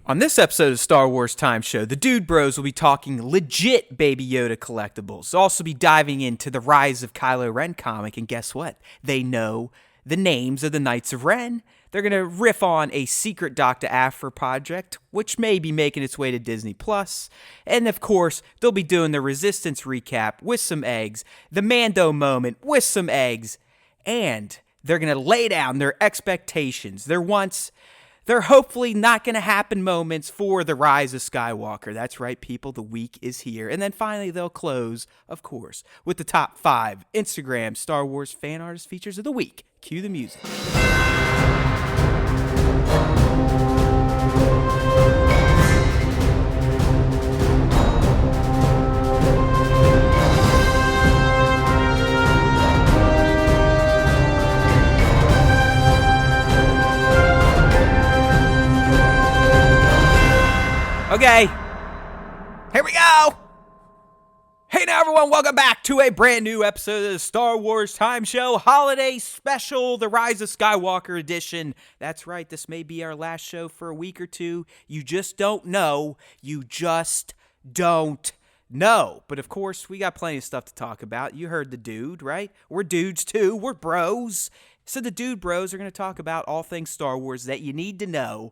On this episode of Star Wars Time Show, the Dude Bros will be talking legit Baby Yoda collectibles. They'll also be diving into the Rise of Kylo Ren comic, and guess what? They know the names of the Knights of Ren. They're going to riff on a secret Dr. Aphra project, which may be making its way to Disney+. And of course, they'll be doing the Resistance recap with some eggs, the Mando moment with some eggs, and they're going to lay down their expectations, They're hopefully not going to happen moments for the Rise of Skywalker. That's right, people. The week is here. And then finally, they'll close, of course, with the top 5 Instagram Star Wars fan artist features of the week. Cue the music. Okay, here we go. Hey now everyone, welcome back to a brand new episode of the Star Wars Time Show Holiday Special, the Rise of Skywalker edition. That's right, this may be our last show for a week or two. You just don't know. You just don't know. But of course, we got plenty of stuff to talk about. You heard the dude, right? We're dudes too. We're bros. So the Dude Bros are going to talk about all things Star Wars that you need to know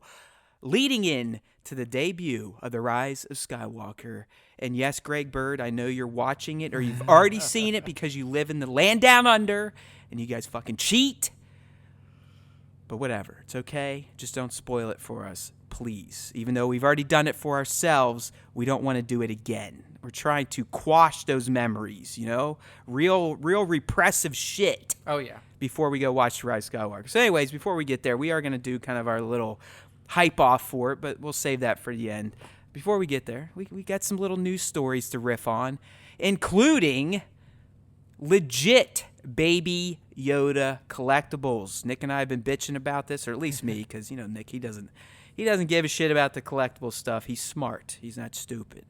leading in to the debut of the Rise of Skywalker. And yes, Greg Bird, I know you're watching it, or you've already seen it because you live in the land down under, and you guys fucking cheat. But whatever, it's okay. Just don't spoil it for us, please. Even though we've already done it for ourselves, we don't want to do it again. We're trying to quash those memories, you know? Real repressive shit. Oh, yeah. Before we go watch the Rise of Skywalker. So anyways, before we get there, we are going to do kind of our little hype off for it, but we'll save that for the end. Before we get there, we got some little news stories to riff on, including legit Baby Yoda collectibles. Nick and I have been bitching about this, or at least me, because you know Nick, he doesn't give a shit about the collectible stuff. He's smart. He's not stupid.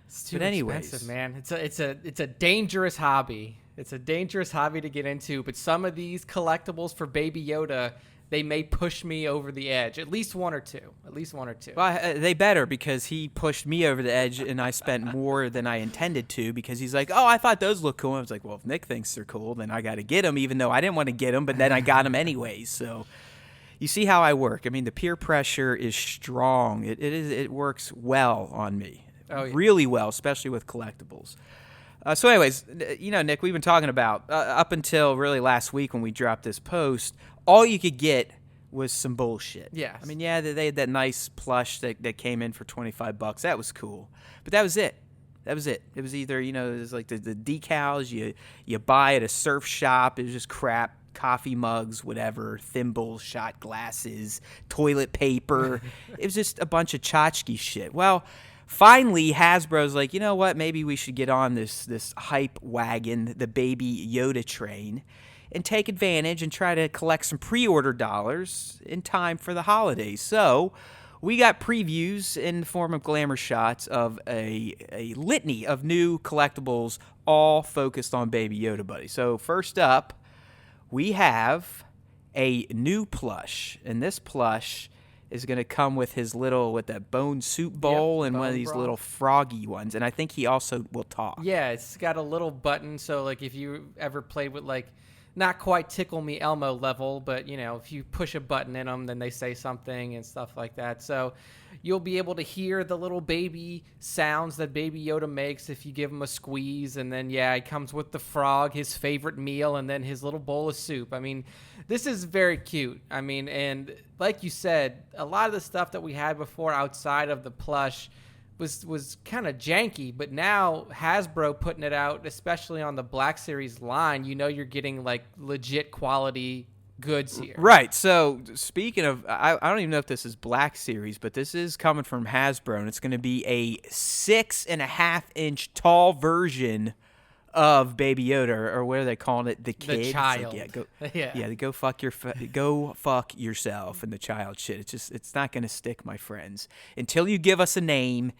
It's too expensive, man. It's a dangerous hobby. It's a dangerous hobby to get into. But some of these collectibles for Baby Yoda, they may push me over the edge. At least one or two. Well, they better, because he pushed me over the edge, and I spent more than I intended to, because he's like, oh, I thought those look cool. I was like, well, if Nick thinks they're cool, then I got to get them, even though I didn't want to get them, but then I got them anyways. So you see how I work. I mean, the peer pressure is strong. It works well on me. Oh, yeah. Really well, especially with collectibles. So anyways, you know, Nick, we've been talking about, up until really last week when we dropped this post, all you could get was some bullshit. Yes. I mean, yeah, they had that nice plush that came in for $25. That was cool. But that was it. It was either, you know, it was like the decals you buy at a surf shop. It was just crap. Coffee mugs, whatever, thimbles, shot glasses, toilet paper. It was just a bunch of tchotchke shit. Well, finally, Hasbro's like, you know what? Maybe we should get on this hype wagon, the Baby Yoda train, and take advantage and try to collect some pre-order dollars in time for the holidays. So we got previews in the form of glamour shots of a litany of new collectibles, all focused on Baby Yoda, buddy. So first up, we have a new plush, and this plush is going to come with that bone soup bowl, and one of these broth. little froggy ones. And I think he also will talk. Yeah, it's got a little button, so like if you ever played with like, not quite Tickle Me Elmo level, but you know, if you push a button in them, then they say something and stuff like that. So you'll be able to hear the little baby sounds that Baby Yoda makes if you give him a squeeze. And then, yeah, it comes with the frog, his favorite meal, and then his little bowl of soup. I mean, this is very cute. I mean, and like you said, a lot of the stuff that we had before outside of the plush was kind of janky, but now Hasbro putting it out, especially on the Black Series line, you know you're getting like legit quality goods here. Right. So speaking of, I don't even know if this is Black Series, but this is coming from Hasbro, and it's going to be a 6.5-inch tall version of Baby Yoda, or what are they calling it? The kid. The child. Like, go fuck yourself and the child shit. It's not going to stick, my friends. Until you give us a name,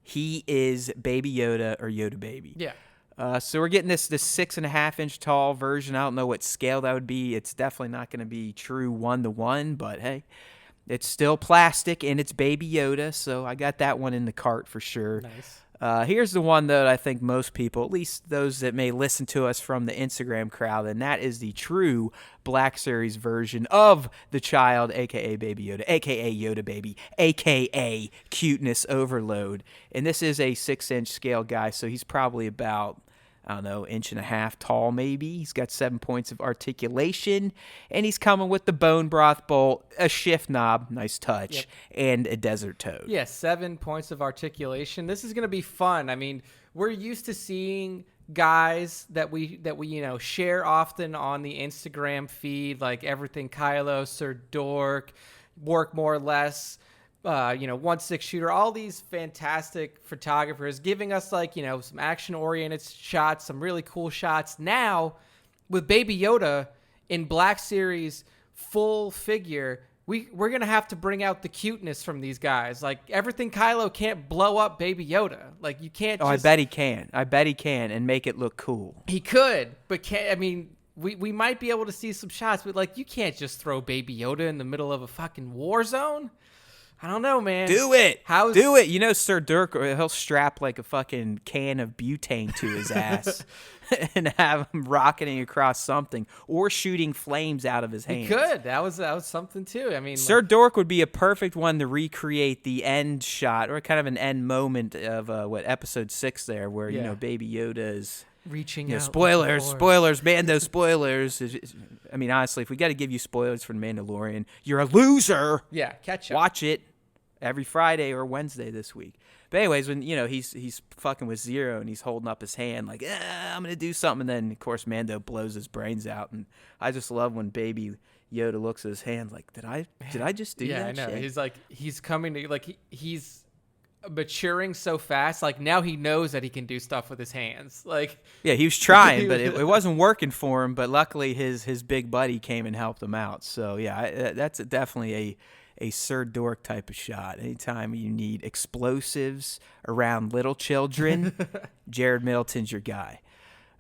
he is Baby Yoda or Yoda Baby. Yeah. So we're getting this 6.5-inch tall version. I don't know what scale that would be. It's definitely not going to be true 1-to-1, but hey. It's still plastic and it's Baby Yoda, so I got that one in the cart for sure. Nice. Here's the one that I think most people, at least those that may listen to us from the Instagram crowd, and that is the true Black Series version of the child, aka Baby Yoda, aka Yoda Baby, aka Cuteness Overload. And this is a 6-inch scale guy, so he's probably about, I don't know, 1.5 inches tall maybe. He's got 7 points of articulation, and he's coming with the bone broth bolt, a shift knob, nice touch, Yep. and a desert toad. Yeah, 7 points of articulation. This is going to be fun. I mean, we're used to seeing guys that we share often on the Instagram feed, like Everything Kylo, Sir Dork, Work More or Less, 1/6 shooter, all these fantastic photographers giving us some action-oriented shots, some really cool shots. Now, with Baby Yoda in Black Series full figure, we're going to have to bring out the cuteness from these guys. Like, Everything Kylo can't blow up Baby Yoda. Like, you can't I bet he can. I bet he can, and make it look cool. He could, but we might be able to see some shots, but, you can't just throw Baby Yoda in the middle of a fucking war zone. I don't know, man. Do it. Do it. Sir Dirk, he'll strap like a fucking can of butane to his ass and have him rocketing across something or shooting flames out of his hands. He could. That was something too. I mean, Sir Dork would be a perfect one to recreate the end shot or kind of an end moment of episode 6 there, where Baby Yoda is reaching out. Spoilers, Mando spoilers. I mean, honestly, if we got to give you spoilers for The Mandalorian, you're a loser. Yeah, catch up. Watch it every Friday or Wednesday this week. But anyways, when he's fucking with Zero and he's holding up his hand like, I'm gonna do something, and then of course Mando blows his brains out, and I just love when Baby Yoda looks at his hand like, did I just do that? Yeah, I know. Shit? He's like, he's coming to he's maturing so fast. Like, now he knows that he can do stuff with his hands. Like, yeah, he was trying, but it wasn't working for him. But luckily, his big buddy came and helped him out. So yeah, that's definitely a Sir Dork type of shot. Anytime you need explosives around little children, Jared Middleton's your guy.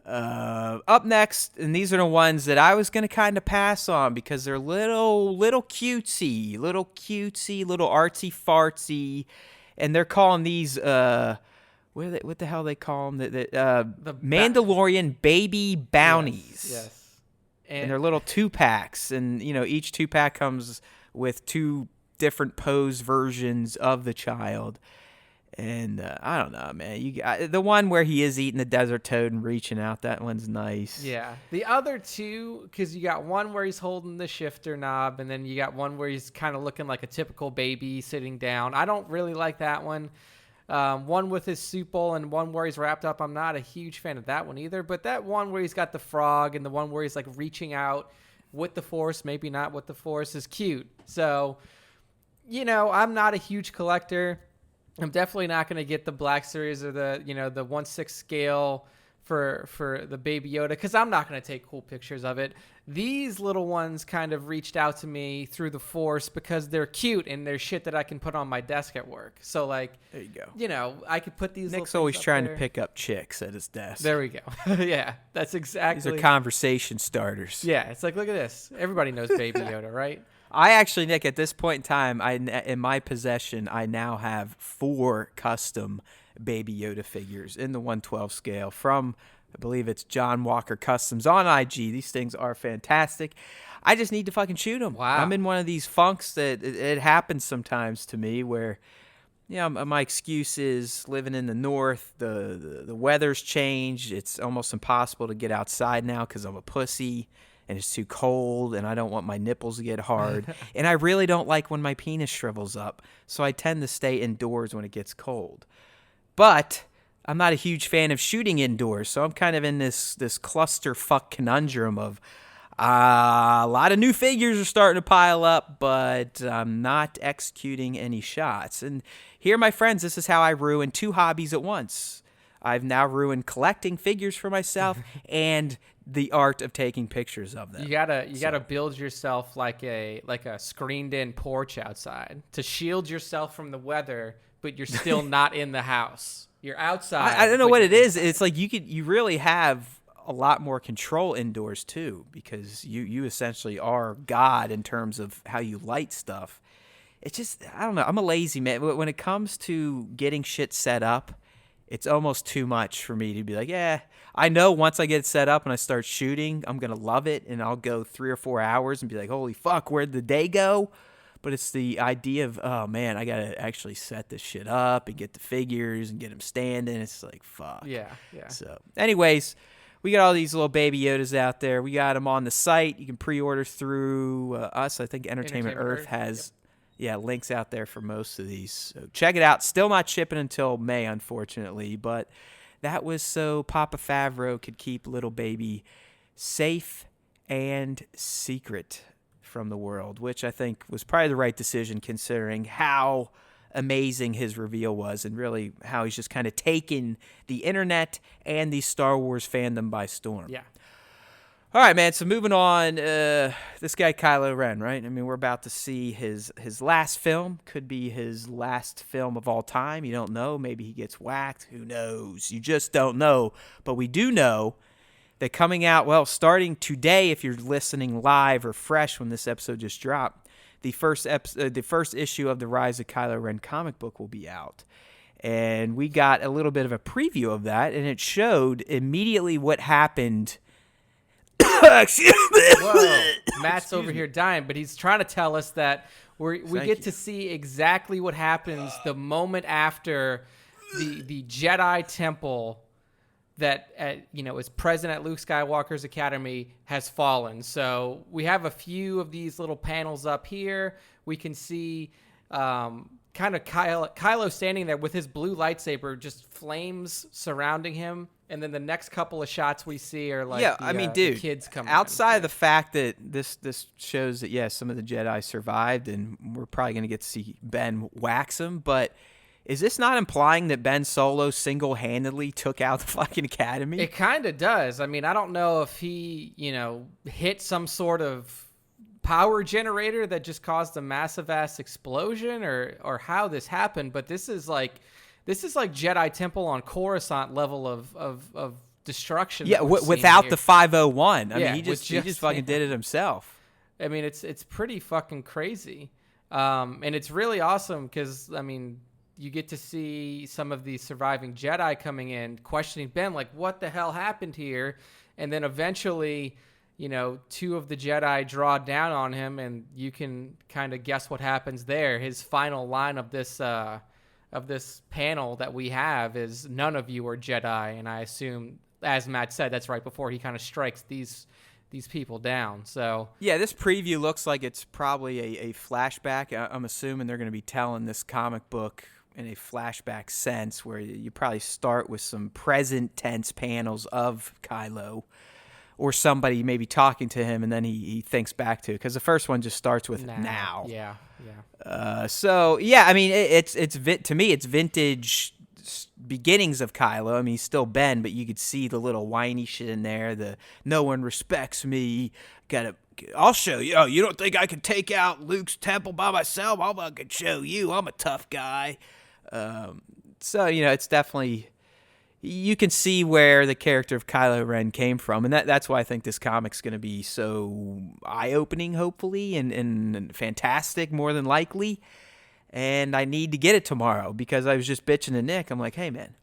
Up next, and these are the ones that I was going to kind of pass on because they're little cutesy, little artsy fartsy, and they're calling these what the hell they call them? The Mandalorian baby bounties. Yes. And they're little 2-packs, and each 2-pack comes with 2 different pose versions of the child. And I don't know, man. You got the one where he is eating the desert toad and reaching out. That one's nice. Yeah. The other 2, because you got one where he's holding the shifter knob, and then you got one where he's kind of looking like a typical baby sitting down. I don't really like that one. One with his soup bowl and one where he's wrapped up. I'm not a huge fan of that one either. But that one where he's got the frog and the one where he's like reaching out with the Force, maybe not with the Force, is cute. So, I'm not a huge collector. I'm definitely not going to get the Black Series or the 1/6 scale for the Baby Yoda, because I'm not going to take cool pictures of it. These little ones kind of reached out to me through the Force because they're cute and they're shit that I can put on my desk at work. So, there you go. I could put these. Nick's always trying to pick up chicks at his desk. There we go. Yeah, that's exactly. These are conversation starters. Yeah, it's like, look at this. Everybody knows Baby Yoda, right? I actually, Nick, at this point in time, in my possession, I now have 4 custom Baby Yoda figures in the 1/12 scale from, I believe it's John Walker Customs on IG. These things are fantastic. I just need to fucking shoot them. Wow. I'm in one of these funks that it happens sometimes to me where, my excuse is living in the north, the weather's changed. It's almost impossible to get outside now because I'm a pussy. And it's too cold, and I don't want my nipples to get hard. And I really don't like when my penis shrivels up, so I tend to stay indoors when it gets cold. But I'm not a huge fan of shooting indoors, so I'm kind of in this clusterfuck conundrum of a lot of new figures are starting to pile up, but I'm not executing any shots. And here, my friends, this is how I ruin 2 hobbies at once. I've now ruined collecting figures for myself and the art of taking pictures of them. You gotta build yourself like a screened in porch outside to shield yourself from the weather, but you're still not in the house. You're outside. I don't know what it is. It's like you really have a lot more control indoors too, because you essentially are God in terms of how you light stuff. it's just, I don't know. I'm a lazy man. When it comes to getting shit set up, it's almost too much for me to be like, yeah, I know once I get it set up and I start shooting, I'm going to love it. And I'll go 3 or 4 hours and be like, holy fuck, where'd the day go? But it's the idea of, oh man, I got to actually set this shit up and get the figures and get them standing. It's like, fuck. Yeah. So anyways, we got all these little baby Yodas out there. We got them on the site. You can pre-order through us. I think Entertainment Earth has links out there for most of these. So check it out. Still not shipping until May, unfortunately. But that was so Papa Favreau could keep little baby safe and secret from the world, which I think was probably the right decision considering how amazing his reveal was and really how he's just kind of taken the internet and the Star Wars fandom by storm. Yeah. All right, man. So moving on, this guy Kylo Ren, right? I mean, we're about to see his last film. Could be his last film of all time. You don't know. Maybe he gets whacked. Who knows? You just don't know. But we do know that coming out, well, starting today, if you're listening live or fresh when this episode just dropped, the first issue of the Rise of Kylo Ren comic book will be out. And we got a little bit of a preview of that, and it showed immediately what happened. Whoa, Matt's over here dying, but he's trying to tell us that we get to see exactly what happens the moment after the Jedi Temple that is present at Luke Skywalker's Academy has fallen. So we have a few of these little panels up here. We can see kind of Kylo standing there with his blue lightsaber, just flames surrounding him. And then the next couple of shots we see are like, the kids coming outside of the fact that this shows that, yes, some of the Jedi survived, and we're probably going to get to see Ben wax him, but is this not implying that Ben Solo single-handedly took out the fucking Academy? It kind of does. I mean, I don't know if he, hit some sort of power generator that just caused a massive-ass explosion or how this happened, but this is like Jedi Temple on Coruscant level of destruction. Yeah, without the 501. I mean, he just fucking did it himself. I mean, it's pretty fucking crazy. And it's really awesome because, I mean, you get to see some of the surviving Jedi coming in, questioning Ben, like, what the hell happened here? And then eventually, 2 of the Jedi draw down on him, and you can kind of guess what happens there. His final line of this panel that we have is, none of you are Jedi. And I assume, as Matt said, that's right before he kind of strikes these people down. So yeah, this preview looks like it's probably a flashback. I'm assuming they're going to be telling this comic book in a flashback sense, where you probably start with some present tense panels of Kylo or somebody maybe talking to him, and then he thinks back to it, because the first one just starts with now. Yeah. So yeah, I mean, to me it's vintage beginnings of Kylo. I mean, he's still Ben, but you could see the little whiny shit in there. The no one respects me. I'll show you. Oh, you don't think I can take out Luke's temple by myself? I'll fucking show you. I'm a tough guy. So it's definitely, you can see where the character of Kylo Ren came from, and that's why I think this comic's going to be so eye-opening, hopefully, and fantastic, more than likely. And I need to get it tomorrow, because I was just bitching to Nick. I'm like, hey, man,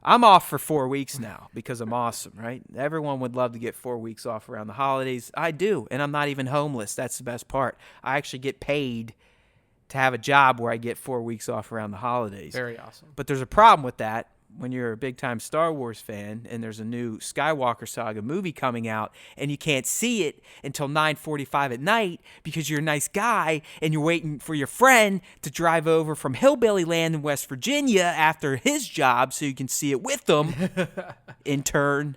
I'm off for 4 weeks now because I'm awesome, right? Everyone would love to get 4 weeks off around the holidays. I do, and I'm not even homeless. That's the best part. I actually get paid to have a job where I get 4 weeks off around the holidays. Very awesome. But there's a problem with that when you're a big-time Star Wars fan and there's a new Skywalker Saga movie coming out and you can't see it until 9:45 at night because you're a nice guy and you're waiting for your friend to drive over from Hillbilly Land in West Virginia after his job so you can see it with them in turn.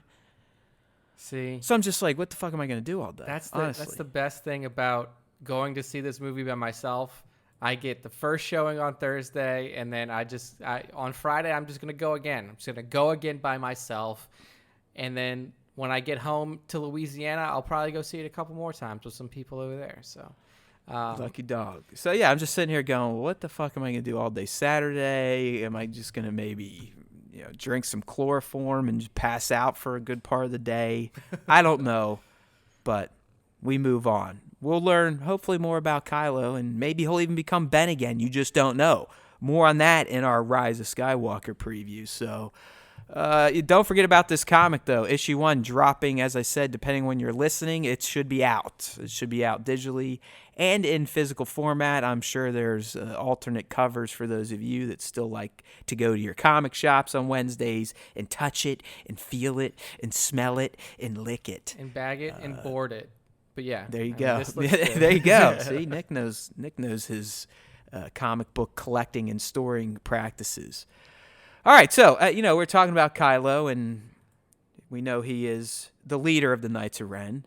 See? So I'm just like, what the fuck am I going to do all day? That's the best thing about going to see this movie by myself. I get the first showing on Thursday, and then on Friday, I'm just going to go again. I'm just going to go again by myself. And then when I get home to Louisiana, I'll probably go see it a couple more times with some people over there. So, lucky dog. So, yeah, I'm just sitting here going, well, what the fuck am I going to do all day Saturday? Am I just going to maybe drink some chloroform and just pass out for a good part of the day? I don't know, but we move on. we'll learn hopefully more about Kylo, and maybe he'll even become Ben again. You just don't know. More on that in our Rise of Skywalker preview. So don't forget about this comic, though. Issue 1 dropping, as I said, depending on when you're listening, it should be out. It should be out digitally and in physical format. I'm sure there's alternate covers for those of you that still like to go to your comic shops on Wednesdays and touch it and feel it and smell it and lick it. And bag it and board it. But yeah. There you go. This looks good. There you go. See, Nick knows his comic book collecting and storing practices. All right, so, we're talking about Kylo, and we know he is the leader of the Knights of Ren.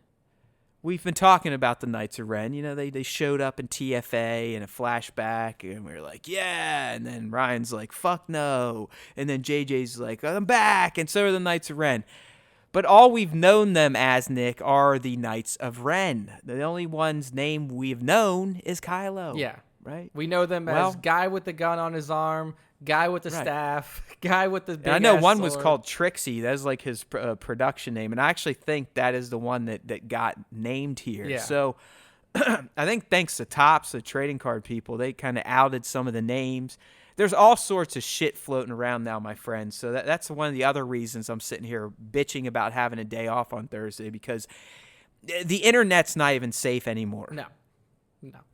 We've been talking about the Knights of Ren. They showed up in TFA in a flashback, and we were like, yeah. And then Ryan's like, fuck no. And then JJ's like, I'm back, and so are the Knights of Ren. But all we've known them as, Nick, are the Knights of Ren. The only one's name we've known is Kylo. Yeah. Right? We know them as guy with the gun on his arm, guy with the staff, guy with the big I know one sword. was called Trixie. That was like his production name. And I actually think that is the one that got named here. Yeah. So I think thanks to Topps, the trading card people, they kind of outed some of the names. There's all sorts of shit floating around now, my friends. So that's one of the other reasons I'm sitting here bitching about having a day off on Thursday, because the internet's not even safe anymore. No.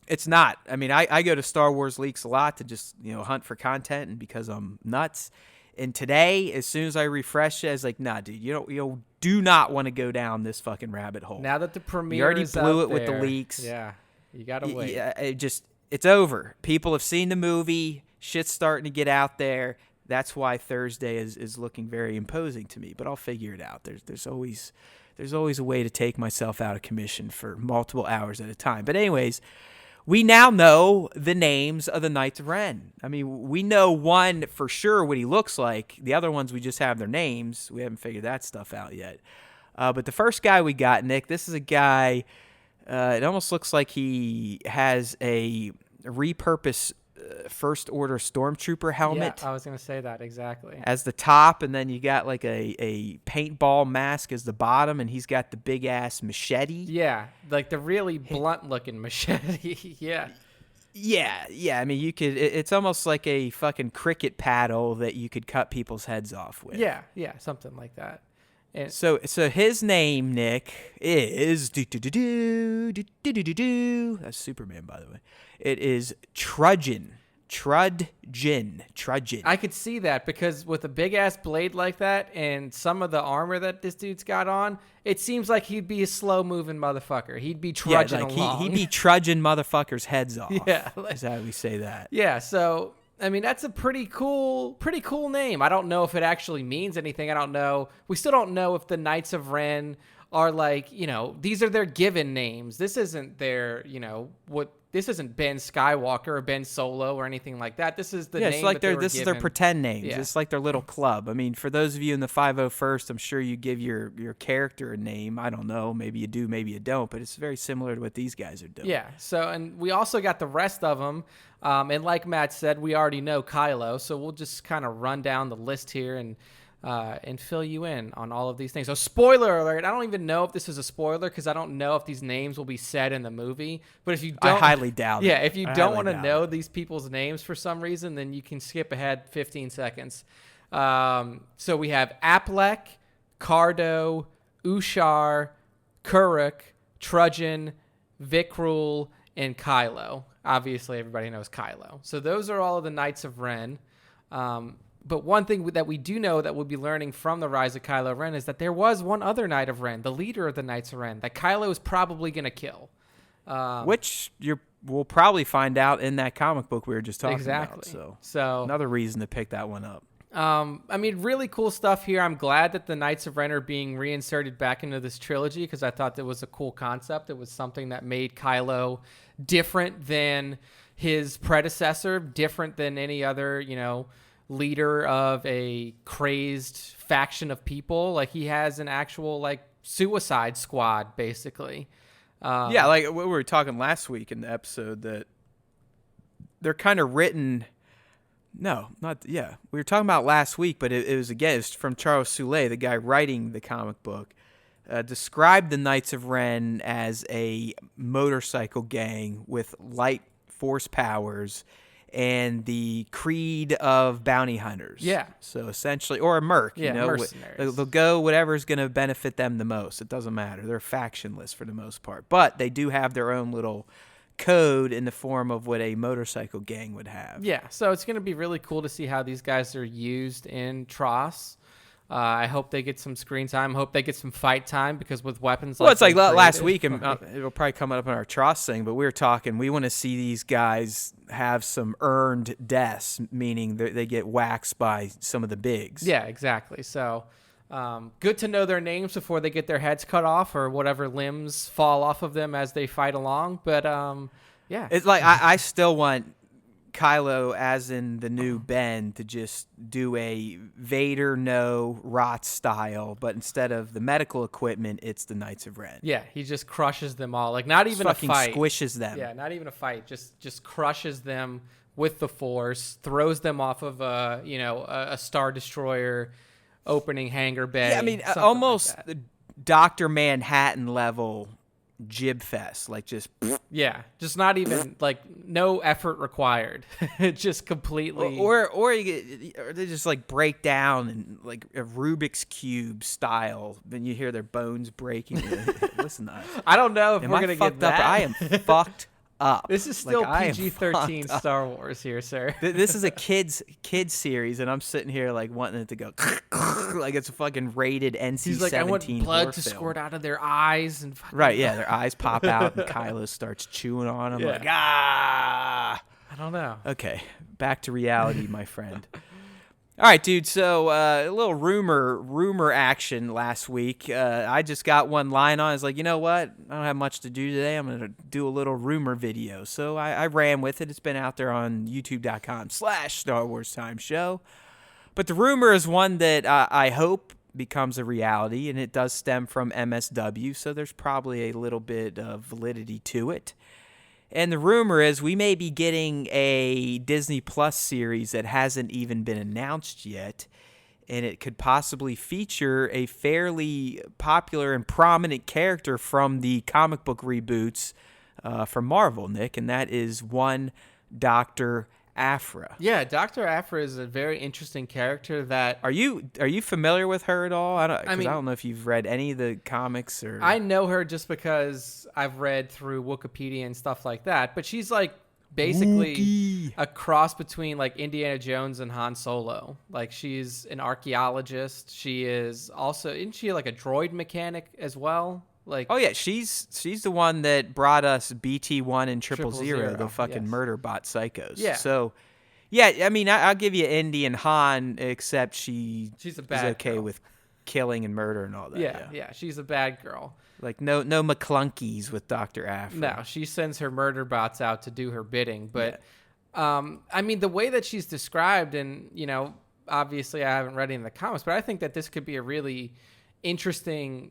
It's not. I mean, I go to Star Wars Leaks a lot to just, hunt for content, and because I'm nuts. And today, as soon as I refresh it, I was like, nah, dude, you do not want to go down this fucking rabbit hole. Now that the premiere you already is blew out it with there, the leaks. Yeah, you gotta wait. Yeah, it's over. People have seen the movie. Shit's starting to get out there. That's why Thursday is looking very imposing to me. But I'll figure it out. There's always a way to take myself out of commission for multiple hours at a time. But anyways, we now know the names of the Knights of Ren. I mean, we know one for sure what he looks like. The other ones, we just have their names. We haven't figured that stuff out yet. But the first guy we got, Nick, this is a guy, it almost looks like he has a repurposed First Order Stormtrooper helmet. Yeah, I was going to say that exactly. As the top, and then you got like a paintball mask as the bottom, and he's got the big ass machete. Yeah, like the really blunt looking machete. Yeah. Yeah. I mean, it's almost like a fucking cricket paddle that you could cut people's heads off with. Yeah, something like that. And so his name, Nick, is that's Superman, by the way. It is Trudgeon. I could see that, because with a big ass blade like that and some of the armor that this dude's got on, it seems like he'd be a slow moving motherfucker. He'd be trudging along. He'd be trudging motherfuckers' heads off. Yeah, is how we say that. Yeah, so I mean, that's a pretty cool name. I don't know if it actually means anything. I don't know. We still don't know if the Knights of Ren are like, these are their given names. This isn't their, this isn't Ben Skywalker or Ben Solo or anything like that. This is the name. It's like this is their pretend names. Yeah. It's like their little club. I mean, for those of you in the 501st, I'm sure you give your character a name. I don't know. Maybe you do, maybe you don't. But it's very similar to what these guys are doing. Yeah. So, and we also got the rest of them. And like Matt said, we already know Kylo. So we'll just kind of run down the list here and fill you in on all of these things. So spoiler alert, I don't even know if this is a spoiler, because I don't know if these names will be said in the movie. But if you don't, I highly doubt it. Yeah, if you don't want to know these people's names for some reason, then you can skip ahead 15 seconds. So we have Aplek, Cardo, Ushar, Kuruk, Trudgeon, Vikrul, and Kylo. Obviously, everybody knows Kylo. So those are all of the Knights of Ren. But one thing that we do know that we'll be learning from the Rise of Kylo Ren is that there was one other Knight of Ren, the leader of the Knights of Ren, that Kylo is probably going to kill. Which we'll probably find out in that comic book we were just talking about. So another reason to pick that one up. I mean, really cool stuff here. I'm glad that the Knights of Ren are being reinserted back into this trilogy, because I thought that was a cool concept. It was something that made Kylo different than his predecessor, different than any other, leader of a crazed faction of people. Like, he has an actual suicide squad, basically. Yeah, like we were talking last week in the episode, that they're kind of written. No, not yeah. We were talking about last week, but it was again, it's from Charles Soule, the guy writing the comic book. described the Knights of Ren as a motorcycle gang with light force powers and the creed of bounty hunters. Yeah. So essentially, or a merc, Yeah, mercenaries. they'll go whatever's going to benefit them the most. It doesn't matter. They're factionless for the most part. But they do have their own little code in the form of what a motorcycle gang would have. Yeah, so it's going to be really cool to see how these guys are used in TROS. I hope they get some screen time. Hope they get some fight time, because with weapons Well, it's like they last created- week, and it'll probably come up in our TROS thing, but we were talking, we want to see these guys have some earned deaths, meaning they get waxed by some of the bigs. Yeah, exactly. So good to know their names before they get their heads cut off or whatever limbs fall off of them as they fight along. But yeah. It's like I still want Kylo, as in the new Ben, to just do a Vader no rot style, but instead of the medical equipment, it's the Knights of Ren. Yeah, he just crushes them all. Like, not even a fucking fight. squishes them. Yeah, not even a fight. Just crushes them with the Force, throws them off of a Star Destroyer opening hangar bay. Yeah, I mean, something almost like that. the Dr. Manhattan level jib fest, like just Yeah, just not even like no effort required. Just completely. or they just like break down and like a Rubik's cube style. Then you hear their bones breaking. Listen, I don't know if am we're I gonna fucked get that. up? I am fucked up. This is still Like, I am PG-13 fucked up. Star Wars here, sir. This is a kids series, and I'm sitting here like wanting it to go like it's a fucking rated NC-17 He's like, I want blood horror to film. squirt out of their eyes and fucking Right, yeah, their eyes pop out, and Kylo starts chewing on them. Yeah. Like, ah. I don't know. Okay, back to reality, my friend. All right, dude. So a little rumor action last week. I just got one line on. I was like, you know what? I don't have much to do today. I'm gonna do a little rumor video. So I ran with it. It's been out there on YouTube.com/Star Wars Time Show. But the rumor is one that I hope becomes a reality, and it does stem from MSW. So there's probably a little bit of validity to it. And the rumor is we may be getting a Disney Plus series that hasn't even been announced yet, and it could possibly feature a fairly popular and prominent character from the comic book reboots from Marvel, Nick, and that is one Dr. Aphra. Yeah, Dr. Aphra is a very interesting character that Are you familiar with her at all? I mean, don't know if you've read any of the comics or. I know her just because I've read through Wikipedia and stuff like that. But she's like basically Wookie. a cross between like Indiana Jones and Han Solo. Like, she's an archaeologist. She is also, isn't she like a droid mechanic as well? Like, Oh yeah, she's the one that brought us BT1 and Triple Zero, the 000, fucking yes. murder bot psychos. Yeah. So, yeah, I mean, I'll give you Indy and Han, except she's She's a bad okay girl. with killing and murder and all that. yeah, she's a bad girl. Like no McClunkies with Dr. Aphra. No, she sends her murder bots out to do her bidding. But, I mean, the way that she's described, and, obviously I haven't read any of the comics, but I think that this could be a really interesting,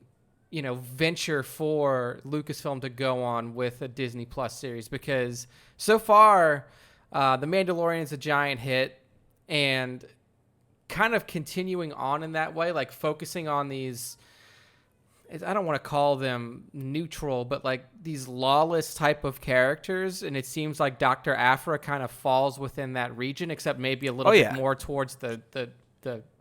venture for Lucasfilm to go on with a Disney Plus series, because so far, The Mandalorian is a giant hit, and kind of continuing on in that way, like focusing on these, I don't want to call them neutral, but like these lawless type of characters. And it seems like Dr. Aphra kind of falls within that region, except maybe a little bit more towards the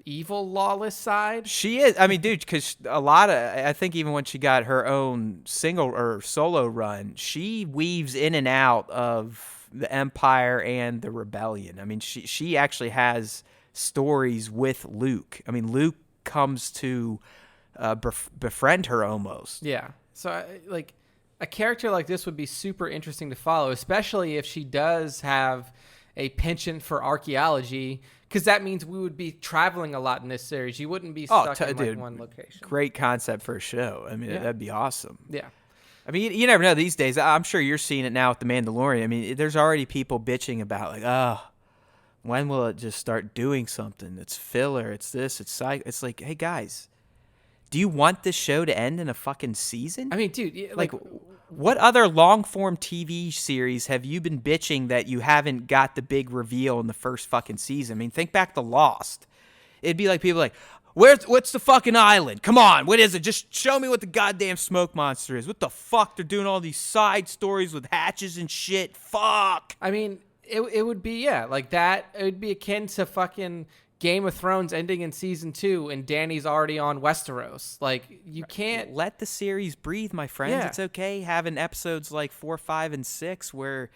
evil lawless side. She is. I mean, dude, because I think even when she got her own single or solo run, she weaves in and out of the Empire and the Rebellion. I mean, she actually has stories with Luke. I mean, Luke comes to befriend her almost. Yeah. So, like, a character like this would be super interesting to follow, especially if she does have a penchant for archaeology, because that means we would be traveling a lot in this series. You wouldn't be stuck in like one location. Great concept for a show. I mean, that'd be awesome. Yeah. I mean, you never know these days. I'm sure you're seeing it now with The Mandalorian. I mean, there's already people bitching about, like, when will it just start doing something? It's filler. It's this. It's like, hey, guys, do you want this show to end in a fucking season? I mean, dude, like what other long-form TV series have you been bitching that you haven't got the big reveal in the first fucking season? I mean, think back to Lost. It'd be like people like, What's the fucking island? Come on, what is it? Just show me what the goddamn smoke monster is. What the fuck? They're doing all these side stories with hatches and shit. Fuck. I mean, it would be, like that. It would be akin to fucking Game of Thrones ending in season 2 and Dany's already on Westeros. Like, you can't let the series breathe, my friends. Yeah. It's okay having episodes like 4, 5, and 6 where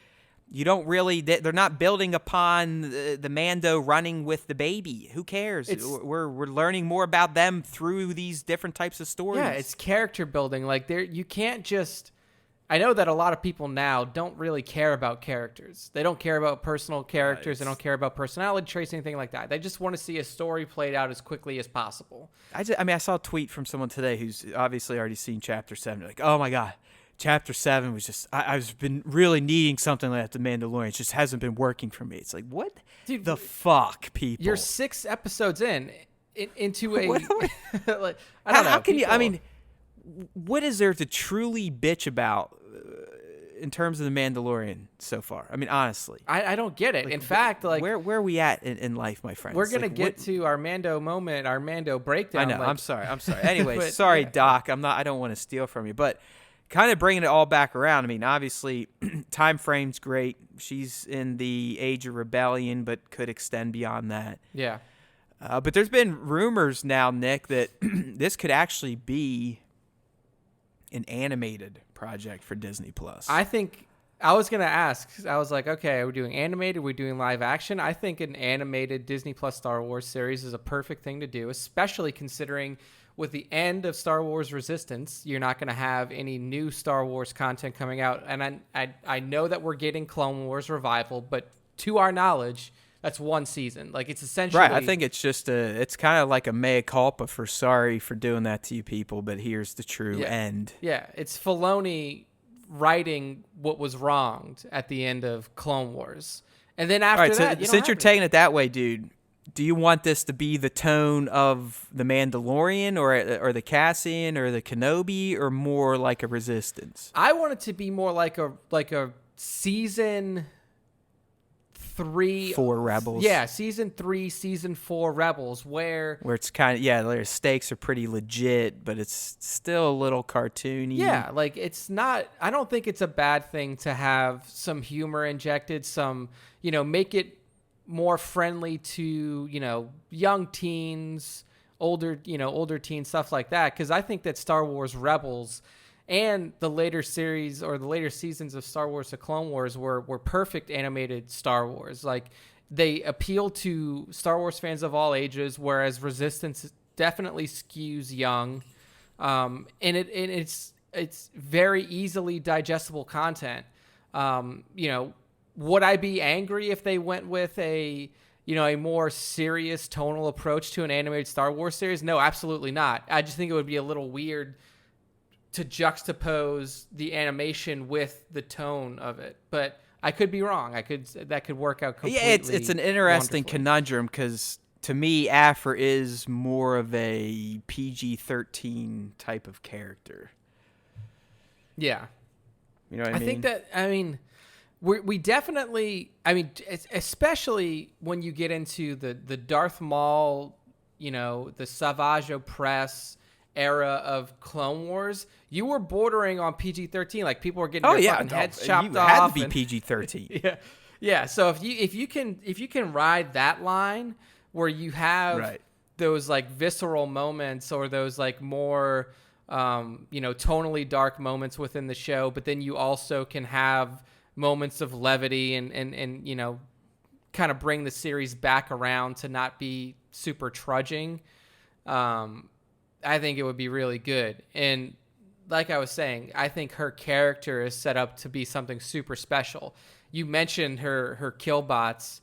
you don't really, they're not building upon the Mando running with the baby. Who cares? We're learning more about them through these different types of stories. Yeah, it's character building. Like, you can't just, I know that a lot of people now don't really care about characters. They don't care about personal characters. They don't care about personality traits, anything like that. They just want to see a story played out as quickly as possible. I saw a tweet from someone today who's obviously already seen Chapter 7. They're like, oh my God, Chapter 7 was just, I've been really needing something like that, The Mandalorian. It just hasn't been working for me. It's like, what Dude, the fuck, people? You're 6 episodes into a, What like, I don't know. How can you, I mean, what is there to truly bitch about in terms of The Mandalorian so far? I mean, honestly. I don't get it. In fact, like, where are we at in life, my friends? We're going to get to our Mando moment, our Mando breakdown. I know, I'm sorry. Anyway, But, sorry, yeah. Doc. I don't want to steal from you, but kind of bringing it all back around. I mean, obviously, time frame's great. She's in the age of rebellion, but could extend beyond that. Yeah. But there's been rumors now, Nick, that this could actually be an animated project for Disney Plus. I think I was going to ask, 'cause I was like, okay, are we doing animated? Are we doing live action? I think an animated Disney Plus Star Wars series is a perfect thing to do, especially considering with the end of Star Wars Resistance, you're not going to have any new Star Wars content coming out. And I know that we're getting Clone Wars Revival, but to our knowledge, that's one season. Like, it's essentially... Right, I think it's just it's kind of like a mea culpa for sorry for doing that to you people, but here's the true end. Yeah, it's Filoni righting what was wronged at the end of Clone Wars. And then after that, since you're taking it that way, dude, do you want this to be the tone of the Mandalorian or the Cassian or the Kenobi, or more like a Resistance? I want it to be more like a season 3, 4 Rebels. Yeah, season 3, season 4 Rebels, where it's kind of, their stakes are pretty legit, but it's still a little cartoony. Yeah, like, it's not, I don't think it's a bad thing to have some humor injected, some, make it more friendly to, young teens, older teens, stuff like that. Because I think that Star Wars Rebels and the later series or the later seasons of Star Wars: The Clone Wars were perfect animated Star Wars. Like, they appeal to Star Wars fans of all ages, whereas Resistance definitely skews young, and it's very easily digestible content. Would I be angry if they went with a more serious tonal approach to an animated Star Wars series? No, absolutely not. I just think it would be a little weird to juxtapose the animation with the tone of it. But I could be wrong. That could work out completely. Yeah, it's an interesting wonderfully. conundrum, because to me, Afra is more of a PG-13 type of character. Yeah. You know what I mean? We definitely, especially when you get into the Darth Maul, the Savage Opress era of Clone Wars, you were bordering on PG-13. Like, people were getting their fucking heads chopped off. You had to be PG-13. Yeah. So if you can ride that line where you have those like visceral moments, or those like more tonally dark moments within the show, but then you also can have moments of levity and kind of bring the series back around to not be super trudging, I think it would be really good. And like I was saying, I think her character is set up to be something super special. You mentioned her killbots.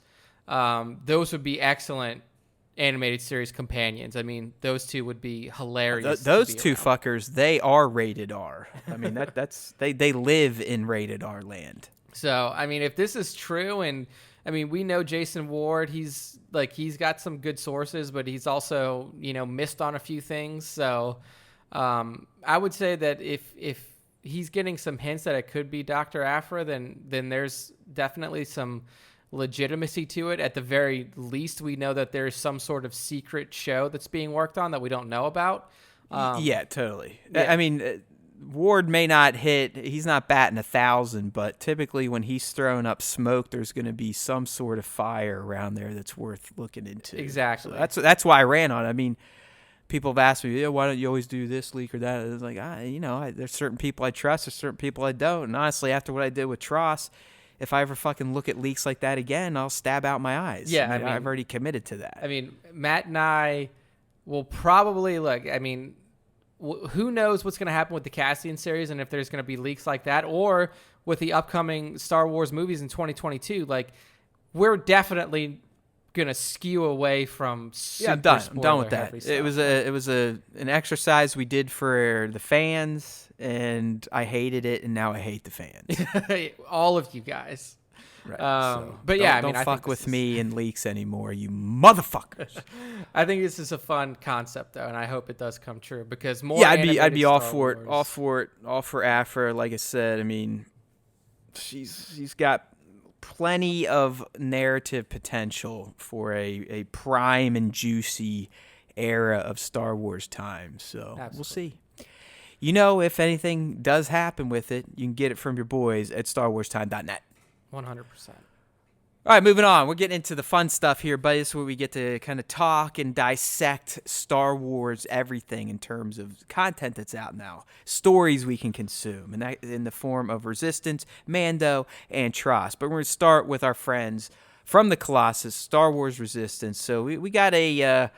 Those would be excellent animated series companions. I mean, those two would be hilarious. Those two fuckers, they are rated R. I mean, that's they live in rated R land. So, I mean, if this is true, and I mean, we know Jason Ward, he's got some good sources, but he's also, missed on a few things. So, I would say that if he's getting some hints that it could be Dr. Aphra, then there's definitely some legitimacy to it. At the very least, we know that there's some sort of secret show that's being worked on that we don't know about. Yeah, totally. yeah. I mean, Ward may not hit, he's not batting 1,000, but typically when he's throwing up smoke, there's going to be some sort of fire around there that's worth looking into. Exactly. So that's why I ran on it. I mean, people have asked me, why don't you always do this leak or that? It's like, there's certain people I trust, there's certain people I don't. And honestly, after what I did with TROS, if I ever fucking look at leaks like that again, I'll stab out my eyes. Yeah, I mean, I've already committed to that. I mean, Matt and I will probably look. I mean, who knows what's going to happen with the Cassian series and if there's going to be leaks like that, or with the upcoming Star Wars movies in 2022. Like, we're definitely going to skew away from super I'm done with that. stuff. It was an exercise we did for the fans, and I hated it, and now I hate the fans. All of you guys. Right. But yeah, don't I fuck think with me in leaks anymore, you motherfuckers. I think this is a fun concept though, and I hope it does come true because more. Yeah, I'd be all Star for it, Wars. all for Afra. Like I said, I mean, she's got plenty of narrative potential for a prime and juicy era of Star Wars time. So We'll see. If anything does happen with it, you can get it from your boys at StarWarsTime.net. 100%. All right, moving on. We're getting into the fun stuff here, but this is where we get to kind of talk and dissect Star Wars everything in terms of content that's out now, stories we can consume, and that in the form of Resistance, Mando, and TROS. But we're going to start with our friends from the Colossus, Star Wars Resistance. So we got a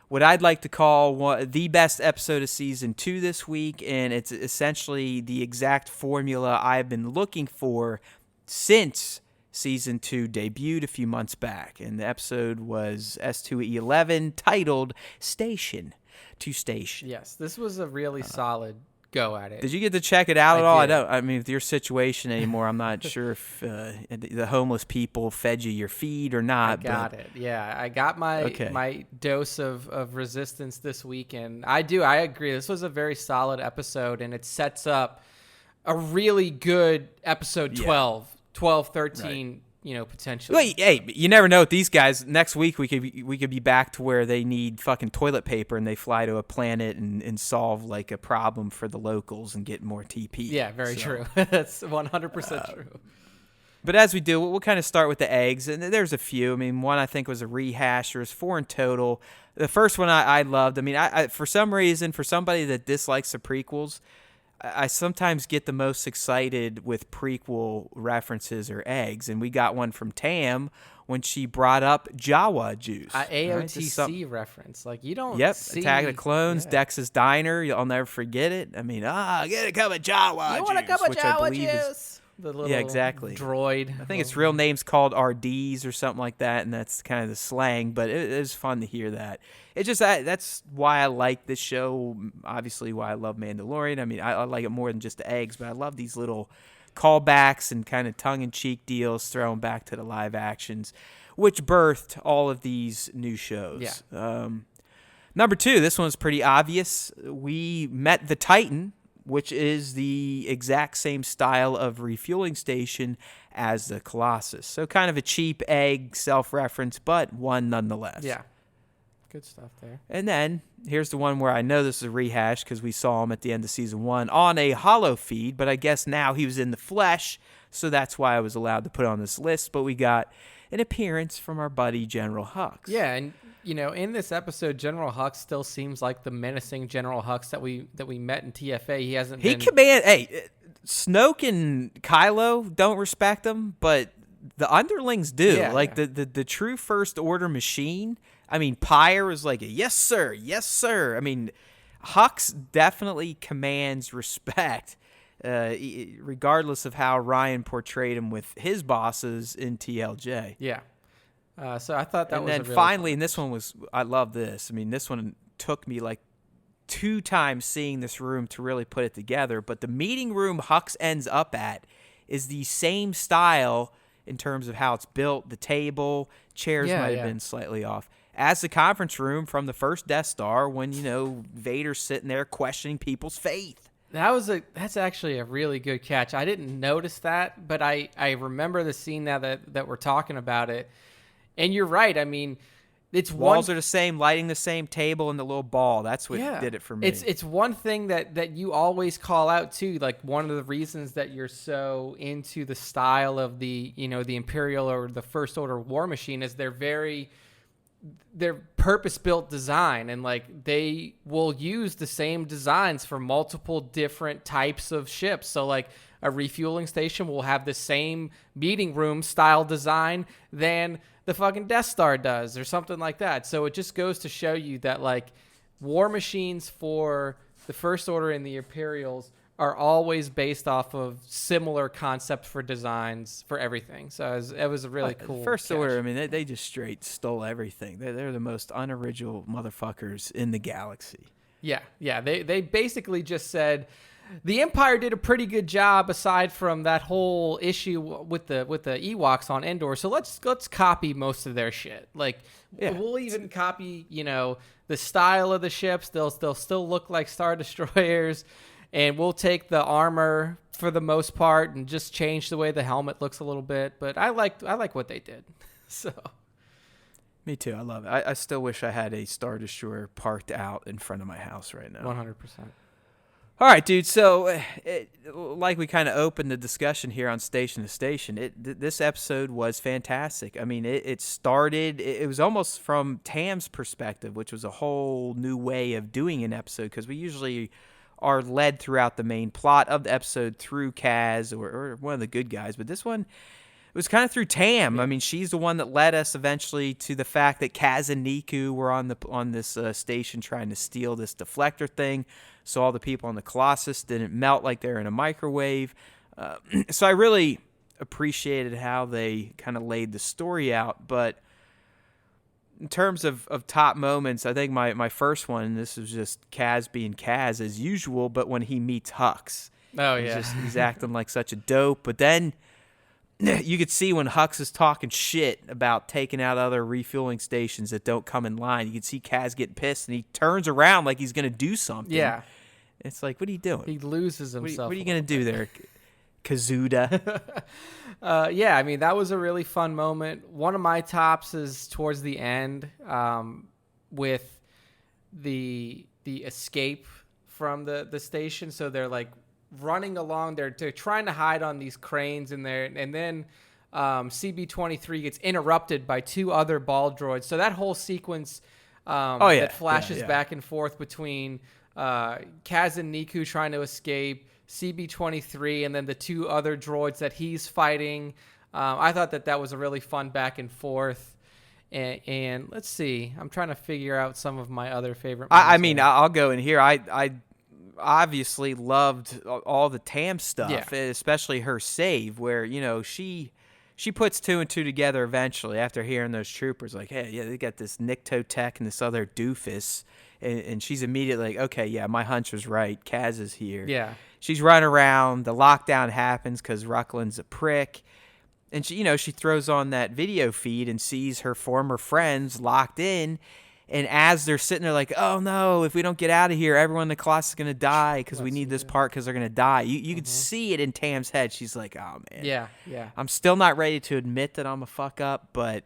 what I'd like to call the best episode of Season 2 this week, and it's essentially the exact formula I've been looking for since Season 2 debuted a few months back, and the episode was S2E11, titled Station to Station. Yes, this was a really solid go at it. Did you get to check it out at all? Did. I mean, with your situation anymore, I'm not sure if the homeless people fed you your feed or not. I got it. Yeah, I got my dose of Resistance this week, and I agree. This was a very solid episode, and it sets up a really good episode 12. 12, 13, right. Potentially. Well, hey, you never know with these guys. Next week we could be back to where they need fucking toilet paper and they fly to a planet and solve like a problem for the locals and get more TP. Yeah, very true. That's 100% true. But as we do, we'll kind of start with the eggs, and there's a few. I mean, one I think was a rehash. There's 4 in total. The first one I loved. I mean, I for some reason, for somebody that dislikes the prequels, I sometimes get the most excited with prequel references or eggs, and we got one from Tam when she brought up Jawa juice. AOTC reference. Like, you don't see... Attack of the Clones, Dex's Diner. I'll never forget it. I mean, get a cup of Jawa juice. You want a cup of Jawa juice? The little exactly. droid. I think its real name's called RDs or something like that, and that's kind of the slang, but it is fun to hear that. It just that's why I like this show, obviously why I love Mandalorian. I mean, I like it more than just the eggs, but I love these little callbacks and kind of tongue-in-cheek deals thrown back to the live actions, which birthed all of these new shows. Yeah. Number 2, this one's pretty obvious. We met the Titan, which is the exact same style of refueling station as the Colossus. So kind of a cheap egg self-reference, but one nonetheless. Yeah. Good stuff there. And then here's the one where I know this is a rehash because we saw him at the end of Season 1 on a holo feed, but I guess now he was in the flesh, so that's why I was allowed to put on this list. But we got an appearance from our buddy General Hux. Yeah, and in this episode, General Hux still seems like the menacing General Hux that we met in TFA. He hasn't. Snoke and Kylo don't respect him, but the underlings do. The true First Order machine. I mean, Pyre was like, yes, sir, yes, sir. I mean, Hux definitely commands respect, regardless of how Ryan portrayed him with his bosses in TLJ. Yeah. So I thought that was. And then finally, and this one was, I love this. I mean, this one took me like 2 times seeing this room to really put it together. But the meeting room Hux ends up at is the same style in terms of how it's built. The table, chairs might have been slightly off. As the conference room from the first Death Star when, Vader's sitting there questioning people's faith. That's actually a really good catch. I didn't notice that, but I remember the scene now that we're talking about it. And you're right. I mean, it's Walls are the same, lighting the same table and the little ball. That's what did it for me. It's one thing that you always call out too. Like one of the reasons that you're so into the style of the Imperial or the First Order war machine is they're purpose-built design, and like they will use the same designs for multiple different types of ships. So like a refueling station will have the same meeting room style design than the fucking Death Star does or something like that. So it just goes to show you that like war machines for the First Order and the Imperials are always based off of similar concepts for designs for everything. So it was a really cool First catch. Order, I mean, they just straight stole everything. They're the most unoriginal motherfuckers in the galaxy. Yeah. They basically just said the Empire did a pretty good job aside from that whole issue with the Ewoks on Endor. So let's copy most of their shit. Like we'll even copy, the style of the ships. They'll still look like Star Destroyers. And we'll take the armor for the most part and just change the way the helmet looks a little bit. But I like what they did. So, me too. I love it. I still wish I had a Star Destroyer parked out in front of my house right now. 100%. All right, dude. So, like we kind of opened the discussion here on Station to Station, this episode was fantastic. I mean, it started. It was almost from Tam's perspective, which was a whole new way of doing an episode because we usually are led throughout the main plot of the episode through Kaz or one of the good guys. But this one, it was kind of through Tam. Yeah. I mean, she's the one that led us eventually to the fact that Kaz and Niku were on this station trying to steal this deflector thing, so all the people on the Colossus didn't melt like they're in a microwave. So I really appreciated how they kind of laid the story out. But in terms of top moments, I think my first one, this was just Kaz being Kaz as usual, but when he meets Hux. Oh, yeah. He's acting like such a dope. But then you could see when Hux is talking shit about taking out other refueling stations that don't come in line, you can see Kaz getting pissed, and he turns around like he's going to do something. Yeah. It's like, what are you doing? He loses himself. What are you going to do there, Kazuda? Yeah, I mean, that was a really fun moment. One of my tops is towards the end with the escape from the station. So they're like running along. They're trying to hide on these cranes in there. And then CB-23 gets interrupted by two other ball droids. So that whole sequence that flashes back and forth between Kaz and Niku trying to escape, CB-23, and then the two other droids that he's fighting. I thought that was a really fun back and forth. And let's see. I'm trying to figure out some of my other favorite moments. I mean, I'll go in here. I obviously loved all the Tam stuff, especially her save, where, she puts two and two together eventually after hearing those troopers like, hey, yeah, they got this Nikto Tech and this other doofus. And she's immediately like, okay, yeah, my hunch was right. Kaz is here. Yeah. She's running around. The lockdown happens because Rucklin's a prick. And she throws on that video feed and sees her former friends locked in. And as they're sitting there like, oh, no, if we don't get out of here, everyone in the Colossus is going to die because we need this part because they're going to die. You could see it in Tam's head. She's like, oh, man. Yeah. I'm still not ready to admit that I'm a fuck up, but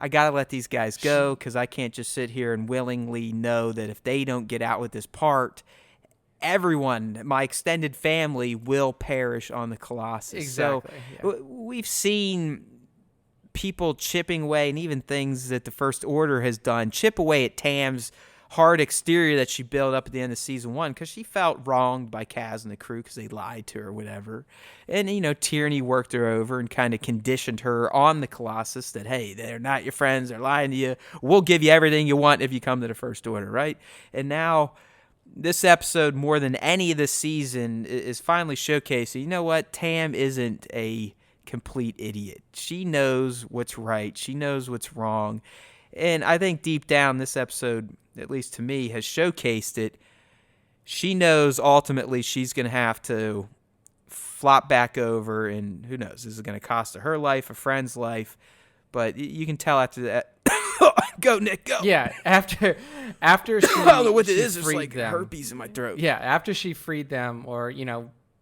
I got to let these guys go because I can't just sit here and willingly know that if they don't get out with this part, everyone, my extended family, will perish on the Colossus. Exactly. So we've seen people chipping away, and even things that the First Order has done, chip away at Tam's hard exterior that she built up at the end of season 1 because she felt wronged by Kaz and the crew because they lied to her or whatever. And, Tyranny worked her over and kind of conditioned her on the Colossus that, hey, they're not your friends, they're lying to you. We'll give you everything you want if you come to the First Order, right? And now this episode, more than any of this season, is finally showcasing, you know what? Tam isn't a complete idiot. She knows what's right. She knows what's wrong. And I think deep down this episode, at least to me, has showcased it. She knows ultimately she's going to have to flop back over, and who knows, this is going to cost her life, a friend's life. But you can tell after that Go, Nick, go. Yeah, after she, I don't know what it she is. It's freed like them. herpes in my throat. Yeah, after she freed them, or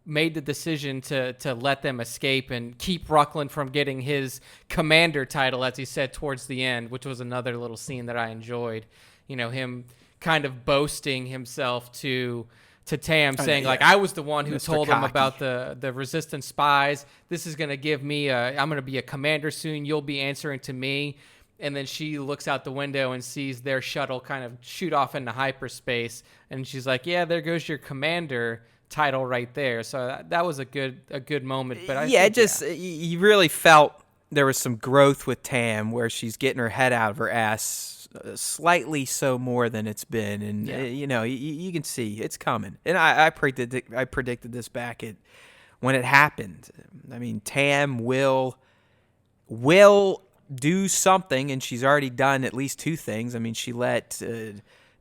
made the decision to let them escape and keep Ruckland from getting his commander title, as he said towards the end, which was another little scene that I enjoyed. Him kind of boasting himself to Tam, saying like, I was the one who Mr. told him Cocky. about the resistance spies. This is going to give me I'm going to be a commander soon. You'll be answering to me. And then she looks out the window and sees their shuttle kind of shoot off into hyperspace. And she's like, yeah, there goes your commander title right there. So that was a good moment. But you really felt there was some growth with Tam, where she's getting her head out of her ass slightly so more than it's been, and you can see it's coming. And I predicted this back when it happened. I mean, Tam will do something, and she's already done at least two things. I mean, she let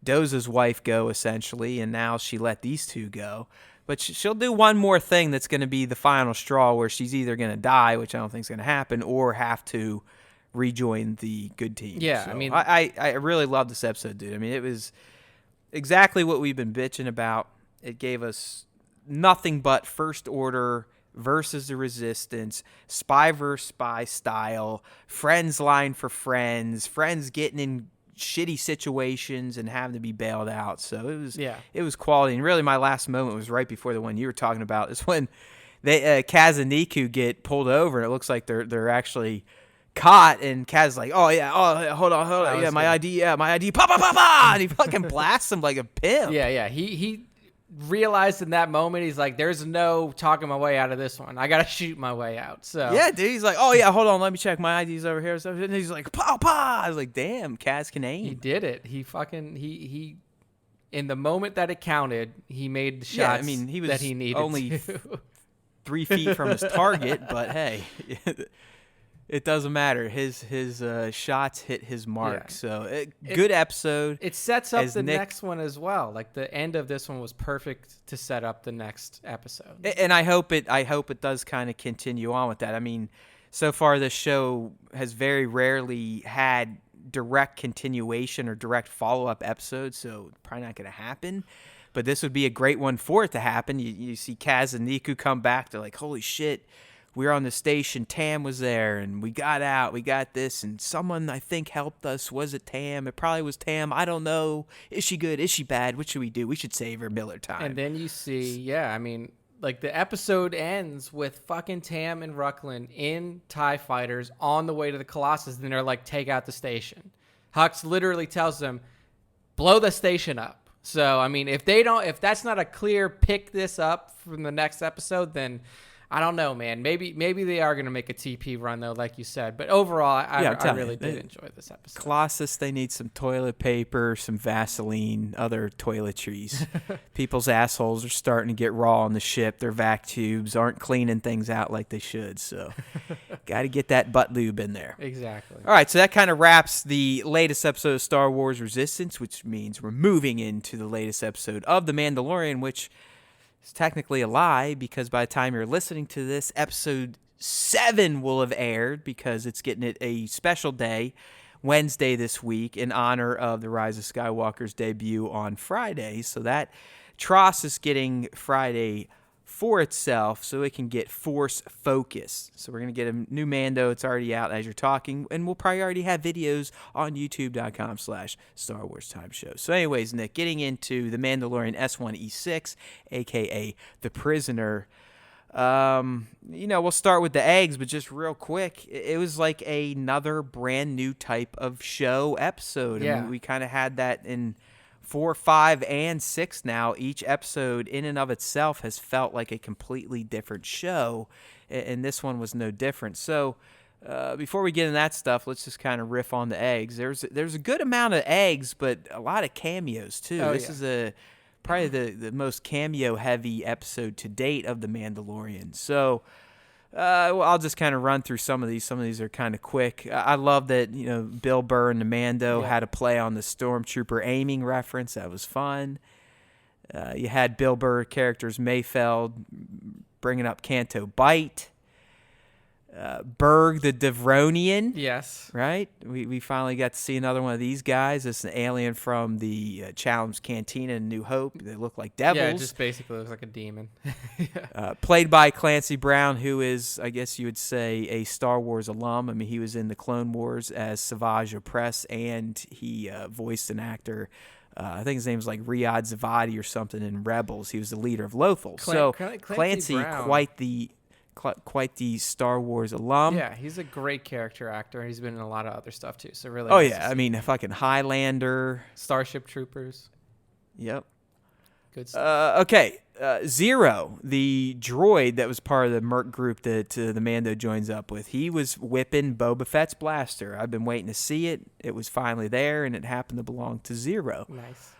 Doza's wife go essentially, and now she let these two go. But she'll do one more thing that's going to be the final straw, where she's either going to die, which I don't think is going to happen, or have to rejoin the good team. Yeah, so I mean, I really loved this episode, dude. I mean, it was exactly what we've been bitching about. It gave us nothing but First Order versus the Resistance, spy versus spy style, friends line for friends getting in shitty situations and having to be bailed out. So it was quality. And really, my last moment was right before the one you were talking about. Is when they Kaz and Niku get pulled over, and it looks like they're actually caught, and Kaz's like, hold on, yeah, my ID, pa, and he fucking blasts him like a pimp. Yeah, he realized in that moment, he's like, there's no talking my way out of this one. I gotta shoot my way out. So yeah, dude, he's like, hold on, let me check, my ID's over here. And he's like, pa. I was like, damn, Kaz can aim. He did it. He in the moment that it counted, he made the shots. I mean, he was that he needed only to. 3 feet from his target, but hey, it doesn't matter. His shots hit his mark. Yeah. So good episode. It sets up the next one as well. Like, the end of this one was perfect to set up the next episode. And I hope it does kind of continue on with that. I mean, so far this show has very rarely had direct continuation or direct follow-up episodes, so probably not going to happen. But this would be a great one for it to happen. You see Kaz and Niku come back. They're like, holy shit. We were on the station, Tam was there, and we got out, we got this, and someone, I think, helped us. Was it Tam? It probably was Tam. I don't know. Is she good? Is she bad? What should we do? We should save her Miller time. And then you see, I mean, like, the episode ends with fucking Tam and Ruckland in TIE fighters on the way to the Colossus, and they're like, take out the station. Hux literally tells them, blow the station up. So, I mean, if that's not a clear pick this up from the next episode, then I don't know, man. Maybe they are going to make a TP run, though, like you said. But overall, I really did enjoy this episode. Colossus, they need some toilet paper, some Vaseline, other toiletries. People's assholes are starting to get raw on the ship. Their vac tubes aren't cleaning things out like they should. So got to get that butt lube in there. Exactly. All right, so that kind of wraps the latest episode of Star Wars Resistance, which means we're moving into the latest episode of The Mandalorian, which it's technically a lie, because by the time you're listening to this, episode 7 will have aired, because it's getting it a special day, Wednesday this week, in honor of the Rise of Skywalker's debut on Friday. So that TROS is getting Friday for itself, so it can get Force focus. So we're going to get a new Mando. It's already out as you're talking, and we'll probably already have videos on youtube.com/Star Wars Time Show. So anyways, Nick, getting into the Mandalorian S1E6, a.k.a. The Prisoner. We'll start with the eggs, but just real quick, it was like another brand new type of show episode. Yeah. I mean, we kind of had that in 4, 5, and 6 now. Each episode in and of itself has felt like a completely different show, and this one was no different. So before we get into that stuff, let's just kind of riff on the eggs. There's a good amount of eggs, but a lot of cameos too. This is probably the most cameo-heavy episode to date of The Mandalorian. So I'll just kind of run through some of these. Some of these are kind of quick. I love that, Bill Burr and the Mando had a play on the Stormtrooper aiming reference. That was fun. You had Bill Burr characters Mayfeld bringing up Canto Bite. Berg the Devronian. Yes. Right? We finally got to see another one of these guys. It's an alien from the Challenge Cantina in New Hope. They look like devils. Yeah, it just basically looks like a demon. Played by Clancy Brown, who is, I guess you would say, a Star Wars alum. I mean, he was in the Clone Wars as Savage Opress, and he voiced an actor. I think his name's like Riyadh Zavadi or something in Rebels. He was the leader of Lothal. Clancy, Brown. quite the Star Wars alum. Yeah, he's a great character actor. He's been in a lot of other stuff too. So really. Oh yeah, I mean, fucking Highlander, Starship Troopers. Yep. Good stuff. Okay, Zero, the droid that was part of the Merc group that the Mando joins up with. He was whipping Boba Fett's blaster. I've been waiting to see it. It was finally there, and it happened to belong to Zero. Nice.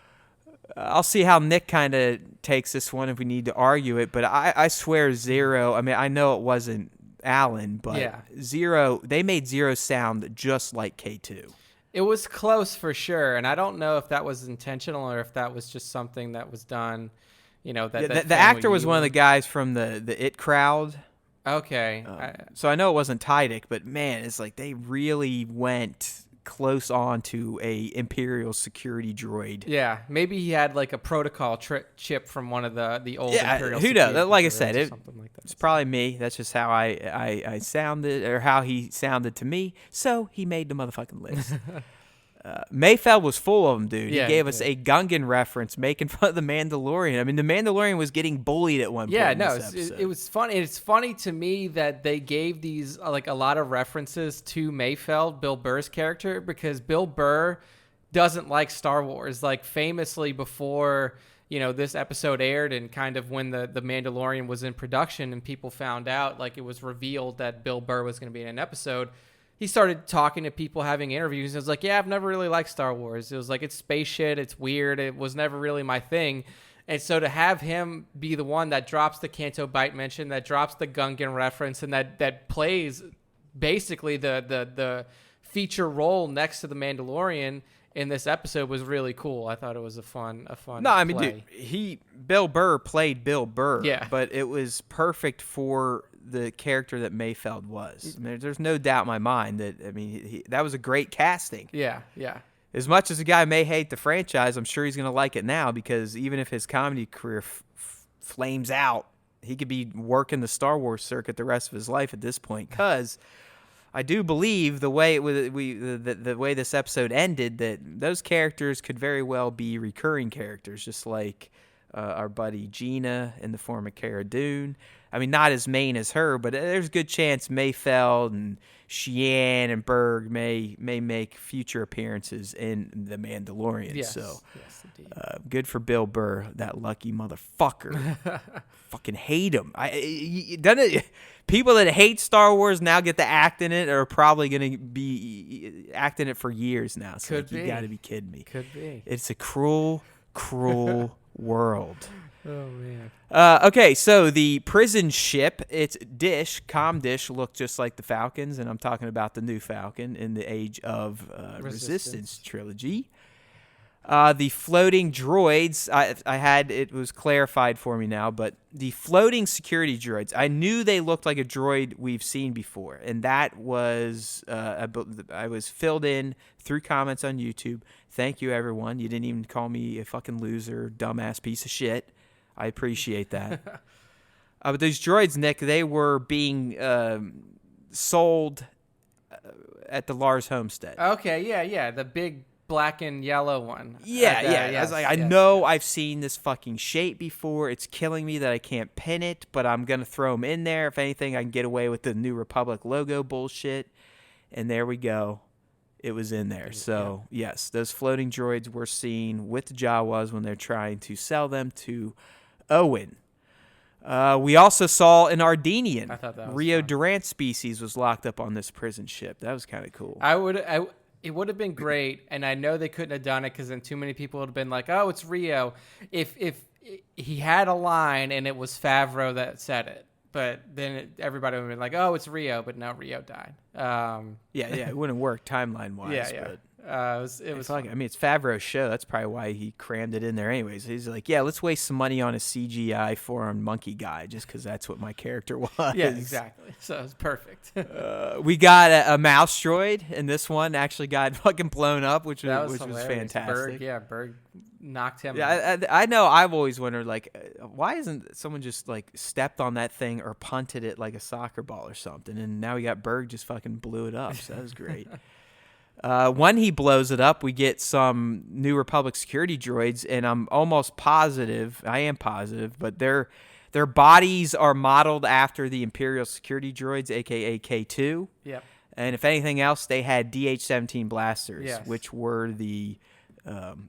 I'll see how Nick kind of takes this one if we need to argue it, but I swear Zero, I mean, I know it wasn't Alan, but yeah. Zero, they made Zero sound just like K2. It was close for sure, and I don't know if that was intentional or if that was just something that was done, the actor was one of the guys from the It crowd. Okay. So I know it wasn't Tydick, but man, it's like they really went close on to a Imperial security droid. Yeah, maybe he had like a protocol chip from one of the old Imperial. Who knows? Like I said, like it's probably me. That's just how I sounded, or how he sounded to me. So he made the motherfucking list. Mayfeld was full of them, dude. Yeah, he gave us a Gungan reference, making fun of the Mandalorian. I mean, the Mandalorian was getting bullied at one point. Yeah, in no, this episode. it was funny. It's funny to me that they gave these like a lot of references to Mayfeld, Bill Burr's character, because Bill Burr doesn't like Star Wars. Like famously before, this episode aired and kind of when the Mandalorian was in production and people found out, like it was revealed that Bill Burr was going to be in an episode, he started talking to people, having interviews. And it was like, yeah, I've never really liked Star Wars. It was like, it's space shit. It's weird. It was never really my thing. And so to have him be the one that drops the Canto Bite mention, that drops the Gungan reference, and that plays basically the feature role next to the Mandalorian in this episode was really cool. I thought it was a fun. No, I mean, play. dude, Bill Burr played Bill Burr. Yeah. But it was perfect for the character that Mayfeld was. I mean, there's no doubt in my mind that, I mean, that was a great casting. Yeah. As much as a guy may hate the franchise, I'm sure he's going to like it now, because even if his comedy career flames out, he could be working the Star Wars circuit the rest of his life at this point. Because I do believe the way the way this episode ended, that those characters could very well be recurring characters, just like our buddy Gina in the form of Cara Dune. I mean, not as main as her, but there's a good chance Mayfeld and Sheehan and Berg may make future appearances in The Mandalorian. Yes, so, yes, indeed. Good for Bill Burr, that lucky motherfucker. Fucking hate him. People that hate Star Wars now get to act in it, are probably going to be acting it for years now. So Could be. You got to be kidding me. Could be. It's a cruel world. Oh, man. Okay, so the prison ship, its comm dish, looked just like the Falcons, and I'm talking about the new Falcon in the Age of Resistance trilogy. The floating droids, it was clarified for me now, but the floating security droids, I knew they looked like a droid we've seen before, and that was, I was filled in through comments on YouTube. Thank you, everyone. You didn't even call me a fucking loser, dumbass piece of shit. I appreciate that. But those droids, Nick, they were being sold at the Lars homestead. Okay, yeah, the big black and yellow one. Yeah. Yes, I was like, I yes. know I've seen this fucking shape before. It's killing me that I can't pin it, but I'm going to throw them in there. If anything, I can get away with the New Republic logo bullshit. And there we go. It was in there. So, yes, those floating droids were seen with the Jawas when they're trying to sell them to Owen. We also saw an Ardenian. I thought that was Rio fun. Durant species was locked up on this prison ship. That was kind of cool. It would have been great, and I know they couldn't have done it because then too many people would have been like, "Oh, it's Rio." If he had a line and it was Favreau that said it, but then everybody would have been like, "Oh, it's Rio," but no, Rio died. Yeah, it wouldn't work timeline wise. Yeah. It was I mean, it's Favreau's show. That's probably why he crammed it in there anyways. He's like, yeah, let's waste some money on a CGI four-armed monkey guy just because that's what my character was. Yeah, exactly. So it's perfect. We got a mouse droid, and this one actually got fucking blown up, which was fantastic. Berg knocked him. Yeah, I know. I've always wondered, like, why isn't someone just like stepped on that thing or punted it like a soccer ball or something? And now we got Berg just fucking blew it up. So that was great. When he blows it up, we get some New Republic security droids, and I'm almost positive, I am positive, but their bodies are modeled after the Imperial security droids, aka K2. Yep. And if anything else, they had DH-17 blasters, Yes. which were the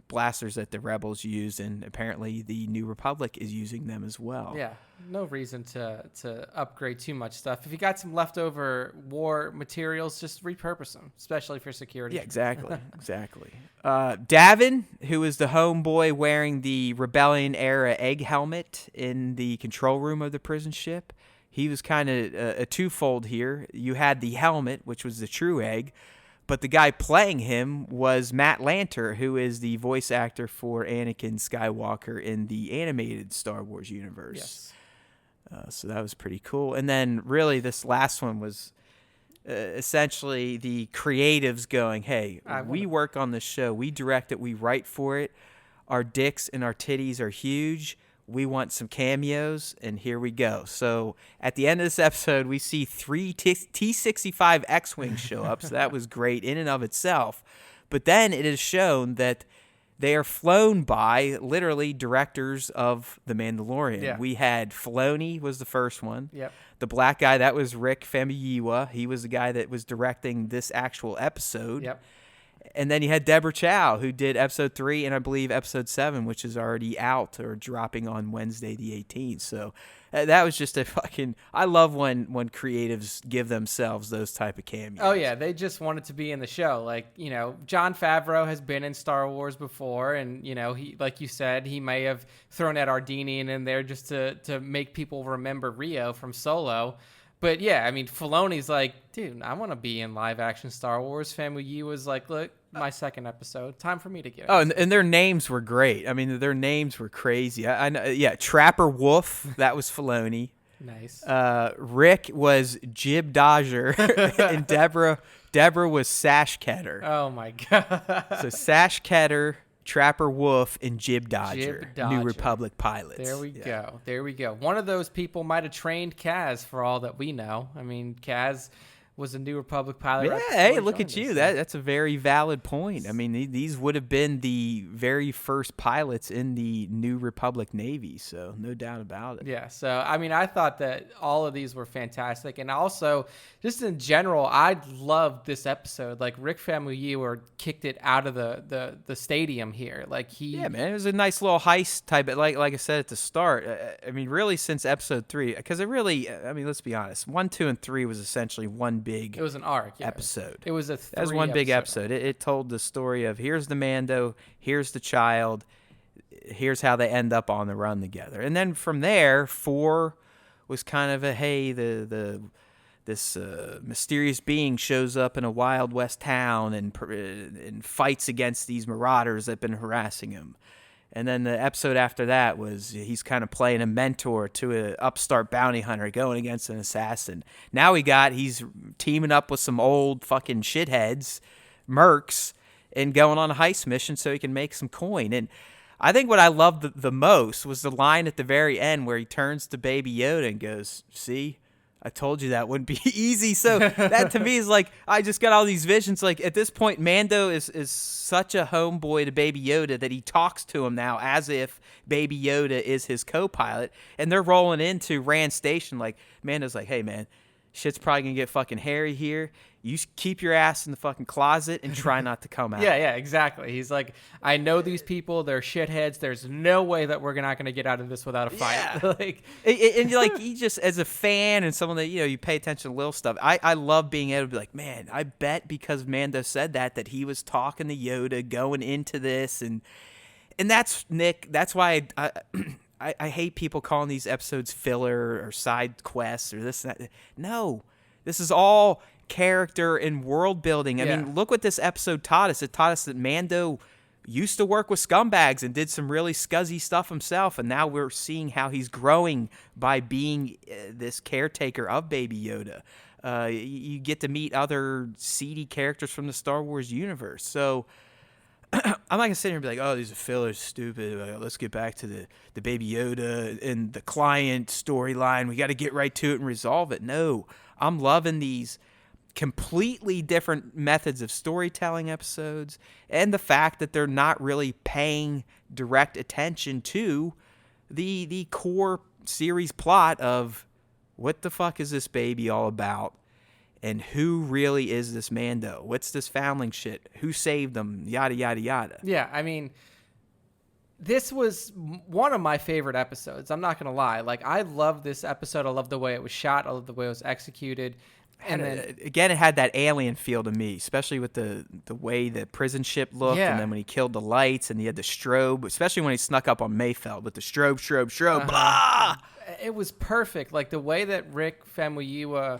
blasters that the Rebels used, and apparently the New Republic is using them as well. Yeah, no reason to upgrade too much stuff. If you got some leftover war materials, just repurpose them, especially for security. Yeah, exactly. Davin, who is the homeboy wearing the Rebellion-era egg helmet in the control room of the prison ship, he was kind of a twofold here. You had the helmet, which was the true egg, but the guy playing him was Matt Lanter, who is the voice actor for Anakin Skywalker in the animated Star Wars universe. Yes. So that was pretty cool. And then really this last one was essentially the creatives going, hey, we work on this show. We direct it. We write for it. Our dicks and our titties are huge. We want some cameos, and here we go. So at the end of this episode, we see 3 T-65 X-Wings show up, so that was great in and of itself. But then it is shown that they are flown by, literally, directors of The Mandalorian. Yeah. We had Filoni was the first one. Yep. The black guy, that was Rick Famuyiwa. He was the guy that was directing this actual episode. Yep. And then you had Deborah Chow, who did episode 3 and I believe episode 7, which is already out or dropping on Wednesday the 18th. So that was just a fucking... I love when creatives give themselves those type of cameos. Oh, yeah. They just wanted to be in the show. Like, you know, Jon Favreau has been in Star Wars before. And, you know, he, like you said, he may have thrown Ed Ardenian in there just to make people remember Rio from Solo. But yeah, I mean, Filoni's like, dude, I want to be in live action Star Wars. Famuyiwa was like, look, my second episode, time for me to get. Oh, and their names were great. I mean, their names were crazy. I know. Yeah, Trapper Wolf, that was Filoni. Nice. Rick was Jib Dodger, and Deborah was Sash Ketter. Oh my god. So Sash Ketter, Trapper Wolf, and Jib Dodger, New Republic pilots. There we go. One of those people might have trained Kaz for all that we know. I mean, Kaz was a New Republic pilot. Yeah, right hey, look at you. That's a very valid point. I mean, these would have been the very first pilots in the New Republic Navy, so no doubt about it. Yeah, so, I mean, I thought that all of these were fantastic. And also, just in general, I loved this episode. Like, Rick Famuyiwa kicked it out of the stadium here. Like, Yeah, man, it was a nice little heist type, like I said at the start. I mean, really, since episode 3, because it really, I mean, let's be honest, 1, 2, and 3 was essentially one big... It was an arc, yeah. episode. It was that was one big episode. It told the story of here's the Mando, here's the child, here's how they end up on the run together. And then from there, 4 was kind of a, hey, this mysterious being shows up in a Wild West town and fights against these marauders that have been harassing him. And then the episode after that was he's kind of playing a mentor to an upstart bounty hunter going against an assassin. Now he's teaming up with some old fucking shitheads, mercs, and going on a heist mission so he can make some coin. And I think what I loved the most was the line at the very end where he turns to Baby Yoda and goes, see? I told you that wouldn't be easy. So that to me is like, I just got all these visions. Like at this point, Mando is such a homeboy to Baby Yoda that he talks to him now as if Baby Yoda is his co-pilot. And they're rolling into Rand Station. Like Mando's like, hey man, shit's probably going to get fucking hairy here. You keep your ass in the fucking closet and try not to come out. Yeah, exactly. He's like, I know these people. They're shitheads. There's no way that we're not going to get out of this without a fight. Yeah. Like, and like, he just, as a fan and someone that, you know, you pay attention to little stuff, I love being able to be like, man, I bet because Mando said that he was talking to Yoda going into this. And that's, Nick, that's why I hate people calling these episodes filler or side quests or this and that. No, this is all character and world building. I mean, look what this episode taught us. It taught us that Mando used to work with scumbags and did some really scuzzy stuff himself, and now we're seeing how he's growing by being this caretaker of Baby Yoda. You get to meet other seedy characters from the Star Wars universe. So I'm not going to sit here and be like, oh, these are fillers, stupid. Let's get back to the Baby Yoda and the client storyline. We got to get right to it and resolve it. No, I'm loving these completely different methods of storytelling episodes, and the fact that they're not really paying direct attention to the core series plot of what the fuck is this baby all about, and who really is this Mando? What's this foundling shit? Who saved them? Yada, yada, yada. Yeah, I mean, this was one of my favorite episodes. I'm not going to lie. Like, I love this episode. I love the way it was shot. I love the way it was executed. And then, again, it had that alien feel to me, especially with the way the prison ship looked, and then when he killed the lights, and he had the strobe, especially when he snuck up on Mayfeld with the strobe, blah! It was perfect. Like, the way that Rick Famuyiwa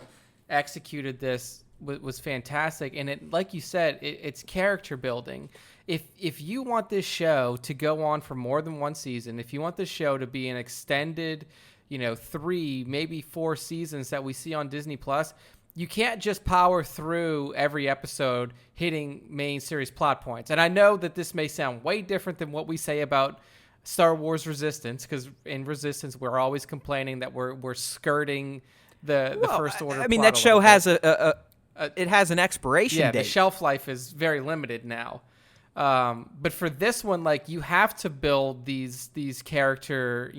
executed this was fantastic. And it, like you said, it's character building. If you want this show to go on for more than one season, if you want this show to be an extended, 3, maybe 4 seasons that we see on Disney Plus, you can't just power through every episode hitting main series plot points. And I know that this may sound way different than what we say about Star Wars Resistance, because in Resistance we're always complaining that we're skirting the First Order. I mean, plot that show little has bit. It has an expiration date. The shelf life is very limited now. But for this one, like, you have to build these character,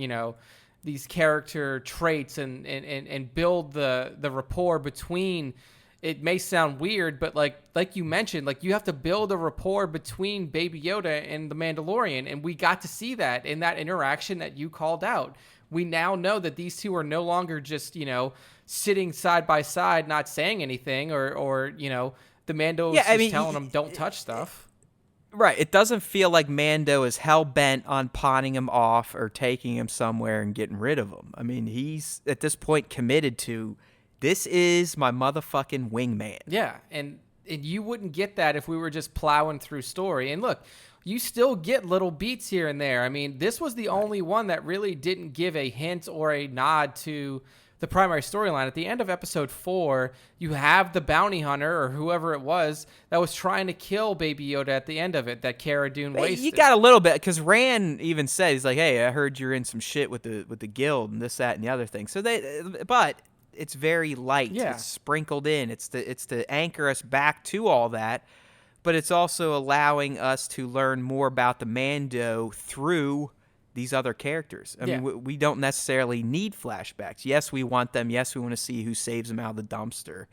these character traits and build the rapport between. It may sound weird, but like you mentioned, like, you have to build a rapport between Baby Yoda and the Mandalorian, and we got to see that in that interaction that you called out. We now know that these two are no longer just, sitting side by side, not saying anything, or the Mando is just telling them don't touch stuff. Right. It doesn't feel like Mando is hell-bent on pawning him off or taking him somewhere and getting rid of him. I mean, he's, at this point, committed to, this is my motherfucking wingman. Yeah, and you wouldn't get that if we were just plowing through story. And look, you still get little beats here and there. I mean, this was the only one that really didn't give a hint or a nod to the primary storyline. At the end of episode 4, you have the bounty hunter, or whoever it was, that was trying to kill Baby Yoda at the end of it, that Cara Dune wasted. You got a little bit, because Rand even said, he's like, hey, I heard you're in some shit with the guild and this, that, and the other thing. So but it's very light. Yeah. It's sprinkled in. It's to anchor us back to all that, but it's also allowing us to learn more about the Mando through these other characters. I mean, we don't necessarily need flashbacks. Yes, we want them. Yes, we want to see who saves him out of the dumpster.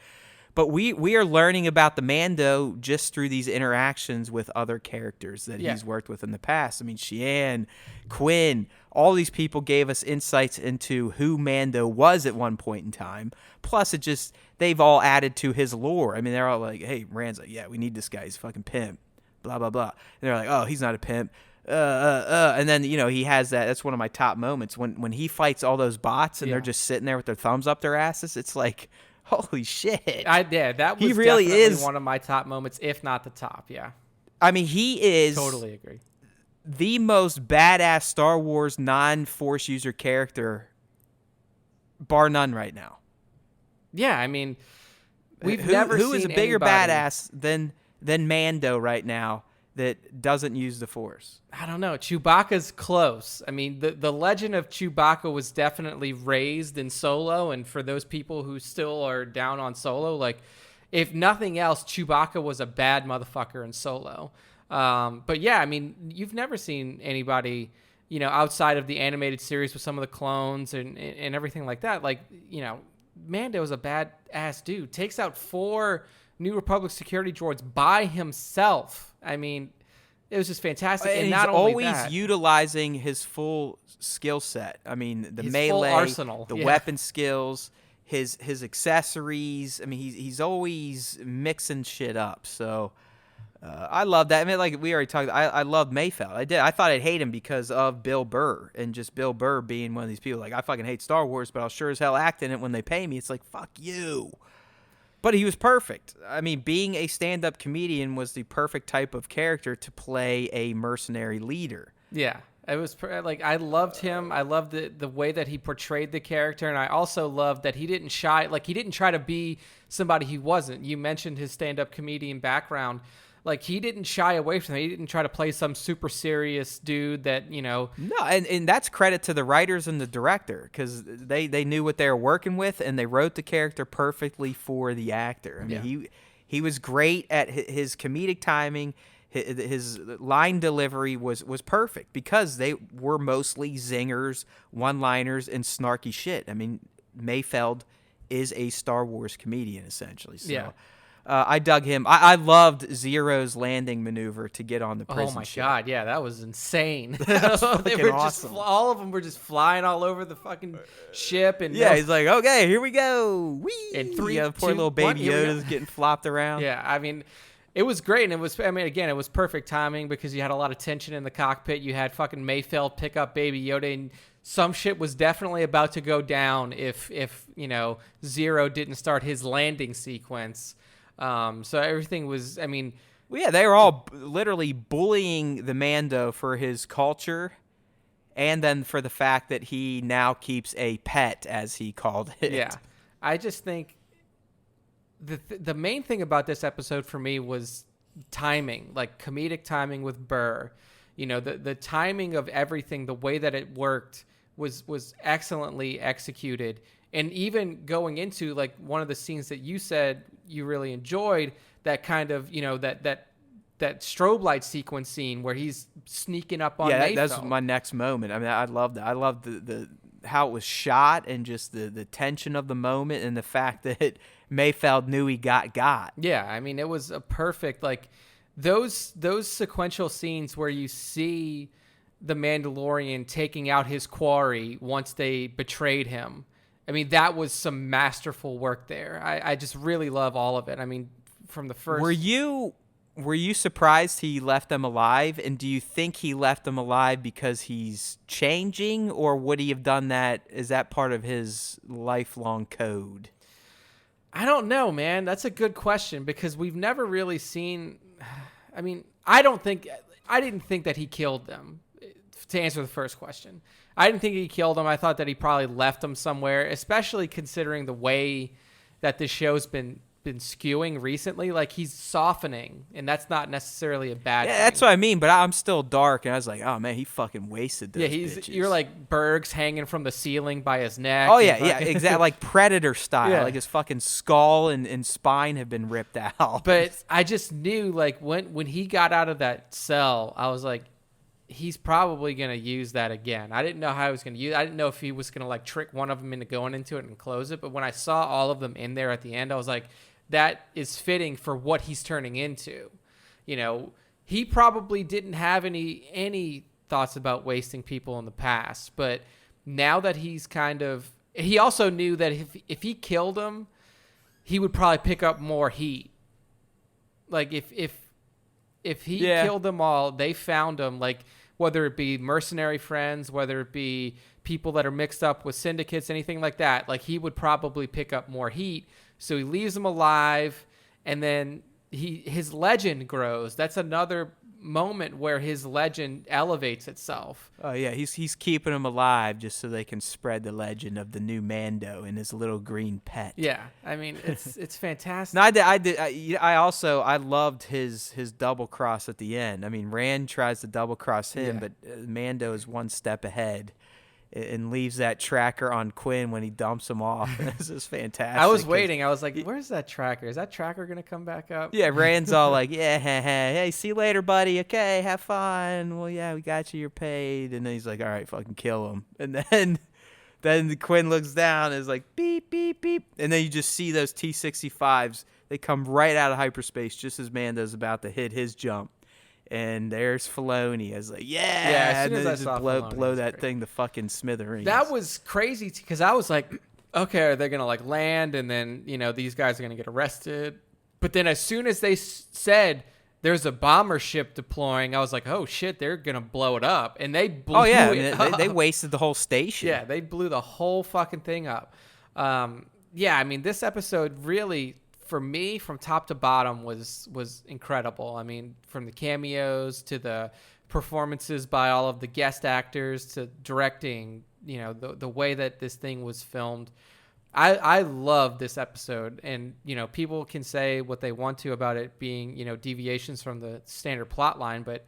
But we are learning about the Mando just through these interactions with other characters that he's worked with in the past. I mean, Xi'an, Quinn, all these people gave us insights into who Mando was at one point in time. Plus, they've all added to his lore. I mean, they're all like, hey, Rand's like, yeah, we need this guy. He's a fucking pimp. Blah, blah, blah. And they're like, oh, he's not a pimp. And then, he has that's one of my top moments when he fights all those bots and they're just sitting there with their thumbs up their asses. It's like, holy shit. That was really definitely one of my top moments, if not the top. Yeah. I mean, he is totally agree. The most badass Star Wars non-Force user character, bar none right now. Yeah. I mean, we've never who seen is a bigger anybody badass than Mando right now that doesn't use the Force? I don't know. Chewbacca's close. I mean, the legend of Chewbacca was definitely raised in Solo, and for those people who still are down on Solo, like, if nothing else, Chewbacca was a bad motherfucker in Solo. But yeah, I mean, you've never seen anybody, outside of the animated series with some of the clones and everything like that. Like, Mando is a bad-ass dude. Takes out 4 New Republic security droids by himself. I mean, it was just fantastic. And not he's only always that, utilizing his full skill set. I mean, the his melee, full arsenal, the weapon skills, his accessories. I mean, he's always mixing shit up. So I love that. I mean, like we already talked, I love Mayfeld. I did. I thought I'd hate him because of Bill Burr, and just Bill Burr being one of these people. Like, I fucking hate Star Wars, but I'll sure as hell act in it when they pay me. It's like, fuck you. But he was perfect. I mean, being a stand-up comedian was the perfect type of character to play a mercenary leader. Yeah. It was like, I loved him. I loved the way that he portrayed the character, and I also loved that he didn't he didn't try to be somebody he wasn't. You mentioned his stand-up comedian background. Like, he didn't shy away from it. He didn't try to play some super serious dude that, No, and that's credit to the writers and the director, because they knew what they were working with, and they wrote the character perfectly for the actor. I mean, he was great at his comedic timing. His line delivery was perfect because they were mostly zingers, one-liners, and snarky shit. I mean, Mayfeld is a Star Wars comedian, essentially. So, yeah. I dug him. I loved Zero's landing maneuver to get on the prison Oh my ship. God, yeah, that was insane. That was They fucking were awesome. all of them were just flying all over the fucking ship, and Yeah, he's like, okay, here we go. Whee! And 3, poor 2, little 1, baby here we go. Yoda's getting flopped around. Yeah, I mean, it was great, and it was perfect timing because you had a lot of tension in the cockpit. You had fucking Mayfeld pick up Baby Yoda, and some shit was definitely about to go down if Zero didn't start his landing sequence. So everything was, I mean... Well, yeah, they were all literally bullying the Mando for his culture, and then for the fact that he now keeps a pet, as he called it. Yeah, I just think the main thing about this episode for me was timing, like comedic timing with Burr. The timing of everything, the way that it worked was excellently executed. And even going into like one of the scenes that you said you really enjoyed, that kind of, that strobe light sequence scene where he's sneaking up on Mayfeld. That's my next moment. I mean, I loved that. I loved the how it was shot and just the tension of the moment and the fact that Mayfeld knew he got. Yeah, I mean, it was a perfect, like, those sequential scenes where you see the Mandalorian taking out his quarry once they betrayed him. I mean, that was some masterful work there. I just really love all of it. I mean, from the first... Were you surprised he left them alive? And do you think he left them alive because he's changing, or would he have done that? Is that part of his lifelong code? I don't know, man. That's a good question because we've never really seen... I mean, I didn't think that he killed them, to answer the first question. I didn't think he killed them. I thought that he probably left them somewhere, especially considering the way that this show's been skewing recently. Like, he's softening, and that's not necessarily a bad thing. That's what I mean, but I'm still dark, and I was like, oh, man, he fucking wasted those bitches. You're like Berg's hanging from the ceiling by his neck. Oh, yeah, exactly, like Predator style. Yeah. Like his fucking skull and spine have been ripped out. But I just knew, like, when he got out of that cell, I was like, he's probably going to use that again. I didn't know how he was going to use it. I didn't know if he was going to, like, trick one of them into going into it and close it. But when I saw all of them in there at the end, I was like, that is fitting for what he's turning into. He probably didn't have any thoughts about wasting people in the past. But now that he's he also knew that if he killed him, he would probably pick up more heat. Like, if he killed them all, they found him, like, whether it be mercenary friends, whether it be people that are mixed up with syndicates, anything like that, like, he would probably pick up more heat. So he leaves them alive, and then his legend grows. That's another moment where his legend elevates itself. Oh, yeah, he's keeping them alive just so they can spread the legend of the new Mando and his little green pet. Yeah, I mean, it's fantastic. No, I loved his double cross at the end. I mean, Rand tries to double cross him, but Mando is one step ahead and leaves that tracker on Quinn when he dumps him off. This is fantastic. I was waiting. I was like, where's that tracker? Is that tracker going to come back up? Yeah, Rand's all like, yeah, hey, see you later, buddy. Okay, have fun. Well, yeah, we got you. You're paid. And then he's like, all right, fucking kill him. And then Quinn looks down and is like, beep, beep, beep. And then you just see those T-65s. They come right out of hyperspace just as Mando's about to hit his jump. And there's Filoni. I was like, yeah. As soon as I saw blow Filoni, that thing to fucking smithereens. That was crazy because I was like, okay, are they going to like land? And then, these guys are going to get arrested. But then as soon as they said there's a bomber ship deploying, I was like, oh shit, they're going to blow it up. And they blew it up. They wasted the whole station. Yeah, they blew the whole fucking thing up. I mean, this episode really for me, from top to bottom, was incredible. I mean, from the cameos to the performances by all of the guest actors to directing, the way that this thing was filmed. I love this episode, and people can say what they want to about it being deviations from the standard plot line, but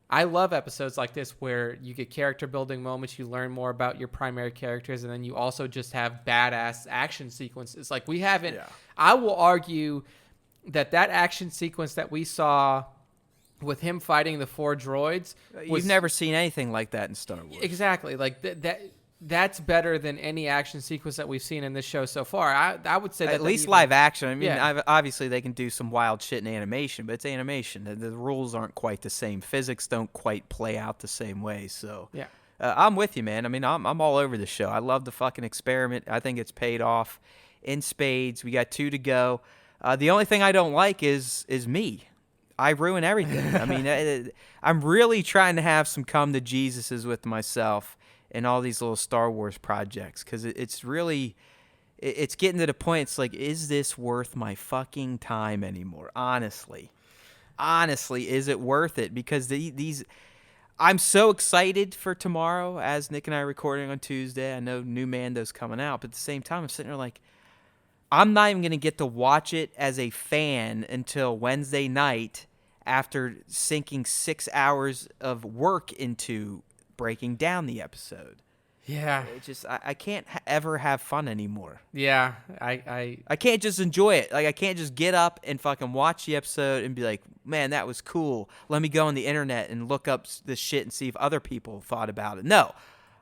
I love episodes like this where you get character building moments, you learn more about your primary characters, and then you also just have badass action sequences. Like we haven't. Yeah. I will argue that action sequence that we saw with him fighting the 4 droids, you've never seen anything like that in Star Wars. Exactly, like that's better than any action sequence that we've seen in this show so far. I would say that at least live action. I mean, obviously they can do some wild shit in animation, but it's animation. The rules aren't quite the same. Physics don't quite play out the same way. So yeah, I'm with you, man. I mean, I'm all over the show. I love the fucking experiment. I think it's paid off in spades. We got 2 to go. The only thing I don't like is me. I ruin everything. I mean, I'm really trying to have some come to Jesuses with myself and all these little Star Wars projects, because it's really, it's getting to the point, it's like, is this worth my fucking time anymore? Honestly, is it worth it? Because these, I'm so excited for tomorrow, as Nick and I are recording on Tuesday. I know new Mando's coming out, but at the same time, I'm sitting there like, I'm not even going to get to watch it as a fan until Wednesday night after sinking 6 hours of work into breaking down the episode. Yeah. It just, I can't ever have fun anymore. Yeah. I can't just enjoy it. Like, I can't just get up and fucking watch the episode and be like, man, that was cool. Let me go on the internet and look up this shit and see if other people thought about it. No.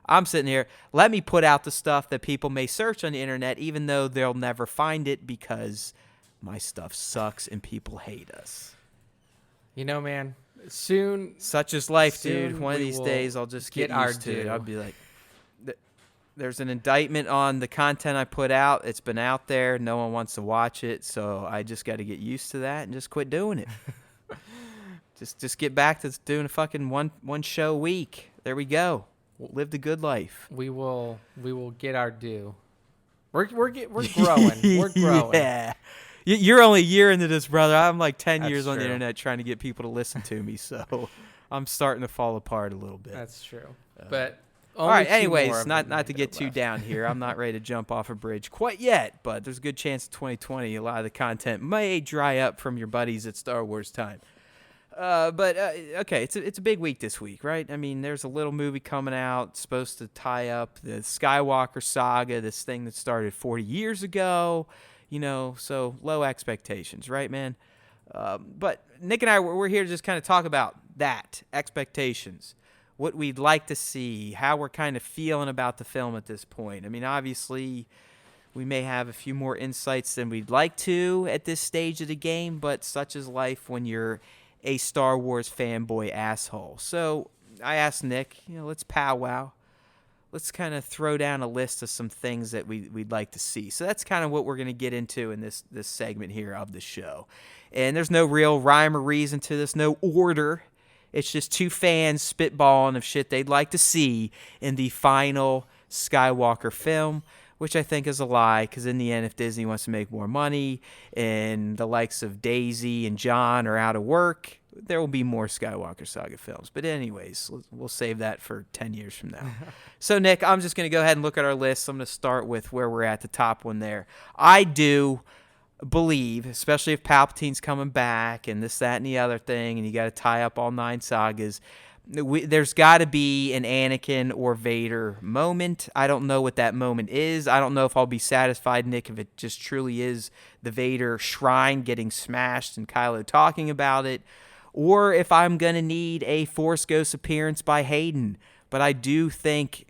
I'm sitting here, let me put out the stuff that people may search on the internet, even though they'll never find it because my stuff sucks and people hate us. Man, soon. Such is life, dude. One of these days I'll just get used to it. I'll be like, there's an indictment on the content I put out. It's been out there. No one wants to watch it. So I just got to get used to that and just quit doing it. just get back to doing a fucking one show a week. There we go. Live the good life. We will get our due. We're growing. We're growing. Yeah. You're only a year into this, brother. I'm like 10 years on the true. internet trying to get people to listen to me, so I'm starting to fall apart a little bit. That's true. But all right, anyways, not to get too down here. I'm not ready to jump off a bridge quite yet, but there's a good chance in 2020 a lot of the content may dry up from your buddies at Star Wars Time. Okay, it's a big week this week, right? I mean, there's a little movie coming out supposed to tie up the Skywalker saga, this thing that started 40 years ago, so low expectations, right, man? But Nick and I, we're here to just kind of talk about that, expectations, what we'd like to see, how we're kind of feeling about the film at this point. I mean, obviously, we may have a few more insights than we'd like to at this stage of the game, but such is life when you're a Star Wars fanboy asshole. So I asked Nick, let's powwow. Let's kind of throw down a list of some things that we'd like to see. So that's kind of what we're going to get into in this segment here of the show. And there's no real rhyme or reason to this, no order. It's just 2 fans spitballing of shit they'd like to see in the final Skywalker film, which I think is a lie, because in the end, if Disney wants to make more money and the likes of Daisy and John are out of work, there will be more Skywalker Saga films. But anyways, we'll save that for 10 years from now. So, Nick, I'm just going to go ahead and look at our list. I'm going to start with where we're at, the top one there. I do believe, especially if Palpatine's coming back and this, that, and the other thing, and you got to tie up all 9 sagas, there's got to be an Anakin or Vader moment. I don't know what that moment is. I don't know if I'll be satisfied, Nick, if it just truly is the Vader shrine getting smashed and Kylo talking about it, or if I'm going to need a Force Ghost appearance by Hayden. But I do think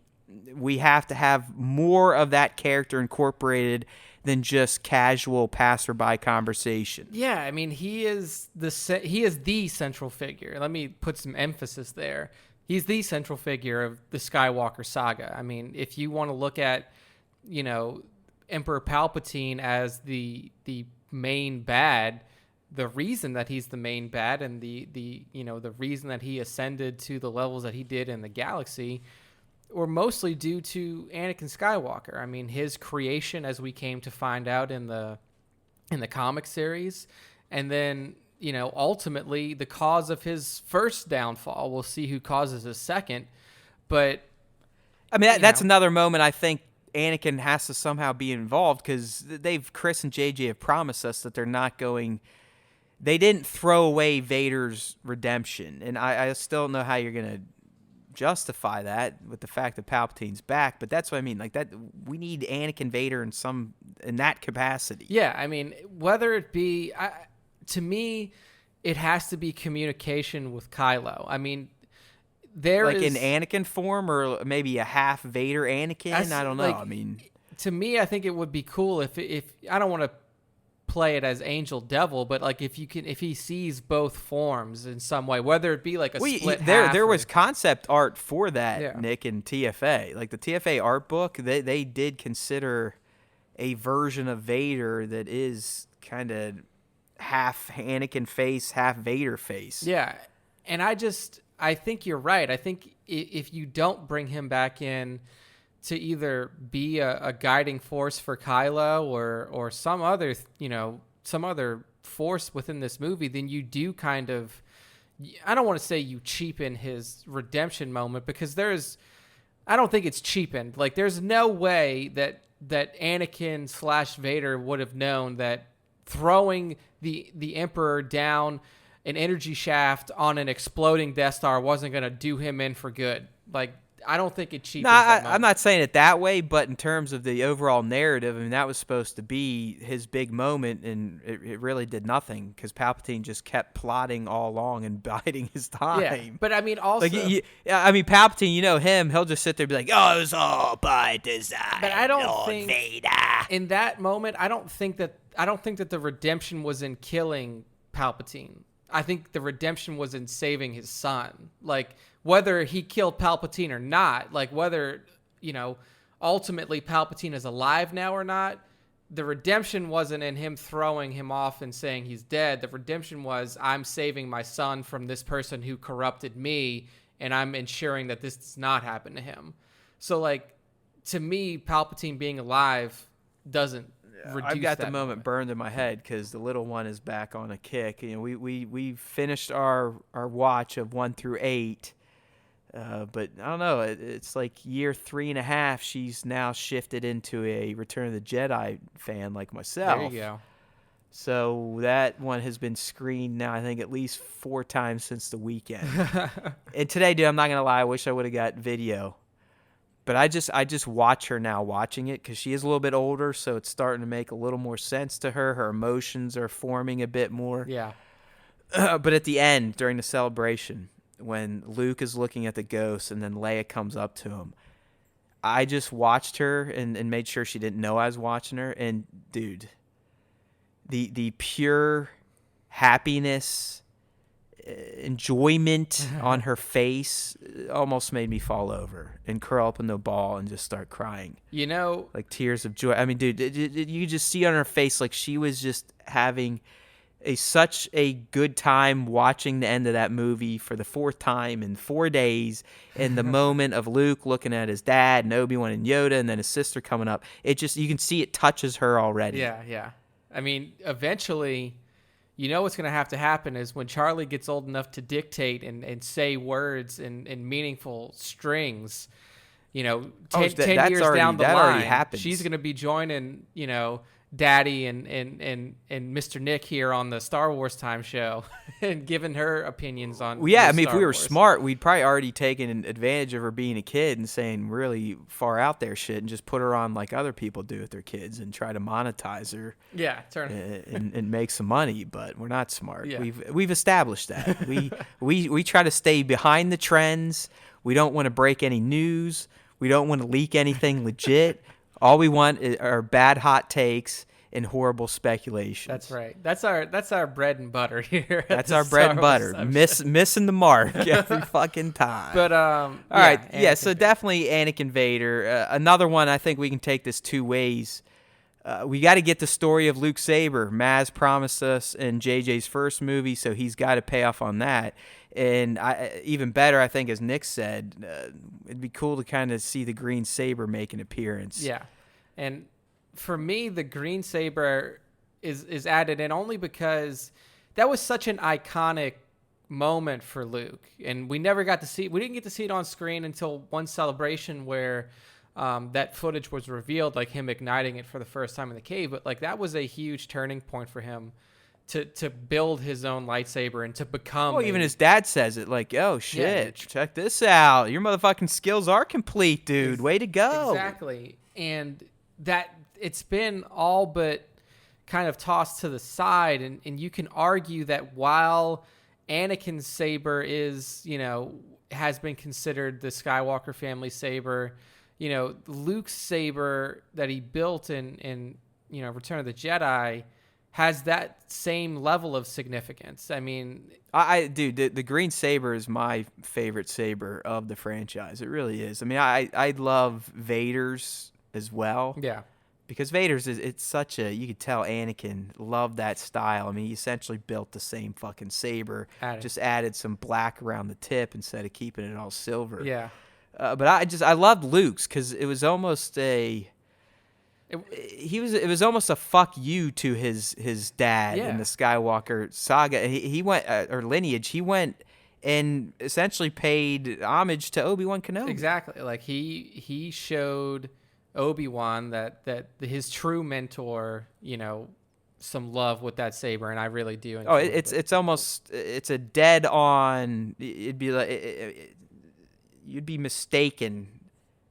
we have to have more of that character incorporated than just casual passerby conversation. Yeah, I mean, he is the central figure. Let me put some emphasis there. He's the central figure of the Skywalker saga. I mean, if you want to look at, Emperor Palpatine as the main bad, the reason that he's the main bad and the reason that he ascended to the levels that he did in the galaxy were mostly due to Anakin Skywalker. I mean, his creation, as we came to find out in the in the comic series. And then, ultimately the cause of his first downfall. We'll see who causes his second. But I mean, that's another moment I think Anakin has to somehow be involved, because Chris and JJ have promised us that they're not going. They didn't throw away Vader's redemption, and I still don't know how you're gonna justify that with the fact that Palpatine's back. But that's what I mean. Like that, we need Anakin Vader in that capacity. Yeah, I mean, whether it be, to me, it has to be communication with Kylo. I mean, in Anakin form, or maybe a half Vader Anakin. I don't know. Like, I mean, to me, I think it would be cool if I don't want to play it as angel devil, but like if he sees both forms in some way, whether it be like a split half. There was concept art for that, Nick, in TFA. Like the TFA art book, they did consider a version of Vader that is kind of half Anakin face, half Vader face. Yeah, and I think you're right. I think if you don't bring him back in to either be a guiding force for Kylo or some other, some other force within this movie, then you do kind of, I don't want to say you cheapen his redemption moment, because I don't think it's cheapened. Like there's no way that Anakin / Vader would have known that throwing the Emperor down an energy shaft on an exploding Death Star wasn't going to do him in for good. Like, I don't think it cheapens that moment. I'm not saying it that way, but in terms of the overall narrative, I mean, that was supposed to be his big moment, and it really did nothing, because Palpatine just kept plotting all along and biding his time. Yeah, but I mean, also... Palpatine, him, he'll just sit there and be like, oh, it was all by design, but I don't think... Vader. In that moment, I don't think that the redemption was in killing Palpatine. I think the redemption was in saving his son. Like, whether he killed Palpatine or not, like whether, ultimately Palpatine is alive now or not, the redemption wasn't in him throwing him off and saying he's dead. The redemption was, I'm saving my son from this person who corrupted me, and I'm ensuring that this does not happen to him. So, like, to me, Palpatine being alive doesn't reduce I've got that the moment burned in my head, because the little one is back on a kick. We finished our watch of 1 through 8, but I don't know. It's like year 3.5. She's now shifted into a Return of the Jedi fan like myself. There you go. So that one has been screened now, I think, at least 4 times since the weekend. And today, dude, I'm not gonna lie, I wish I would have got video. But I just watch her now watching it, because she is a little bit older, so it's starting to make a little more sense to her. Her emotions are forming a bit more. Yeah. But at the end, during the celebration, when Luke is looking at the ghost and then Leia comes up to him, I just watched her and made sure she didn't know I was watching her. And, dude, the pure happiness, enjoyment on her face almost made me fall over and curl up in the ball and just start crying. Like tears of joy. I mean, dude, you just see on her face like she was just having such a good time watching the end of that movie for the 4th time in 4 days. And the moment of Luke looking at his dad and Obi-Wan and Yoda, and then his sister coming up, you can see it touches her already. Yeah. I mean, eventually, what's going to have to happen is when Charlie gets old enough to dictate and say words in meaningful strings, 10 years down the line, she's going to be joining, Daddy and Mr. Nick here on the Star Wars Time Show and giving her opinions on. Well, yeah, I mean, Star if we were Wars. smart, we'd probably already taken advantage of her being a kid and saying really far out there shit, and just put her on like other people do with their kids and try to monetize her. Yeah, and make some money. But we're not smart. Yeah. We've established that. we try to stay behind the trends. We don't want to break any news. We don't want to leak anything legit. All we want are bad hot takes and horrible speculations. That's right. That's our bread and butter here. That's our bread and butter. Missing the mark every fucking time. But all right. Yeah. So definitely Anakin Vader. Another one. I think we can take this 2 ways. We got to get the story of Luke Saber. Maz promised us in JJ's first movie, so he's got to pay off on that. And even better, I think, as Nick said, it'd be cool to kind of see the green saber make an appearance. Yeah, and for me, the green saber is added in only because that was such an iconic moment for Luke, and we didn't get to see it on screen until one celebration where that footage was revealed, like him igniting it for the first time in the cave. But like that was a huge turning point for him to build his own lightsaber and to become. Well, even his dad says it, like, "Oh shit, check this out! Your motherfucking skills are complete, dude. Way to go!" Exactly, and that it's been all but kind of tossed to the side, and you can argue that while Anakin's saber is, has been considered the Skywalker family saber, Luke's saber that he built in Return of the Jedi has that same level of significance. I mean, dude, the green saber is my favorite saber of the franchise. It really is. I mean, I love Vader's as well. Yeah. Because Vader's it's such a, you could tell Anakin loved that style. I mean, he essentially built the same fucking saber, just added some black around the tip instead of keeping it all silver. Yeah. But I loved Luke's because it was almost it was almost a fuck you to his dad in the Skywalker saga. He went or lineage. He went and essentially paid homage to Obi-Wan Kenobi. Exactly. Like he showed Obi-Wan that his true mentor, some love with that saber, and I really do enjoy it's almost a dead on. It'd be like you'd be mistaken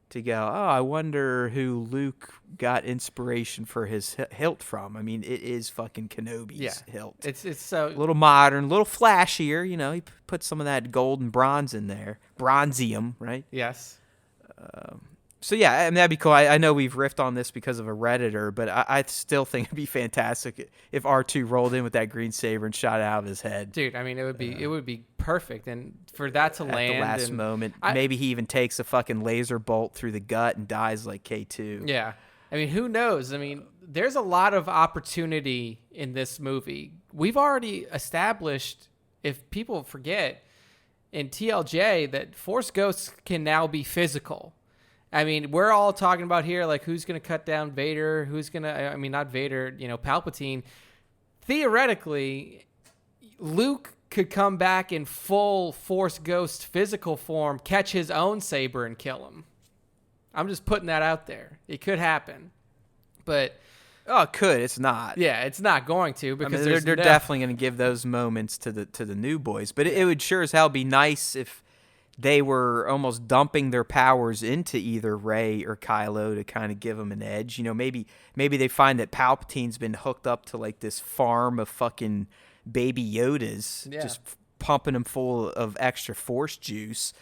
to go, oh, I wonder who Luke got inspiration for his hilt from. I mean, it is fucking Kenobi's hilt. It's so a little modern, a little flashier. He put some of that gold and bronze in there, bronzium, right? Yes. So yeah, I mean, that'd be cool. I know we've riffed on this because of a Redditor, but I still think it'd be fantastic if R2 rolled in with that green saber and shot it out of his head. Dude, I mean, it would be perfect, and for that to land at the last moment, maybe he even takes a fucking laser bolt through the gut and dies like K2. Yeah, I mean, who knows? I mean, there's a lot of opportunity in this movie. We've already established, if people forget, in TLJ that Force ghosts can now be physical. I mean, we're all talking about here, like, who's going to cut down Vader? Not Vader, Palpatine. Theoretically, Luke could come back in full Force Ghost physical form, catch his own saber, and kill him. I'm just putting that out there. It could happen. But... Oh, it could. It's not. Yeah, it's not going to, because they're definitely going to give those moments to the new boys. But it would sure as hell be nice if they were almost dumping their powers into either Rey or Kylo to kind of give them an edge. Maybe they find that Palpatine's been hooked up to like this farm of fucking baby Yodas, just pumping them full of extra Force juice.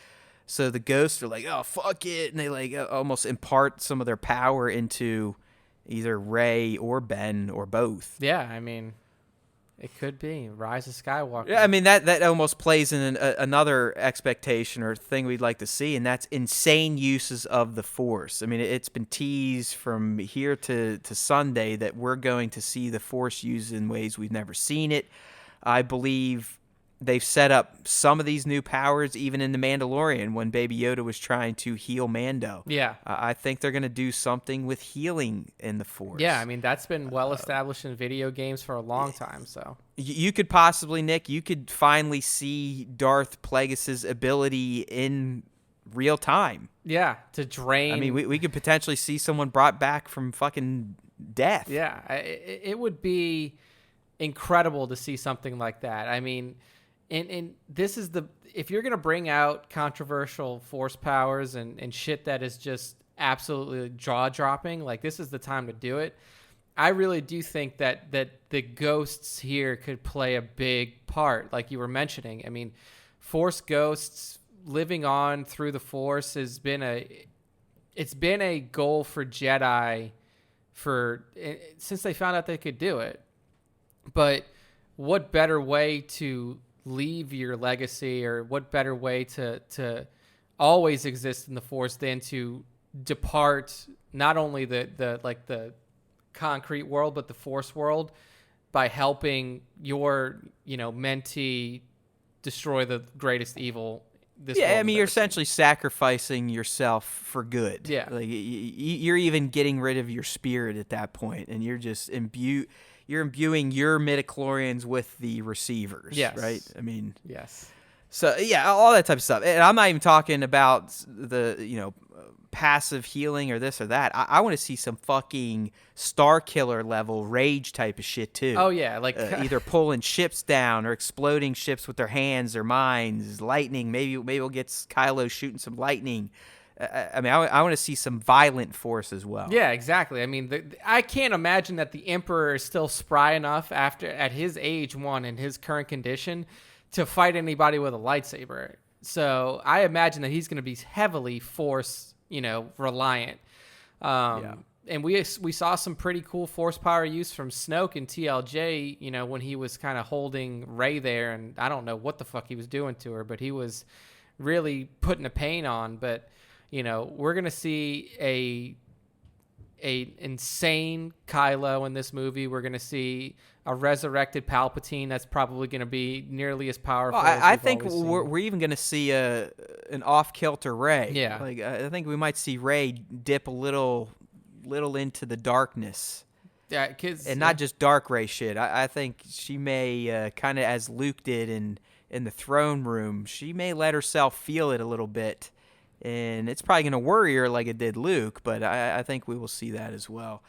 So the ghosts are like, oh, fuck it. And they like almost impart some of their power into either Rey or Ben or both. Yeah, I mean... It could be Rise of Skywalker. Yeah, I mean that almost plays in another expectation or thing we'd like to see, and that's insane uses of the Force. I mean, it's been teased from here to Sunday that we're going to see the Force used in ways we've never seen it. I believe they've set up some of these new powers even in The Mandalorian when Baby Yoda was trying to heal Mando. Yeah. I think they're going to do something with healing in the Force. Yeah, I mean, that's been well established in video games for a long time, so. You could possibly, Nick, you could finally see Darth Plagueis' ability in real time. Yeah, to drain. I mean, we could potentially see someone brought back from fucking death. Yeah, it would be incredible to see something like that. I mean... And this is if you're going to bring out controversial Force powers and shit that is just absolutely jaw-dropping, like, this is the time to do it. I really do think that the ghosts here could play a big part, like you were mentioning. I mean, Force ghosts living on through the Force has been a goal for Jedi since they found out they could do it. But what better way to leave your legacy, or what better way to always exist in the Force than to depart not only the concrete world but the Force world by helping your mentee destroy the greatest evil this world. I mean, you're essentially sacrificing yourself for good. Yeah, like you're even getting rid of your spirit at that point, and you're just you're imbuing your midichlorians with the receivers, Yes. right? I mean, Yes. so yeah, all that type of stuff. And I'm not even talking about the passive healing or this or that. I want to see some fucking Star Killer level rage type of shit too. Oh yeah, like either pulling ships down or exploding ships with their hands or minds, lightning. Maybe we'll get Kylo shooting some lightning. I mean, I want to see some violent force as well. Yeah, exactly. I mean, I can't imagine that the Emperor is still spry enough at his age, in his current condition, to fight anybody with a lightsaber. So I imagine that he's going to be heavily force, reliant. And we saw some pretty cool force power use from Snoke and TLJ, when he was kind of holding Rey there, and I don't know what the fuck he was doing to her, but he was really putting a pain on. But we're gonna see a insane Kylo in this movie. We're gonna see a resurrected Palpatine that's probably gonna be nearly as powerful. Well, as I we've think always seen. we're even gonna see an off-kilter Rey. Yeah. Like I think we might see Rey dip a little into the darkness. Yeah, and not just dark Rey shit. I think she may kind of as Luke did in the throne room. She may let herself feel it a little bit. And it's probably going to worry her like it did Luke, but I think we will see that as well.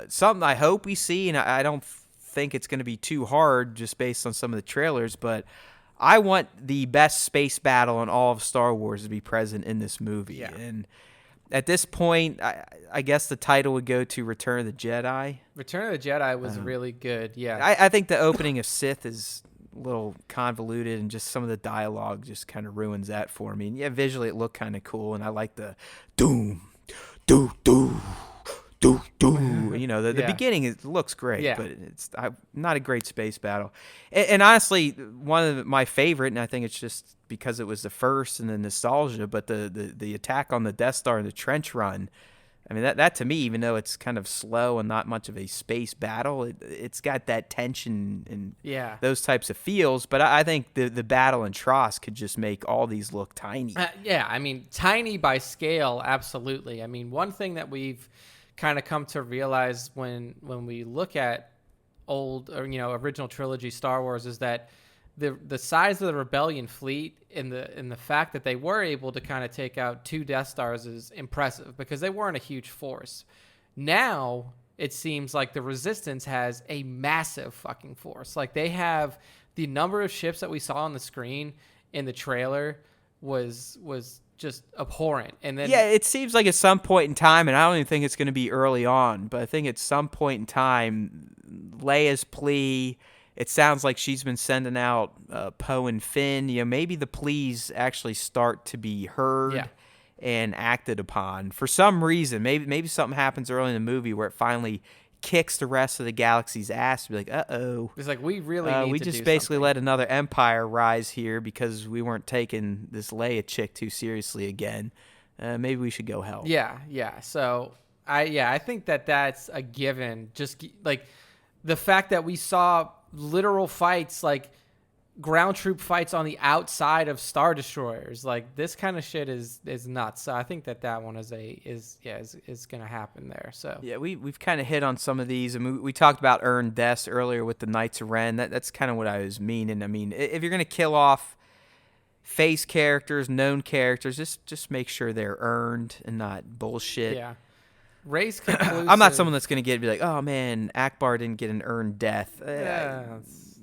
Something I hope we see, and I don't think it's going to be too hard just based on some of the trailers, but I want the best space battle in all of Star Wars to be present in this movie. Yeah. And at this point, I guess the title would go to Return of the Jedi. Return of the Jedi was really good. Yeah. I think the opening of Sith is a little convoluted, and just some of the dialogue just kind of ruins that for me. And yeah, visually it looked kind of cool, and I like the doom, doo, doo, doo, doo. The beginning it looks great, but it's not a great space battle. And honestly, one of my favorite, and I think it's just because it was the first and the nostalgia, but the attack on the Death Star and the trench run. I mean, that to me, even though it's kind of slow and not much of a space battle, it's got that tension and those types of feels. But I think the battle in TROS could just make all these look tiny. I mean, tiny by scale, absolutely. I mean, one thing that we've kind of come to realize when we look at old or original trilogy Star Wars is that the size of the Rebellion fleet and the fact that they were able to kind of take out 2 Death Stars is impressive because they weren't a huge force. Now it seems like the Resistance has a massive fucking force. Like they have the number of ships that we saw on the screen in the trailer was just abhorrent. And then it seems like at some point in time, and I don't even think it's going to be early on, but I think at some point in time, Leia's plea. It sounds like she's been sending out Poe and Finn. Maybe the pleas actually start to be heard and acted upon. For some reason, maybe something happens early in the movie where it finally kicks the rest of the galaxy's ass. Be like, uh-oh. It's like, we really need we to just do basically something. let another empire rise here because we weren't taking this Leia chick too seriously again. Maybe we should go help. Yeah. So, I think that's a given. Just, like, the fact that we saw literal fights, like ground troop fights on the outside of Star Destroyers, like this kind of shit is nuts. So I think that one is gonna happen there. So yeah, we've kind of hit on some of these, and we talked about earned deaths earlier with the Knights of Ren. That's kind of what I was meaning. I mean, if you're gonna kill off face characters, known characters, just make sure they're earned and not bullshit. Yeah. Race conclusive. I'm not someone that's going to be like, oh, man, Akbar didn't get an earned death.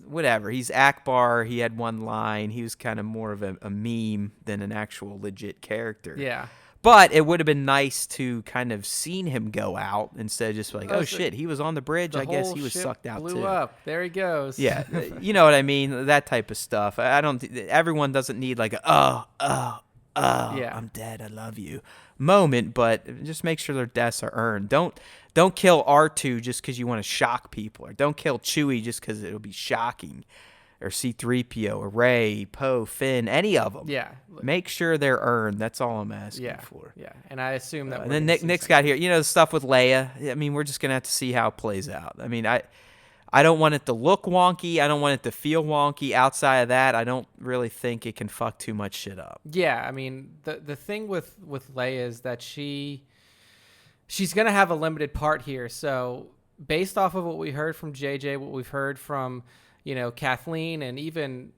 Whatever. He's Akbar. He had one line. He was kind of more of a meme than an actual legit character. Yeah. But it would have been nice to kind of seen him go out instead of just like, oh, shit, he was on the bridge. I guess he was sucked out, blew too. Up. There he goes. Yeah. You know what I mean? That type of stuff. Everyone doesn't need like I'm dead, I love you moment, but just make sure their deaths are earned. Don't kill R2 just because you want to shock people, or don't kill Chewie just because it'll be shocking, or C-3PO, or Rey, Poe, Finn, any of them. Yeah. Make sure they're earned. That's all I'm asking for. Yeah, and I assume that and then Nick's got here, the stuff with Leia. I mean, we're just going to have to see how it plays out. I mean, I don't want it to look wonky. I don't want it to feel wonky. Outside of that, I don't really think it can fuck too much shit up. Yeah, I mean, the thing with Leia is that she's going to have a limited part here. So based off of what we heard from JJ, what we've heard from, Kathleen, and even,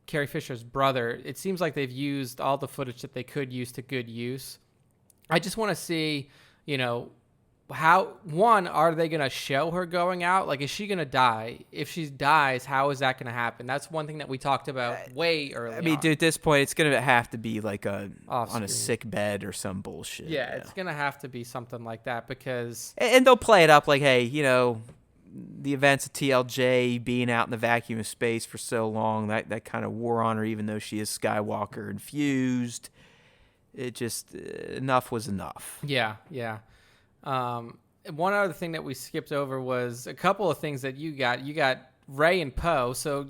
Carrie Fisher's brother, it seems like they've used all the footage that they could use to good use. I just want to see, how, one, are they going to show her going out? Like, is she going to die? If she dies, how is that going to happen? That's one thing that we talked about way early on. Dude, at this point, it's going to have to be like on Off-screen. a sick bed or some bullshit. Yeah, it's going to have to be something like that because... And they'll play it up like, hey, the events of TLJ being out in the vacuum of space for so long, that kind of wore on her, even though she is Skywalker infused. It just, enough was enough. Yeah. One other thing that we skipped over was a couple of things that you got. You got Rey and Poe. So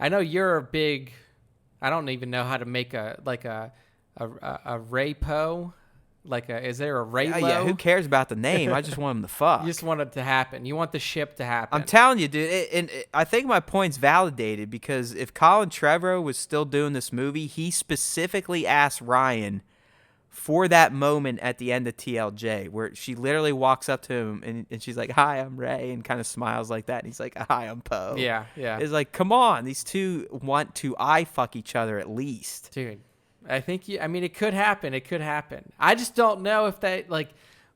I know you're a big, I don't even know how to make a Rey Poe. Is there a Raylo? Yeah, who cares about the name? I just want them to fuck. You just want it to happen. You want the ship to happen. I'm telling you, dude. And I think my point's validated because if Colin Trevorrow was still doing this movie, he specifically asked Ryan for that moment at the end of TLJ where she literally walks up to him and she's like, "Hi, I'm Rey," and kind of smiles like that. And he's like, "Hi, I'm Poe." Yeah. It's like, come on. These two want to eye fuck each other at least. Dude. I think it could happen. It could happen. I just don't know if that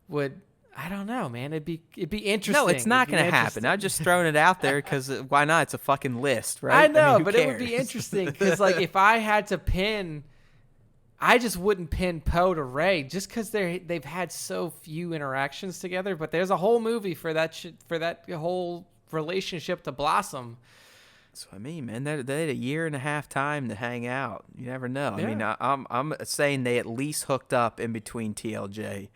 would. I don't know, man. It'd be interesting. No, it's not going to happen. I'm just throwing it out there because why not? It's a fucking list, right? I know, who but cares? it would be interesting because if I had to pin, I just wouldn't pin Poe to Rey just because they've had so few interactions together. But there's a whole movie for that whole relationship to blossom. That's what I mean, man. They had a year and a half time to hang out. You never know. Yeah. I'm saying they at least hooked up in between TLJ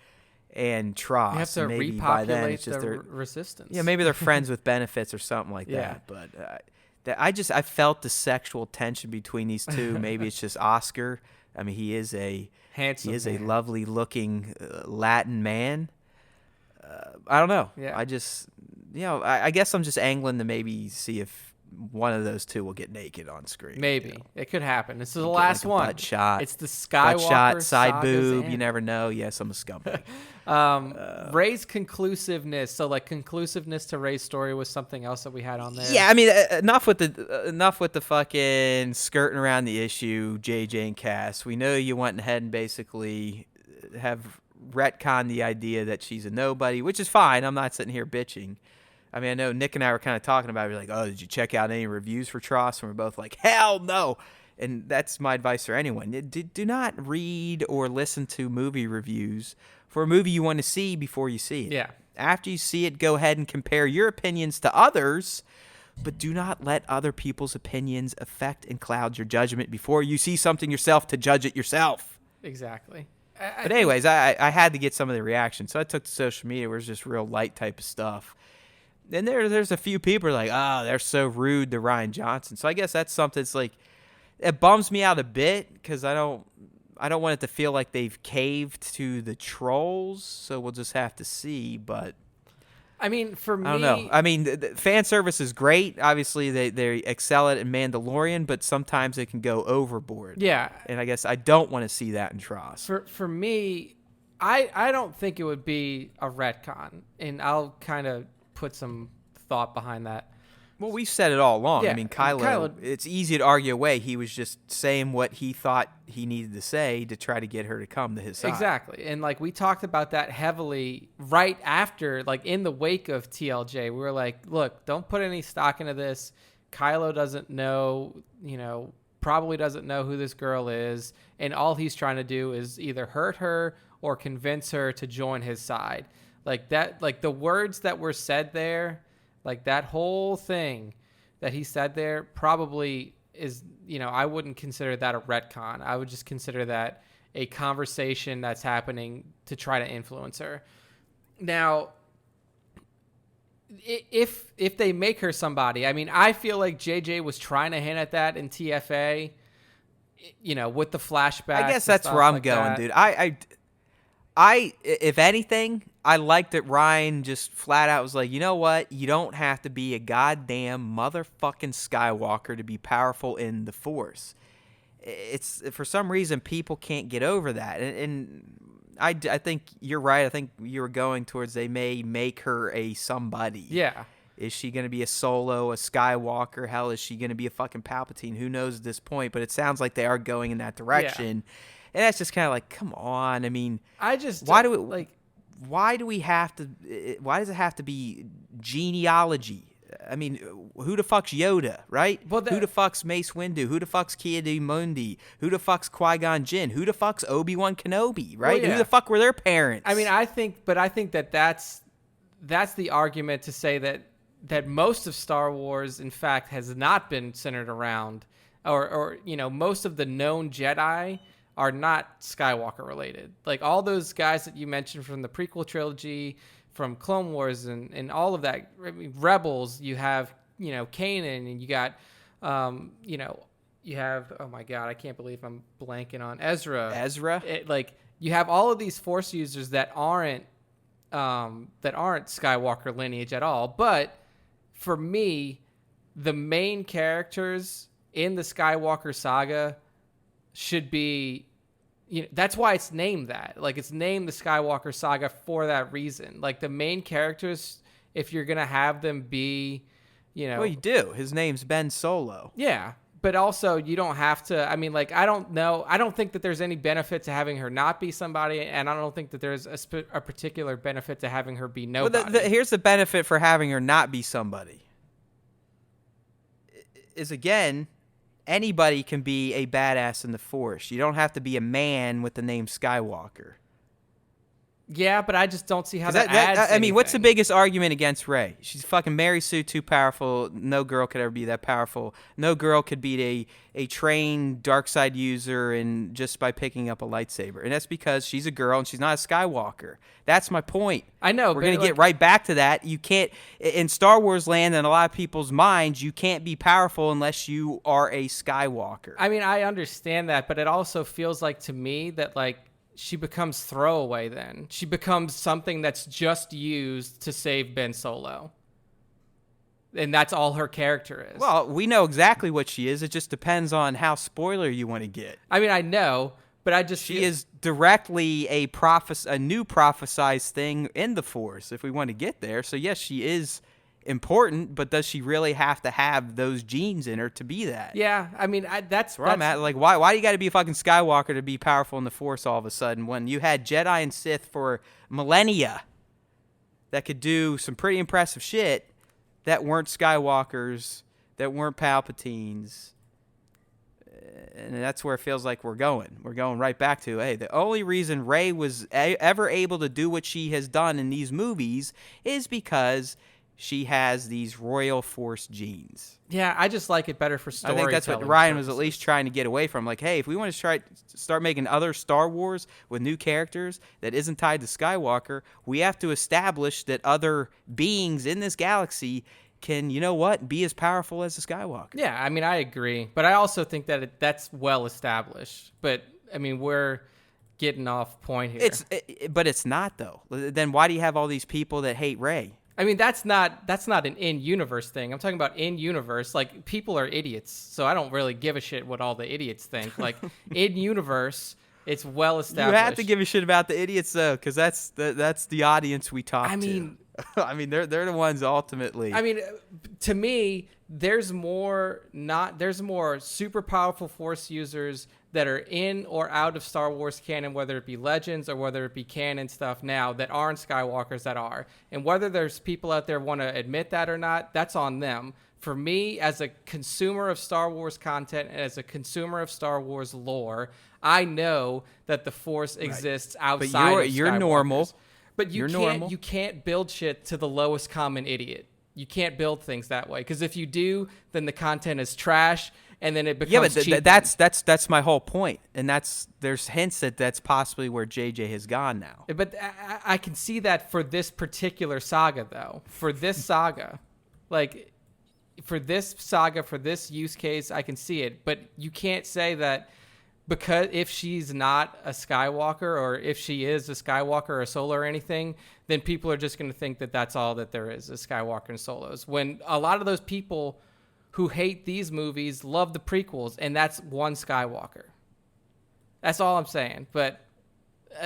and TROS. You have to maybe by then repopulate it's just the resistance. Yeah, maybe they're friends with benefits or something like Yeah. that. But I felt the sexual tension between these two. Maybe it's just Oscar. I mean, he is a handsome. He is man. a lovely looking Latin man. I don't know. Yeah. I just I guess I'm just angling to maybe see if one of those two will get naked on screen. Maybe it could happen. This is the last one. Butt shot. It's the Skywalker butt shot, side saga's boob. end. You never know. Yes, I'm a scumbag. Rey's conclusiveness. So conclusiveness to Rey's story was something else that we had on there. Yeah, I mean, enough with the fucking skirting around the issue, JJ and Cass. We know you went ahead and basically have retconned the idea that she's a nobody, which is fine. I'm not sitting here bitching. I mean, I know Nick and I were kind of talking about it. We're like, oh, did you check out any reviews for TROS? And we're both like, hell no. And that's my advice for anyone. Do not read or listen to movie reviews for a movie you want to see before you see it. Yeah. After you see it, go ahead and compare your opinions to others, but do not let other people's opinions affect and cloud your judgment before you see something yourself to judge it yourself. Exactly. But anyways, I had to get some of the reaction. So I took to social media where it's just real light type of stuff. And there's a few people like, they're so rude to Ryan Johnson. So I guess that's something that's like, it bums me out a bit because I don't want it to feel like they've caved to the trolls. So we'll just have to see. But I mean, for me, I don't know. I mean, the fan service is great. Obviously, they excel at it in Mandalorian, but sometimes it can go overboard. Yeah. And I guess I don't want to see that in TROS. For me, I don't think it would be a retcon, and I'll kind of put some thought behind that. Well, we've said it all along. Yeah, I mean, Kylo, it's easy to argue away. He was just saying what he thought he needed to say to try to get her to come to his side. Exactly. And we talked about that heavily right after, in the wake of TLJ. We were like, look, don't put any stock into this. Kylo doesn't know, probably doesn't know who this girl is. And all he's trying to do is either hurt her or convince her to join his side. The words that were said there, that whole thing that he said there probably is, I wouldn't consider that a retcon. I would just consider that a conversation that's happening to try to influence her. Now, if they make her somebody, I mean, I feel like JJ was trying to hint at that in TFA, with the flashbacks. I guess that's where I'm going, dude. I, if anything, I liked that Ryan just flat out was like, you know what? You don't have to be a goddamn motherfucking Skywalker to be powerful in the Force. It's for some reason people can't get over that, and I think you're right. I think you were going towards they may make her a somebody. Yeah. Is she going to be a Solo, a Skywalker? Hell, is she going to be a fucking Palpatine? Who knows at this point? But it sounds like they are going in that direction. And that's just kind of like, come on. I mean, why do we have to? Why does it have to be genealogy? I mean, who the fuck's Yoda, right? Well, who the fuck's Mace Windu? Who the fuck's Ki-Adi-Mundi? Who the fuck's Qui-Gon Jinn? Who the fuck's Obi-Wan Kenobi, right? Well, yeah. Who the fuck were their parents? I mean, I think that's the argument to say that most of Star Wars, in fact, has not been centered around, or most of the known Jedi are not Skywalker related. Like all those guys that you mentioned from the prequel trilogy, from Clone Wars and all of that. I mean, Rebels, you have, Kanan, and you got, you have, oh my God, I can't believe I'm blanking on Ezra. You have all of these Force users that aren't Skywalker lineage at all. But for me, the main characters in the Skywalker saga should be, that's why it's named that. Like, it's named the Skywalker saga for that reason. Like, the main characters, if you're going to have them be, Well, you do. His name's Ben Solo. Yeah. But also, you don't have to, I mean, like, I don't know. I don't think that there's any benefit to having her not be somebody, and I don't think that there's a particular benefit to having her be nobody. Well, here's the benefit for having her not be somebody. Is, again, anybody can be a badass in the Force. You don't have to be a man with the name Skywalker. Yeah, but I just don't see how that adds I mean, what's the biggest argument against Rey? She's fucking Mary Sue, too powerful. No girl could ever be that powerful. No girl could beat a trained dark side user and just by picking up a lightsaber. And that's because she's a girl and she's not a Skywalker. That's my point. I know. We're going to get right back to that. You can't, in Star Wars land and a lot of people's minds, you can't be powerful unless you are a Skywalker. I mean, I understand that, but it also feels like to me that, like, she becomes throwaway then. She becomes something that's just used to save Ben Solo. And that's all her character is. Well, we know exactly what she is. It just depends on how spoiler you want to get. I mean, I know, but I just... She is directly a new prophesized thing in the Force, if we want to get there. So, yes, she is important, but does she really have to have those genes in her to be that? Yeah, I mean, that's where I'm at. Like, why do you got to be a fucking Skywalker to be powerful in the Force all of a sudden when you had Jedi and Sith for millennia that could do some pretty impressive shit that weren't Skywalkers, that weren't Palpatines? And that's where it feels like we're going. We're going right back to, hey, the only reason Rey was ever able to do what she has done in these movies is because she has these royal Force genes. Yeah, I just like it better for storytelling. I think that's what Ryan was at least trying to get away from. Like, hey, if we want to start making other Star Wars with new characters that isn't tied to Skywalker, we have to establish that other beings in this galaxy can, be as powerful as a Skywalker. Yeah, I mean, I agree. But I also think that that's well established. But, I mean, we're getting off point here. But it's not, though. Then why do you have all these people that hate Rey? I mean, that's not an in-universe thing. I'm talking about in-universe. Like, people are idiots, so I don't really give a shit what all the idiots think. Like, in-universe, it's well established. You have to give a shit about the idiots, though, because that's the audience we talk to. I mean, they're the ones ultimately. I mean, to me, there's more super powerful Force users that are in or out of Star Wars canon, whether it be Legends or whether it be canon stuff now, that aren't Skywalkers that are. And whether there's people out there want to admit that or not, that's on them. For me, as a consumer of Star Wars content and as a consumer of Star Wars lore, I know that the Force exists outside of Skywalkers. You're normal. But you can't build shit to the lowest common idiot. You can't build things that way, because if you do, then the content is trash, and then it becomes cheap. That's my whole point, and there's hints that that's possibly where JJ has gone now. But I can see that for this particular saga, though. For this saga, for this use case, I can see it. But you can't say that because if she's not a Skywalker, or if she is a Skywalker or a Solo or anything, then people are just going to think that that's all that there is Skywalker and Solos. When a lot of those people who hate these movies love the prequels, and that's one Skywalker. That's all I'm saying. But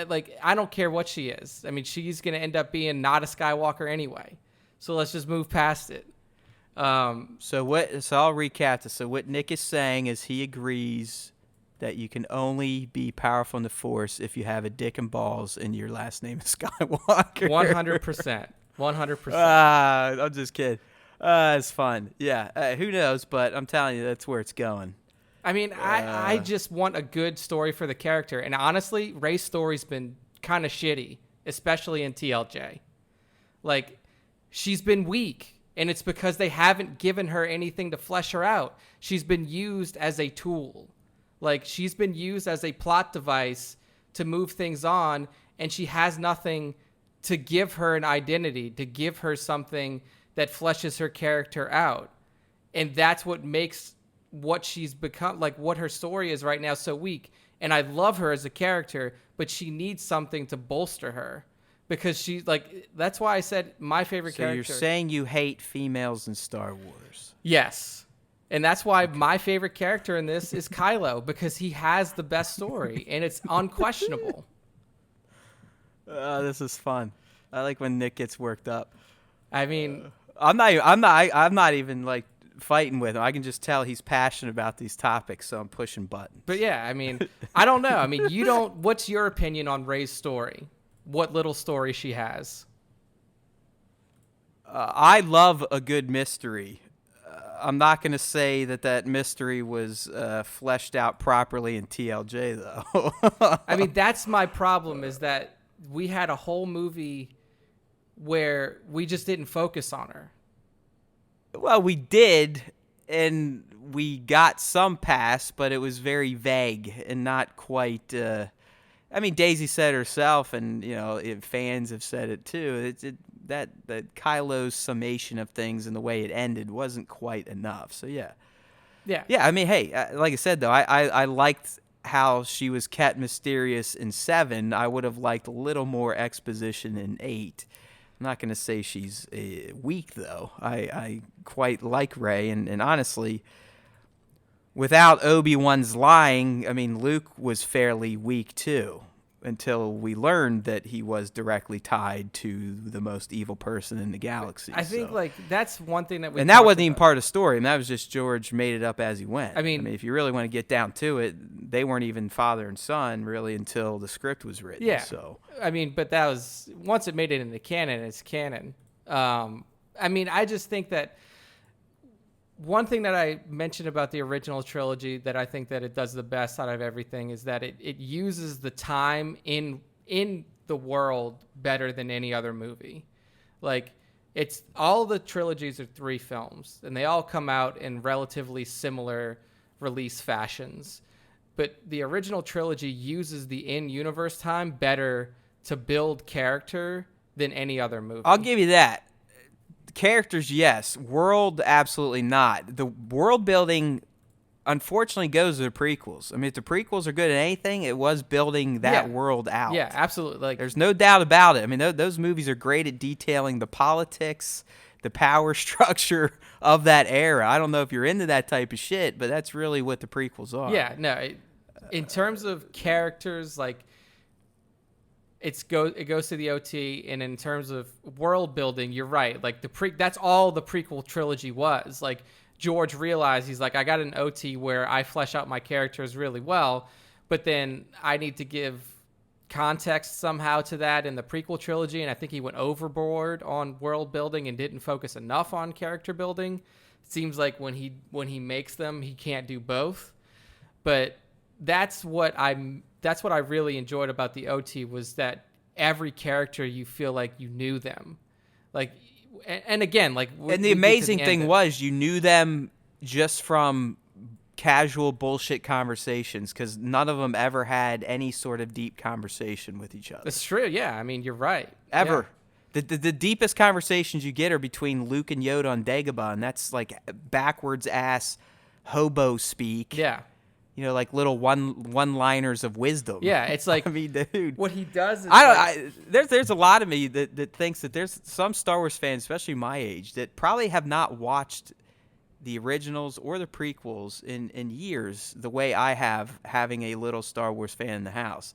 like, I don't care what she is. I mean, she's going to end up being not a Skywalker anyway. So let's just move past it. So I'll recap this. So what Nick is saying is he agrees that you can only be powerful in the Force if you have a dick and balls and your last name is Skywalker. 100%. 100%. I'm just kidding. It's fun. Yeah. Who knows? But I'm telling you, that's where it's going. I mean, I just want a good story for the character. And honestly, Rey's story's been kind of shitty, especially in TLJ. Like, she's been weak. And it's because they haven't given her anything to flesh her out. She's been used as a tool. Like, she's been used as a plot device to move things on, and she has nothing to give her an identity, to give her something that fleshes her character out. And that's what makes what she's become, like what her story is right now, so weak. And I love her as a character, but she needs something to bolster her. Because she's like, that's why I said my favorite character. So you're saying you hate females in Star Wars? Yes. And that's why my favorite character in this is Kylo, because he has the best story and it's unquestionable. This is fun. I like when Nick gets worked up. I mean, I'm not even like fighting with him. I can just tell he's passionate about these topics, so I'm pushing buttons. but yeah, I mean, I don't know. I mean, what's your opinion on Rey's story? What little story she has? I love a good mystery. I'm not going to say that mystery was fleshed out properly in TLJ, though. I mean, that's my problem, is that we had a whole movie where we just didn't focus on her. Well, we did, and we got some pass, but it was very vague and not quite... I mean, Daisy said herself, and fans have said it too. That Kylo's summation of things and the way it ended wasn't quite enough. So yeah. I mean, hey, like I said though, I liked how she was kept mysterious in 7. I would have liked a little more exposition in 8. I'm not going to say she's weak though. I quite like Rey, and honestly, without Obi-Wan's lying, I mean, Luke was fairly weak too, until we learned that he was directly tied to the most evil person in the galaxy. I think like that's one thing that we and that wasn't even part of the story. I mean, that was just George made it up as he went. I mean, if you really want to get down to it, they weren't even father and son really until the script was written. Yeah. So I mean, but that was once it made it into canon, it's canon. I mean, I just think that one thing that I mentioned about the original trilogy that I think that it does the best out of everything is that it uses the time in the world better than any other movie. Like, it's all the trilogies are 3 films, and they all come out in relatively similar release fashions. But the original trilogy uses the in-universe time better to build character than any other movie. I'll give you that. Characters, yes. World, absolutely not. The world building, unfortunately, goes to the prequels. I mean, if the prequels are good at anything, it was building that world out. Yeah, absolutely. Like, there's no doubt about it. I mean, those movies are great at detailing the politics, the power structure of that era. I don't know if you're into that type of shit, but that's really what the prequels are. Yeah, no. In terms of characters, like, it goes to the OT, and in terms of world building, you're right. Like, that's all the prequel trilogy was. Like, George realized, he's like, I got an OT where I flesh out my characters really well, but then I need to give context somehow to that in the prequel trilogy, and I think he went overboard on world building and didn't focus enough on character building. It seems like when he makes them, he can't do both. But that's what I really enjoyed about the OT, was that every character you feel like you knew them. Like, and again, like, and the amazing thing was you knew them just from casual bullshit conversations, because none of them ever had any sort of deep conversation with each other. That's true. Yeah, I mean, you're right. Ever. Yeah. The deepest conversations you get are between Luke and Yoda on Dagobah, and that's like backwards ass hobo speak. Yeah. Like little one-liners of wisdom. Yeah, it's like, I mean, dude, what he does is there's a lot of me that thinks that there's some Star Wars fans, especially my age, that probably have not watched the originals or the prequels in years the way I have, having a little Star Wars fan in the house.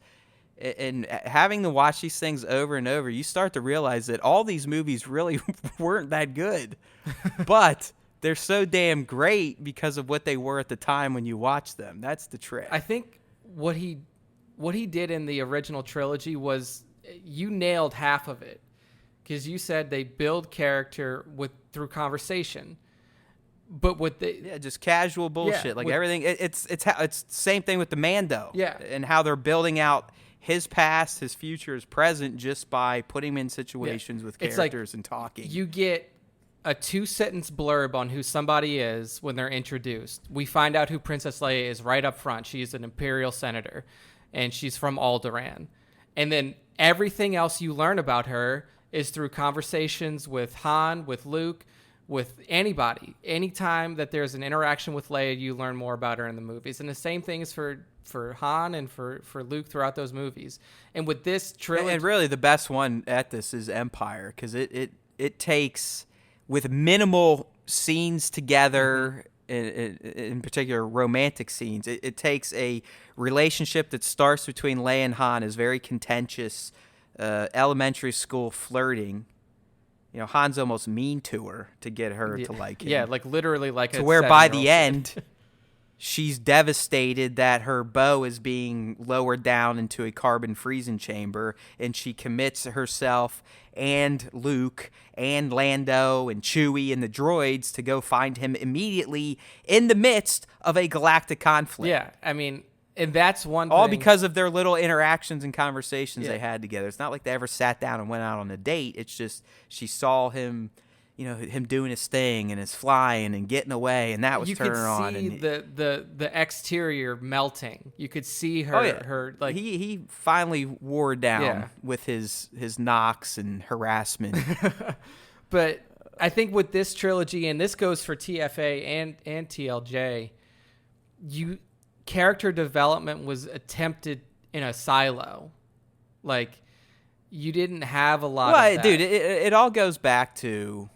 And having to watch these things over and over, you start to realize that all these movies really weren't that good. But they're so damn great because of what they were at the time when you watched them. That's the trick. I think what he did in the original trilogy was, you nailed half of it, because you said they build character through conversation. But with just casual bullshit, everything. It's the same thing with the Mando, and how they're building out his past, his future, his present, just by putting him in situations with characters and talking. You get a 2-sentence blurb on who somebody is when they're introduced. We find out who Princess Leia is right up front. She's an Imperial senator, and she's from Alderaan. And then everything else you learn about her is through conversations with Han, with Luke, with anybody. Anytime that there's an interaction with Leia, you learn more about her in the movies. And the same thing is for Han and for Luke throughout those movies. And with this trilogy, and really the best one at this is Empire, because it takes, with minimal scenes together, in particular romantic scenes, it takes a relationship that starts between Leia and Han, is very contentious, elementary school flirting. You know, Han's almost mean to her to get her to like him. Yeah, like literally like to where by the end, she's devastated that her bow is being lowered down into a carbon freezing chamber, and she commits herself and Luke and Lando and Chewie and the droids to go find him immediately in the midst of a galactic conflict. Yeah, I mean, and that's one all thing. Because of their little interactions and conversations they had together. It's not like they ever sat down and went out on a date. It's just she saw him, him doing his thing and his flying and getting away, and that was turning her on. You could see the exterior melting. You could see her. Her like he finally wore down with his knocks and harassment. But I think with this trilogy, and this goes for TFA and TLJ, character development was attempted in a silo. Like, you didn't have a lot of that. Dude, it all goes back to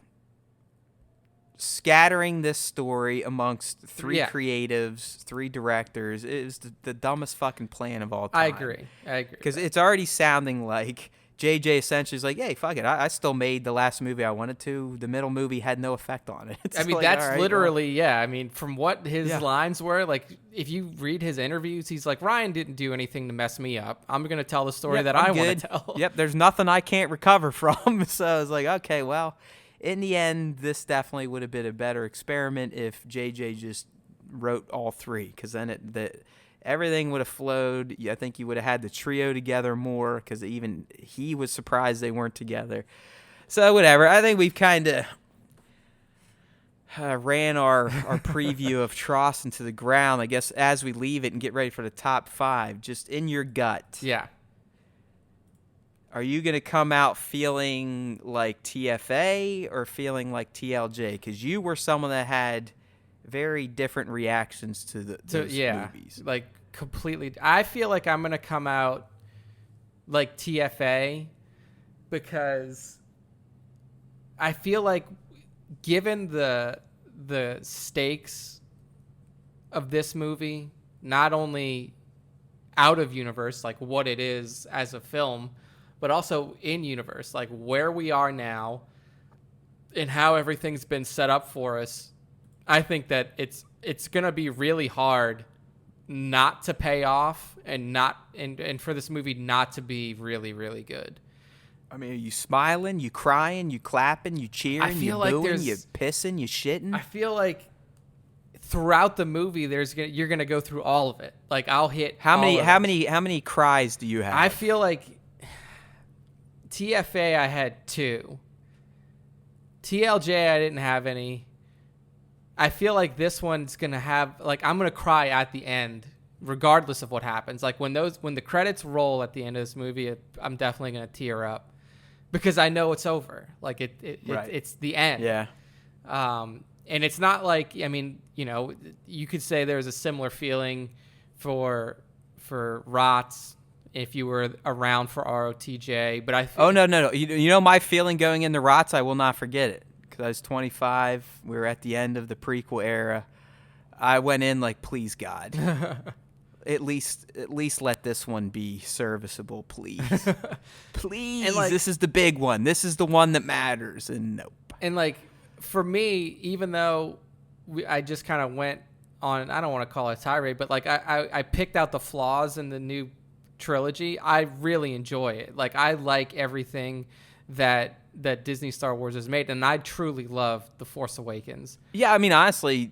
scattering this story amongst 3 creatives, 3 directors. It was the dumbest fucking plan of all time. I agree. Because it's already sounding like JJ essentially is like, hey, fuck it. I still made the last movie I wanted to. The middle movie had no effect on it. I mean, like, that's right, literally, I mean, from what his lines were, like, if you read his interviews, he's like, Ryan didn't do anything to mess me up. I'm going to tell the story that I want to tell. Yep, there's nothing I can't recover from. So I was like, okay, well, in the end, this definitely would have been a better experiment if JJ just wrote all 3, because then everything would have flowed. I think you would have had the trio together more, because even he was surprised they weren't together. So whatever. I think we've kind of ran our preview of TROS into the ground. I guess as we leave it and get ready for the top 5, just in your gut. Yeah. Are you going to come out feeling like TFA or feeling like TLJ? Because you were someone that had very different reactions to those movies. Like, completely. I feel like I'm going to come out like TFA, because I feel like, given the stakes of this movie, not only out of universe, like what it is as a film, but also in universe, like where we are now and how everything's been set up for us, I think that it's going to be really hard not to pay off and for this movie not to be really, really good. I mean, are you smiling, you crying, you clapping, you cheering, you booing, you pissing, you shitting? I feel like throughout the movie you're going to go through all of it. Like, I'll hit how many cries do you have? I feel like TFA I had 2. TLJ I didn't have any. I feel like this one's going to have, like, I'm going to cry at the end regardless of what happens. Like, when the credits roll at the end of this movie, I'm definitely going to tear up because I know it's over. Like, it's the end. Yeah. And it's not like, I mean, you could say there's a similar feeling for ROTS if you were around for ROTJ, but I feel no. You know my feeling going into ROTS, I will not forget it. Because I was 25. We were at the end of the prequel era. I went in like, please, God. at least let this one be serviceable, please. Please. And, this is the big one. This is the one that matters. And nope. And like for me, even though I just kind of went on, I don't want to call it a tirade, but like I picked out the flaws in the new trilogy. I really enjoy it. Like I like everything that Disney Star Wars has made, and I truly love The Force Awakens. Yeah, I mean, honestly,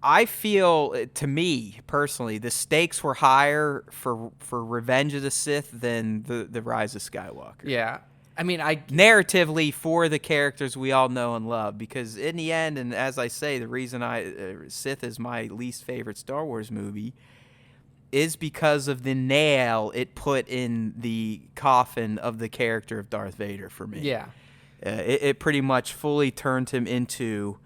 I feel, to me personally, the stakes were higher for Revenge of the Sith than the Rise of Skywalker. Yeah, I mean, narratively for the characters we all know and love, because in the end, and as I say, the reason Sith is my least favorite Star Wars movie is because of the nail it put in the coffin of the character of Darth Vader for me. Yeah. It pretty much fully turned him into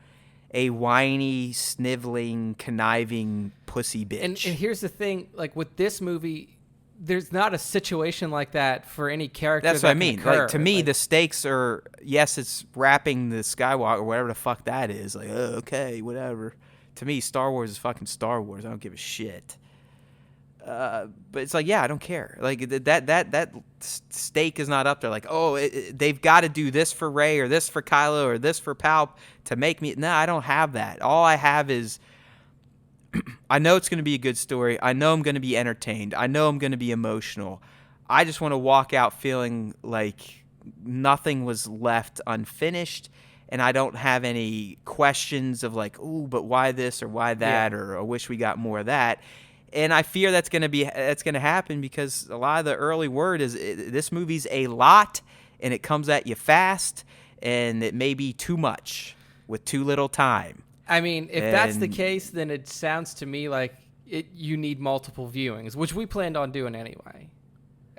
a whiny, sniveling, conniving pussy bitch. And here's the thing, like with this movie, there's not a situation like that for any character. That's what I mean. Like, to me, the stakes are, yes, it's wrapping the Skywalker, whatever the fuck that is. Like, oh, okay, whatever. To me, Star Wars is fucking Star Wars. I don't give a shit. But it's like, yeah, I don't care. Like that stake is not up there. Like, oh, they've got to do this for Rey or this for Kylo or this for Palp to make me. No, I don't have that. All I have is, I know it's going to be a good story. I know I'm going to be entertained. I know I'm going to be emotional. I just want to walk out feeling like nothing was left unfinished, and I don't have any questions of like, ooh, but why this or why that, or I wish we got more of that. And I fear that's going to happen because a lot of the early word is this movie's a lot, and it comes at you fast, and it may be too much with too little time. I mean, if that's the case, then it sounds to me like you need multiple viewings, which we planned on doing anyway.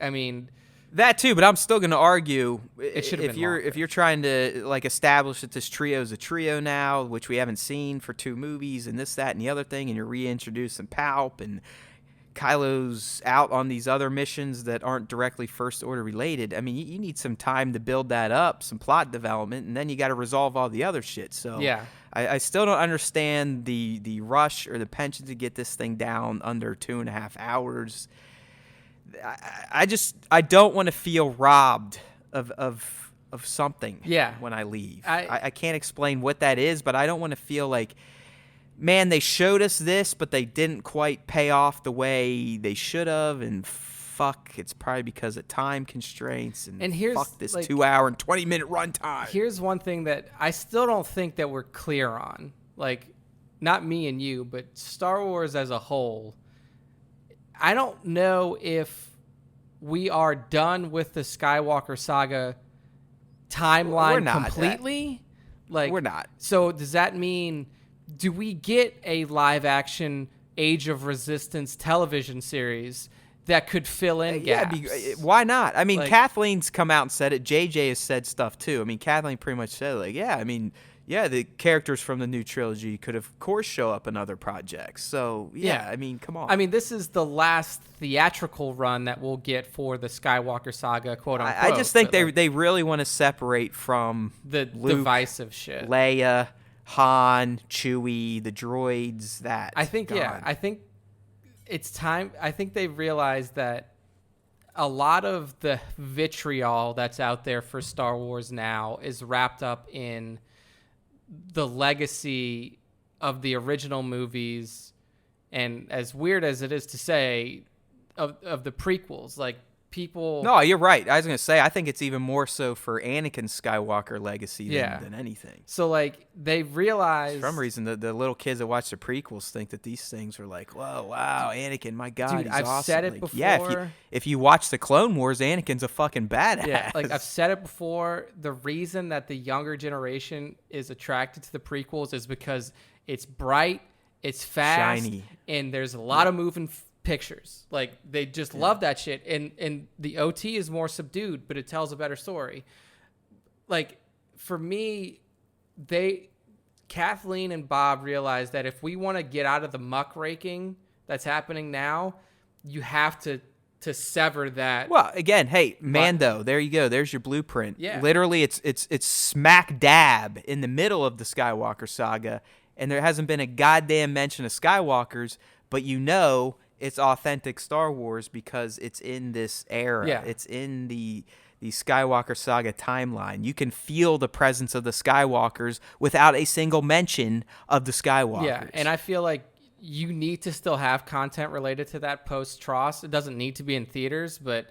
I mean, that too, but I'm still going to argue it should have been longer. If you're trying to like establish that this trio is a trio now, which we haven't seen for 2 movies, and this, that, and the other thing, and you're reintroducing Palp, and Kylo's out on these other missions that aren't directly First Order related. I mean, you need some time to build that up, some plot development, and then you got to resolve all the other shit. So yeah, I still don't understand the rush or the penchant to get this thing down under 2.5 hours. I don't want to feel robbed of something when I leave. I can't explain what that is, but I don't want to feel like, man, they showed us this, but they didn't quite pay off the way they should have, and fuck, it's probably because of time constraints, and here's, fuck this 2 hour and 20-minute runtime. Here's one thing that I still don't think that we're clear on. Like, not me and you, but Star Wars as a whole. I don't know if we are done with the Skywalker saga timeline completely. Like, we're not. So does that mean, do we get a live action Age of Resistance television series that could fill in gaps? Yeah, why not? I mean, Kathleen's come out and said it. JJ has said stuff too. I mean, Kathleen pretty much said, like, yeah, I mean, yeah, the characters from the new trilogy could, of course, show up in other projects. So, yeah, I mean, come on. I mean, this is the llast theatrical run that we'll get for the Skywalker saga, quote unquote. I just think they really want to separate from the Luke, divisive shit. Leia, Han, Chewie, the droids, that. I think, I think it's time. I think they've realized that a lot of the vitriol that's out there for Star Wars now is wrapped up in the legacy of the original movies, and as weird as it is to say, of the prequels. Like, people... No, you're right. I was going to say, I think it's even more so for Anakin's Skywalker legacy than anything. So, like, they realize... For some reason, the little kids that watch the prequels think that these things are like, whoa, wow, Anakin, my God, dude, he's I've awesome. said it like, before. Yeah, if you watch the Clone Wars, Anakin's a fucking badass. Yeah, like, I've said it before. The reason that the younger generation is attracted to the prequels is because it's bright, it's fast, shiny, and there's a lot of moving pictures. Like, they just love that shit, and the OT is more subdued, but it tells a better story. Like, for me, Kathleen and Bob realized that if we want to get out of the muckraking that's happening now, you have to sever that. Well, again, hey, Mando, there you go. There's your blueprint. Yeah. Literally, it's smack dab in the middle of the Skywalker saga, and there hasn't been a goddamn mention of Skywalkers, but you know it's authentic Star Wars because it's in this era. Yeah. It's in the Skywalker saga timeline. You can feel the presence of the Skywalkers without a single mention of the Skywalkers. Yeah, and I feel like you need to still have content related to that post TROS. It doesn't need to be in theaters, but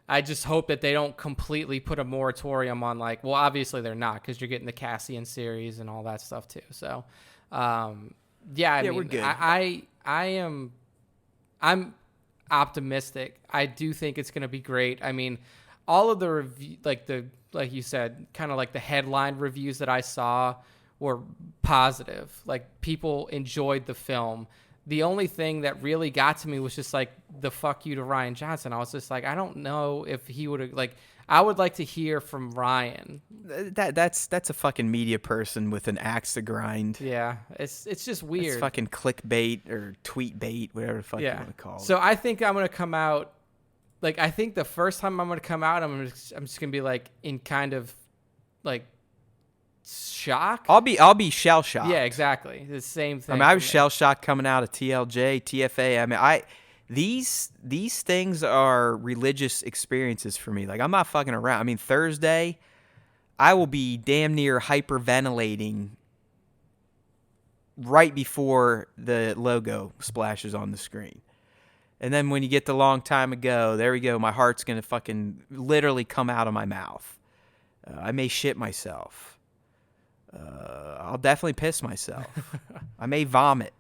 I just hope that they don't completely put a moratorium on, like, well, obviously they're not, because you're getting the Cassian series and all that stuff too. So, I mean, we're good. I'm optimistic. I do think it's going to be great. I mean, all of the review, like you said, kind of like the headline reviews that I saw were positive. Like, people enjoyed the film. The only thing that really got to me was just like the fuck you to Ryan Johnson. I was just like, I don't know if he would have, like, I would like to hear from Ryan. That's a fucking media person with an axe to grind. Yeah, it's just weird. It's fucking clickbait or tweet bait, whatever the fuck you want to call it. So I think I'm gonna come out. Like, I think the first time I'm gonna come out, I'm just gonna be like in kind of like shock. I'll be shell shocked. Yeah, exactly. The same thing. I mean, I was shell shocked coming out of TLJ, TFA. I mean, these things are religious experiences for me. Like, I'm not fucking around. I mean, Thursday, I will be damn near hyperventilating right before the logo splashes on the screen. And then when you get the long time ago, there we go. My heart's going to fucking literally come out of my mouth. I may shit myself. I'll definitely piss myself. I may vomit.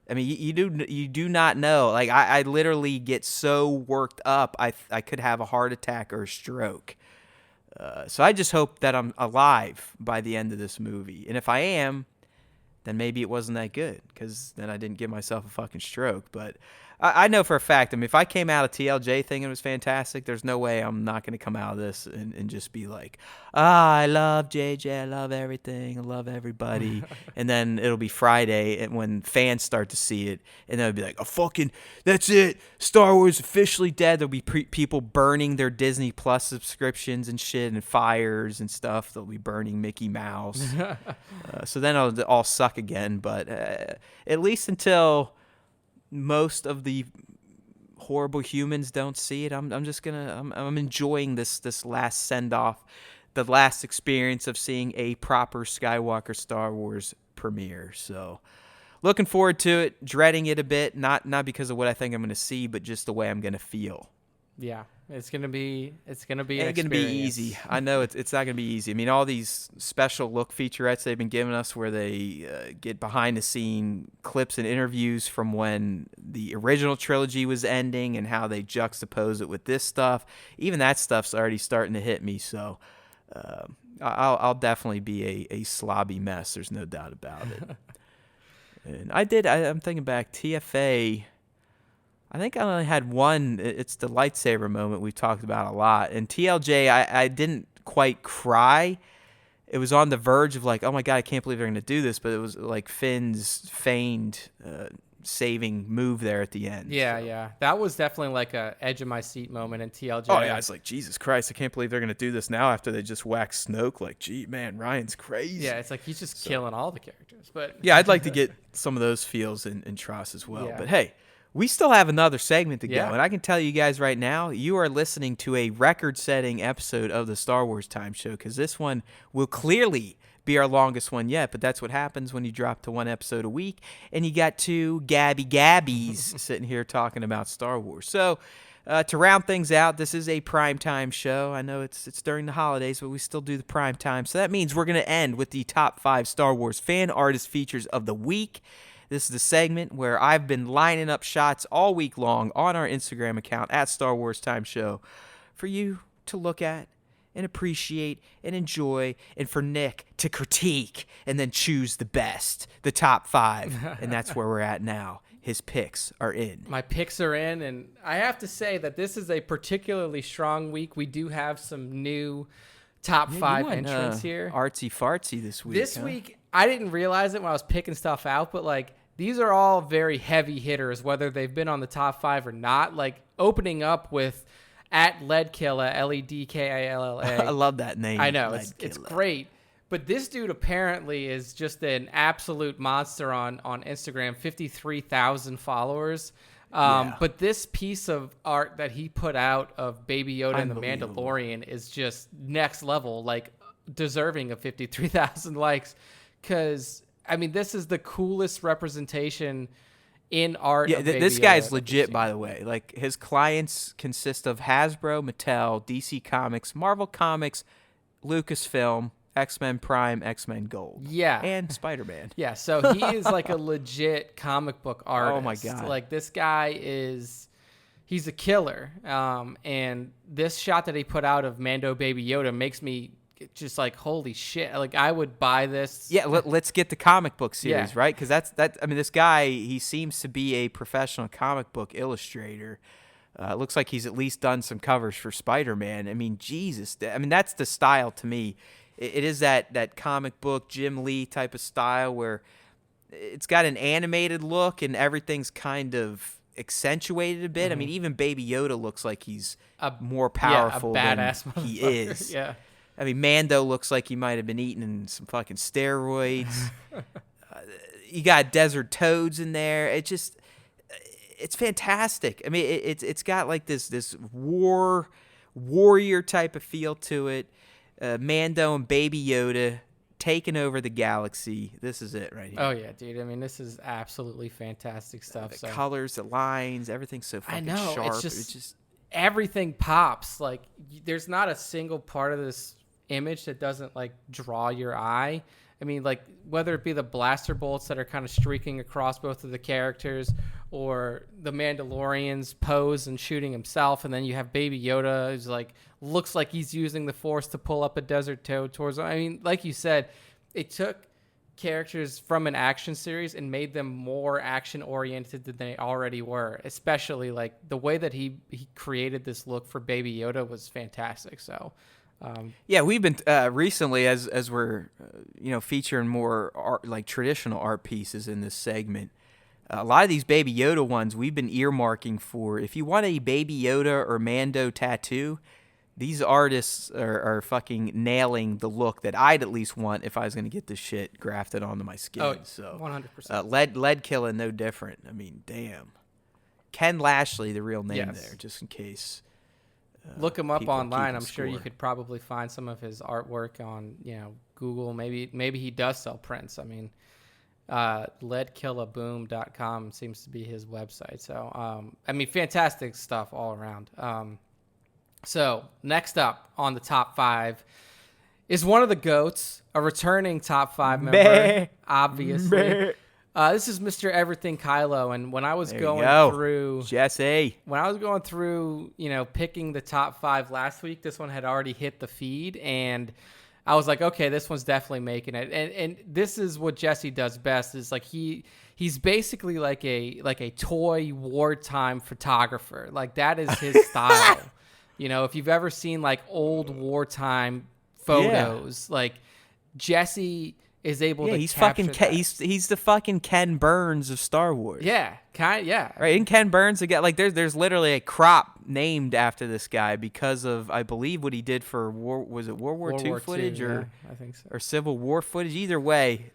I mean, you do not know. Like, I literally get so worked up, I could have a heart attack or a stroke. So I just hope that I'm alive by the end of this movie. And if I am, then maybe it wasn't that good, because then I didn't give myself a fucking stroke. But I know for a fact, I mean, if I came out of TLJ thinking it was fantastic, there's no way I'm not going to come out of this and just be like, I love JJ, I love everything, I love everybody. And then it'll be Friday, and when fans start to see it, and they'll be like, oh, fucking, that's it, Star Wars officially dead. There'll be people burning their Disney Plus subscriptions and shit, and fires and stuff. They'll be burning Mickey Mouse. So then it'll all suck again. But at least until most of the horrible humans don't see it, I'm just gonna I'm enjoying this last send off, the last experience of seeing a proper Skywalker Star Wars premiere. So looking forward to it, dreading it a bit, not because of what I think I'm gonna see, but just the way I'm gonna feel. Yeah, it's gonna be an easy. I know it's not gonna be easy. I mean, all these special look featurettes they've been giving us, where they get behind the scene clips and interviews from when the original trilogy was ending and how they juxtapose it with this stuff. Even that stuff's already starting to hit me. So I'll definitely be a slobby mess. There's no doubt about it. And I'm thinking back, TFA. I think I only had one. It's the lightsaber moment we've talked about a lot. And TLJ, I didn't quite cry. It was on the verge of like, oh my God, I can't believe they're going to do this. But it was like Finn's feigned saving move there at the end. Yeah, so. yeah. That was definitely like a edge of my seat moment in TLJ. Oh yeah, it's like, Jesus Christ, I can't believe they're going to do this now after they just waxed Snoke. Like, gee, man, Ryan's crazy. Yeah, it's like he's just killing all the characters. But yeah, I'd like to get some of those feels in TROS as well. Yeah. But hey, we still have another segment to go, Yeah. and I can tell you guys right now, you are listening to a record-setting episode of the Star Wars Time Show, because this one will clearly be our longest one yet, but that's what happens when you drop to one episode a week, and you got two Gabbies sitting here talking about Star Wars. So to round things out, this is a primetime show. I know it's during the holidays, but we still do the prime time. So that means we're going to end with the top 5 Star Wars fan artist features of the week. This is the segment where I've been lining up shots all week long on our Instagram account at Star Wars Time Show for you to look at and appreciate and enjoy, and for Nick to critique and then choose the best, the top 5. And that's where we're at now. His picks are in. My picks are in, and I have to say that this is a particularly strong week. We do have some new top 5 entrants here. Artsy fartsy this week. This week, I didn't realize it when I was picking stuff out, but like, these are all very heavy hitters, whether they've been on the top 5 or not. Like, opening up with at Ledkilla, Ledkilla. I love that name. I know, it's great. But this dude apparently is just an absolute monster on Instagram, 53,000 followers. But this piece of art that he put out of Baby Yoda and the Mandalorian is just next level, like deserving of 53,000 likes. Because, I mean, this is the coolest representation in art. Yeah, of Baby this Yoda guy's that legit, we've by seen. the way. Like, his clients consist of Hasbro, Mattel, DC Comics, Marvel Comics, Lucasfilm, X-Men Prime, X-Men Gold. Yeah. And Spider-Man. Yeah, so he is like a legit comic book artist. Oh, my God. Like, this guy he's a killer. And this shot that he put out of Mando Baby Yoda makes me just like, holy shit. Like, I would buy this. Yeah, let's get the comic book series, Yeah. right? Because I mean, this guy, he seems to be a professional comic book illustrator. It looks like he's at least done some covers for Spider-Man. I mean, Jesus. I mean, that's the style to me. It is that comic book Jim Lee type of style where it's got an animated look and everything's kind of accentuated a bit. I mean, even Baby Yoda looks like he's more powerful a badass than he motherfucker. is. Yeah. I mean, Mando looks like he might have been eating some fucking steroids. You got desert toads in there. It's fantastic. I mean, it's got like this warrior type of feel to it. Mando and Baby Yoda taking over the galaxy. This is it right here. Oh, yeah, dude. I mean, this is absolutely fantastic stuff. The So colors, the lines, everything's so fucking I know. sharp. It's just everything pops. Like, there's not a single part of this image that doesn't like draw your eye. I mean, like, whether it be the blaster bolts that are kind of streaking across both of the characters, or the Mandalorian's pose and shooting himself, and then you have Baby Yoda who's like looks like he's using the Force to pull up a desert toad towards him. I mean, like you said, it took characters from an action series and made them more action oriented than they already were. Especially like the way that he created this look for Baby Yoda was fantastic. So. Yeah, we've been recently as we're featuring more art, like traditional art pieces in this segment. A lot of these Baby Yoda ones we've been earmarking for. If you want a Baby Yoda or Mando tattoo, these artists are fucking nailing the look that I'd at least want if I was going to get this shit grafted onto my skin. Oh, so 100%. lead killing no different. I mean, damn. Ken Lashley, the real name Yes. there, just in case. Look him up people online. keeping I'm sure you score. could probably find some of his artwork on, Google. Maybe he does sell prints. I mean, leadkillaboom.com seems to be his website. So, I mean, fantastic stuff all around. So next up on the top 5 is one of the GOATs, a returning top 5 member, obviously. This is Mr. Everything Kylo, and when I was going through Jesse, picking the top 5 last week, this one had already hit the feed, and I was like, okay, this one's definitely making it. And this is what Jesse does best, is like he's basically like a toy wartime photographer. Like, that is his style. If you've ever seen like old wartime photos, like Jesse is able to he's capture fucking that. he's the fucking Ken Burns of Star Wars. Yeah, yeah. Right, in Ken Burns again, like there's literally a crop named after this guy because of, I believe, what he did for World War II footage or I think so. or Civil War footage. Either way,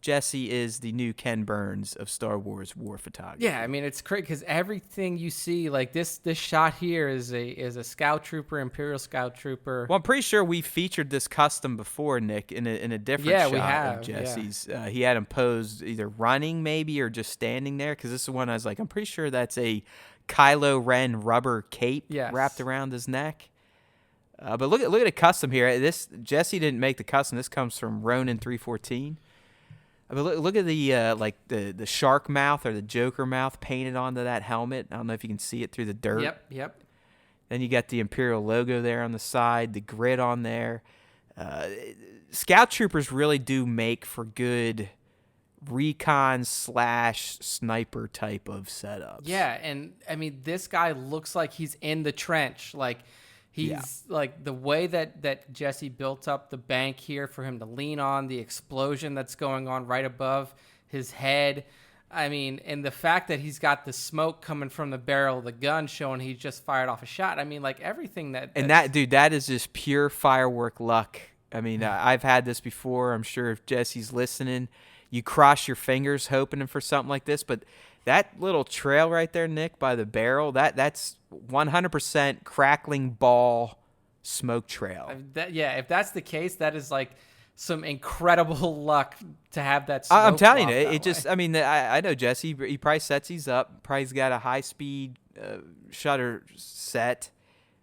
Jesse is the new Ken Burns of Star Wars war photography. Yeah, I mean, it's crazy because everything you see, like this shot here is a scout trooper, Imperial scout trooper. Well, I'm pretty sure we featured this custom before, Nick, in a different shot we have, of Jesse's. He had him posed either running maybe or just standing there, because this is one I was like, I'm pretty sure that's a Kylo Ren rubber cape wrapped around his neck. But look at the custom here. This Jesse didn't make the custom. This comes from Ronin 314. But look at the shark mouth or the Joker mouth painted onto that helmet. I don't know if you can see it through the dirt. Yep. Then you got the Imperial logo there on the side, the grid on there. Scout troopers really do make for good recon / sniper type of setups. Yeah, and I mean, this guy looks like he's in the trench. Like, he's like the way that Jesse built up the bank here for him to lean on, the explosion that's going on right above his head. I mean, and the fact that he's got the smoke coming from the barrel of the gun showing he just fired off a shot. I mean, like everything that is just pure firework luck. I mean, I've had this before. I'm sure if Jesse's listening, you cross your fingers hoping for something like this. But that little trail right there, Nick, by the barrel, that's 100% crackling ball smoke trail. If that's the case, that is like some incredible luck to have that smoke. I'm telling you, it just, I mean, I know Jesse, he probably sets these up, probably's got a high-speed shutter set,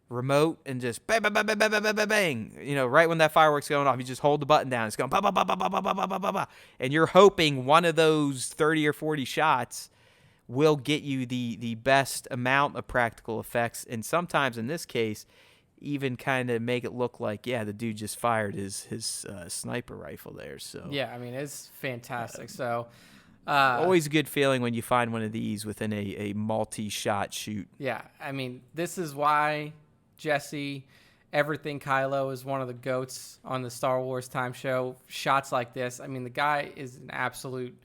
remote, and just bang, bang, bang, bang, bang, bang, bang, bang. You know, right when that firework's going off, you just hold the button down. It's going ba ba ba ba ba ba ba ba ba ba, and you're hoping one of those 30 or 40 shots will get you the best amount of practical effects, and sometimes in this case, even kind of make it look like, the dude just fired his sniper rifle there. So yeah, I mean, it's fantastic. So always a good feeling when you find one of these within a multi-shot shoot. Yeah, I mean, this is why Jesse, Everything Kylo is one of the GOATs on the Star Wars Time Show. Shots like this, I mean, the guy is an absolute...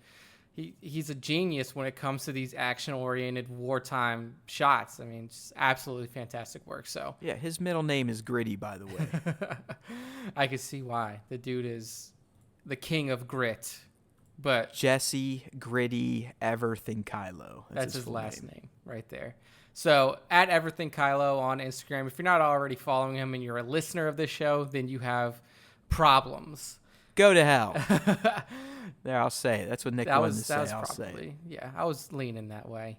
He's a genius when it comes to these action-oriented wartime shots. I mean, just absolutely fantastic work. So yeah, his middle name is Gritty, by the way. I can see why. The dude is the king of grit. But Jesse Gritty Everything Kylo. That's his last name right there. So at Everything Kylo on Instagram. If you're not already following him and you're a listener of this show, then you have problems. Go to hell. There, I'll say it. That's what Nick wanted to say. I'll say it. Yeah, I was leaning that way.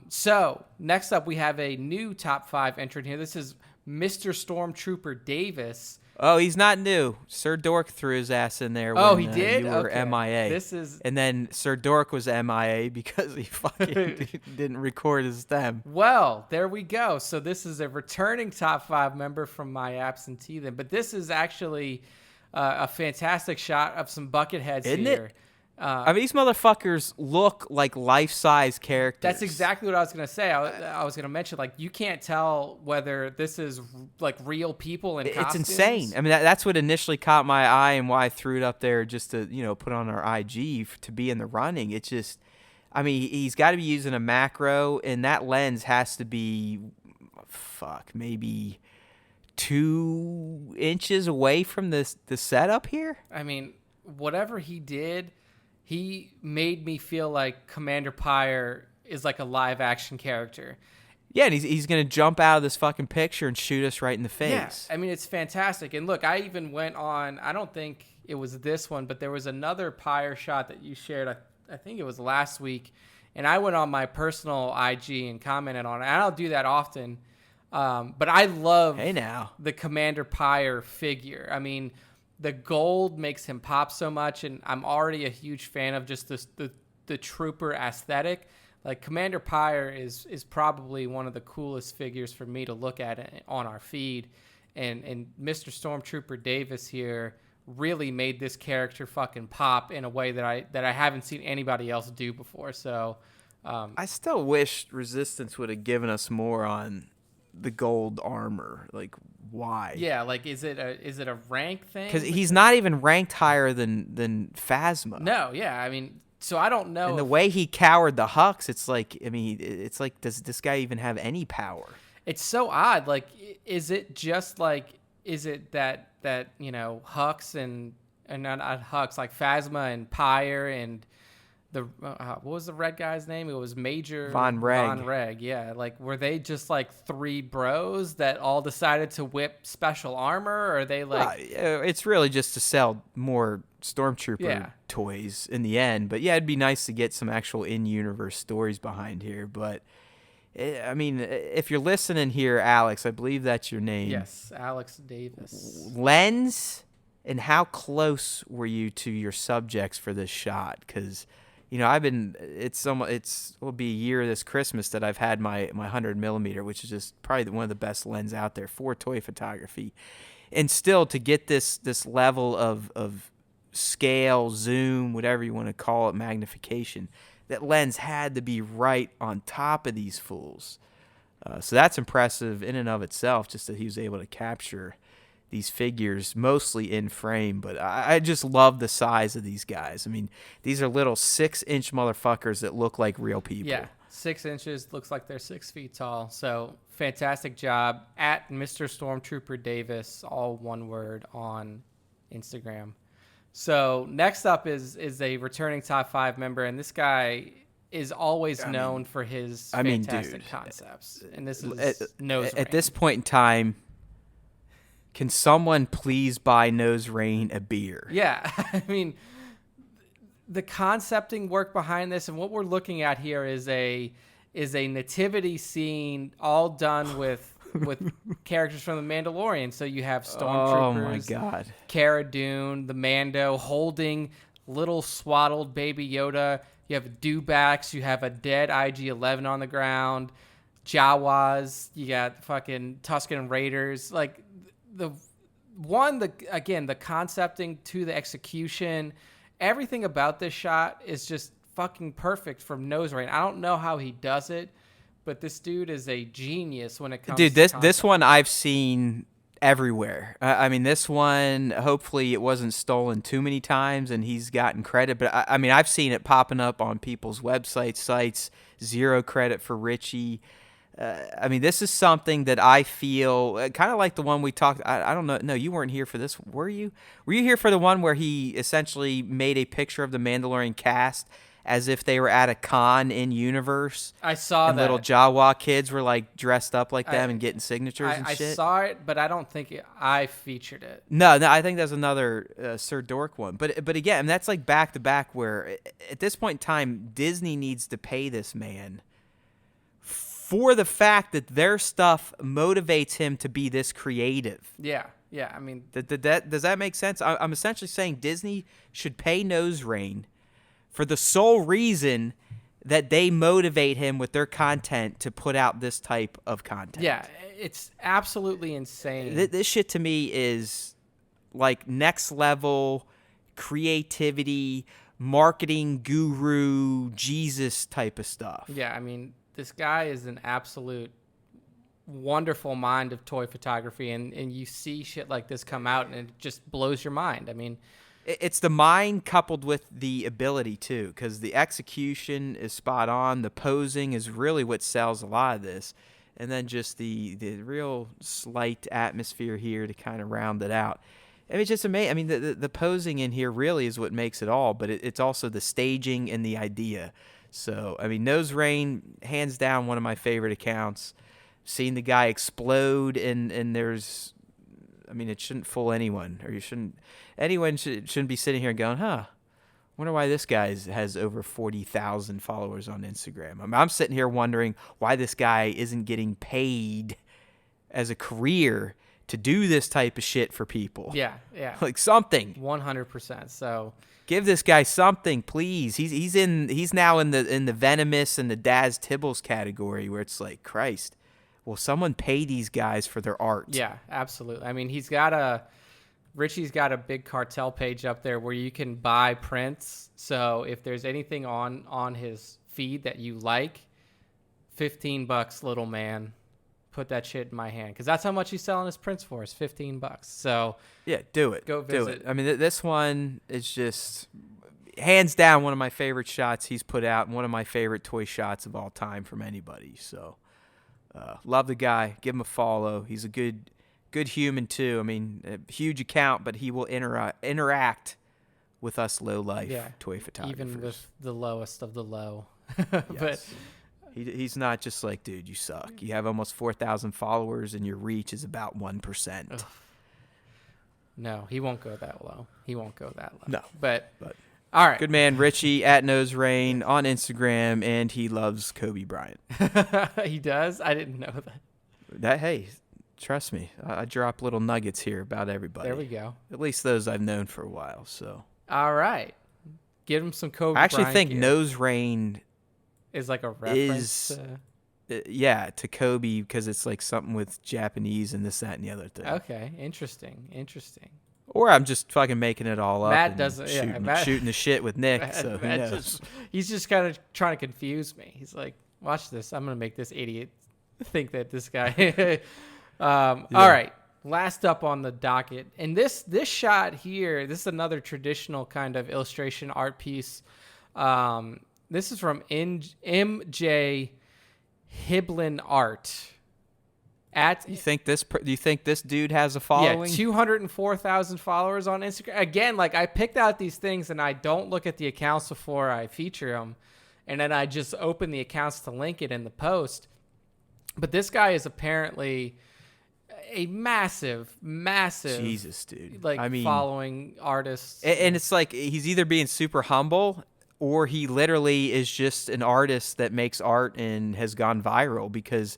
So next up, we have a new top 5 entrant here. This is Mr. Stormtrooper Davis. Oh, he's not new. Sir Dork threw his ass in there. Oh, when, he did? You were Okay. MIA. And then Sir Dork was MIA because he fucking didn't record his stem. Well, there we go. So this is a returning top 5 member from my absentee then. But this is actually a fantastic shot of some bucket heads Isn't here. it? I mean, these motherfuckers look like life-size characters. That's exactly what I was going to say. I was going to mention, like, you can't tell whether this is, like, real people in costumes. It's insane. I mean, that's what initially caught my eye and why I threw it up there just to, put on our IG to be in the running. It's just, I mean, he's got to be using a macro, and that lens has to be, maybe 2 inches away from the setup here. I mean, whatever he did, he made me feel like Commander Pyre is like a live action character. Yeah, and he's going to jump out of this fucking picture and shoot us right in the face. Yeah, I mean, it's fantastic. And look, I even went on, I don't think it was this one, but there was another Pyre shot that you shared, I think it was last week, and I went on my personal IG and commented on it. I don't do that often, but I love the Commander Pyre figure. I mean, the gold makes him pop so much, and I'm already a huge fan of just the trooper aesthetic. Like, Commander Pyre is probably one of the coolest figures for me to look at on our feed, and Mr. Stormtrooper Davis here really made this character fucking pop in a way that I haven't seen anybody else do before. So I still wish Resistance would have given us more on the gold armor. Like, why? Yeah, like, is it a rank thing? Because he's not even ranked higher than Phasma. No, yeah, I mean, so I don't know. And the way he cowered the Hux, it's like, I mean, it's like, does this guy even have any power? It's so odd. Like, is it just like, is it that Hux and not Hux, like Phasma and Pyre and the what was the red guy's name? It was Major Von Reg. Von Reg, yeah. Like, were they just like 3 bros that all decided to whip special armor? Or are they like? It's really just to sell more Stormtrooper toys in the end. But yeah, it'd be nice to get some actual in-universe stories behind here. But I mean, if you're listening here, Alex, I believe that's your name. Yes, Alex Davis. Lens, and how close were you to your subjects for this shot? Because will be a year this Christmas that I've had my 100mm, which is just probably one of the best lens out there for toy photography. And still, to get this level of scale, zoom, whatever you want to call it, magnification, that lens had to be right on top of these fools. So that's impressive in and of itself, just that he was able to capture these figures mostly in frame. But I just love the size of these guys. I mean, these are little 6-inch motherfuckers that look like real people. Yeah, 6 inches, looks like they're 6 feet tall. So fantastic job at Mr. Stormtrooper Davis, all one word on Instagram. So next up is a returning top 5 member, and this guy is always known for his fantastic dude, concepts. And this is Nose Rain. At this point in time, can someone please buy Nose Rain a beer? Yeah, I mean, the concepting work behind this, and what we're looking at here is a nativity scene, all done with characters from the Mandalorian. So you have stormtroopers, oh my God, Cara Dune, the Mando holding little swaddled baby Yoda. You have dewbacks. You have a dead IG-11 on the ground. Jawas. You got fucking Tusken Raiders. Like the concepting to the execution, everything about this shot is just fucking perfect from Nose Rain. I don't know how he does it, but this dude is a genius when it comes to this one I've seen everywhere. I mean, this one, hopefully it wasn't stolen too many times and he's gotten credit, but I mean, I've seen it popping up on people's websites, sites, 0 credit for Richie. I mean, this is something that I feel kind of like the one we talked. I don't know. No, you weren't here for this. Were you? Were you here for the one where he essentially made a picture of the Mandalorian cast as if they were at a con in universe? I saw and that. Little Jawa kids were like dressed up like them and getting signatures and shit. I saw it, but I don't think I featured it. No, I think that's another Sir Dork one. But again, that's like back to back where at this point in time, Disney needs to pay this man for the fact that their stuff motivates him to be this creative. Yeah. I mean, does that make sense? I'm essentially saying Disney should pay Nose Rain for the sole reason that they motivate him with their content to put out this type of content. Yeah, it's absolutely insane. This shit to me is like next level creativity, marketing guru, Jesus type of stuff. Yeah, I mean, this guy is an absolute wonderful mind of toy photography, and you see shit like this come out, and it just blows your mind. I mean, it's the mind coupled with the ability, too, because the execution is spot on. The posing is really what sells a lot of this. And then just the real slight atmosphere here to kind of round it out. I mean, it's just amazing. I mean, the posing in here really is what makes it all, but it's also the staging and the idea. So, I mean, Nose Rain, hands down, one of my favorite accounts. Seeing the guy explode, and there's, I mean, it shouldn't fool anyone, or anyone shouldn't be sitting here going, wonder why this guy has over 40,000 followers on Instagram. I mean, I'm sitting here wondering why this guy isn't getting paid as a career to do this type of shit for people. Yeah. Like something. 100%. So give this guy something, please. He's now in the Venomous and the Daz Tibbles category where it's like, Christ, will someone pay these guys for their art? Yeah, absolutely. I mean, Richie's got a big cartel page up there where you can buy prints. So if there's anything on his feed that you like, $15, little man, put that shit in my hand, because that's how much he's selling his prints for, is $15. So yeah, do it. Go visit. Do it. I mean, this one is just hands down one of my favorite shots he's put out, and one of my favorite toy shots of all time from anybody. So love the guy. Give him a follow. He's a good human too. I mean, a huge account, but he will interact with us low life toy photographers, even with the lowest of the low. Yes. But he's not just like, dude, you suck. You have almost 4,000 followers, and your reach is about 1%. No, he won't go that low. No, but all right, good man, Richie at Nose Rain on Instagram, and he loves Kobe Bryant. He does. I didn't know that. Hey. Trust me, I drop little nuggets here about everybody. There we go. At least those I've known for a while. So, all right, give him some Kobe. I actually Bryant think gear. Nose Rain is like a reference. To Kobe, because it's like something with Japanese and this, that, and the other thing. Okay, interesting. Or I'm just fucking making it all up. Matt doesn't. Shooting the shit with Nick. So who knows? He's just kind of trying to confuse me. He's like, "Watch this. I'm gonna make this idiot think that this guy." All right, last up on the docket, and this shot here, this is another traditional kind of illustration art piece. This is from MJ Hiblin Art, At You think do you think this dude has a yeah, following? 204,000 followers on Instagram. Again, like I picked out these things and I don't look at the accounts before I feature them, and then I just open the accounts to link it in the post. But this guy is apparently a massive Jesus, dude. like I mean, following artists. and it's like he's either being super humble or he literally is just an artist that makes art and has gone viral because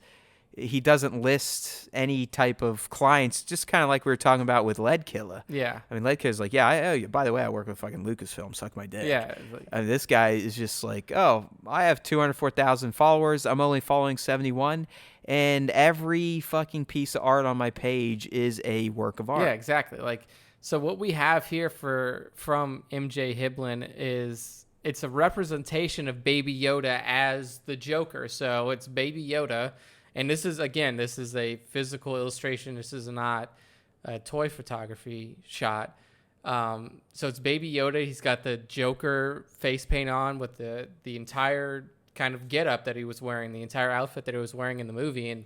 he doesn't list any type of clients, just kind of like we were talking about with Lead Killer. Yeah. I mean, Lead Killer's like, yeah, by the way, I work with fucking Lucasfilm, suck my dick. Yeah. And this guy is just like, oh, I have 204,000 followers. I'm only following 71. And every fucking piece of art on my page is a work of art. Yeah, exactly. Like, so what we have here from MJ Hiblin is it's a representation of Baby Yoda as the Joker. So it's Baby Yoda. And this is a physical illustration. This is not a toy photography shot. So it's Baby Yoda. He's got the Joker face paint on with the entire kind of getup that he was wearing, the entire outfit that he was wearing in the movie. And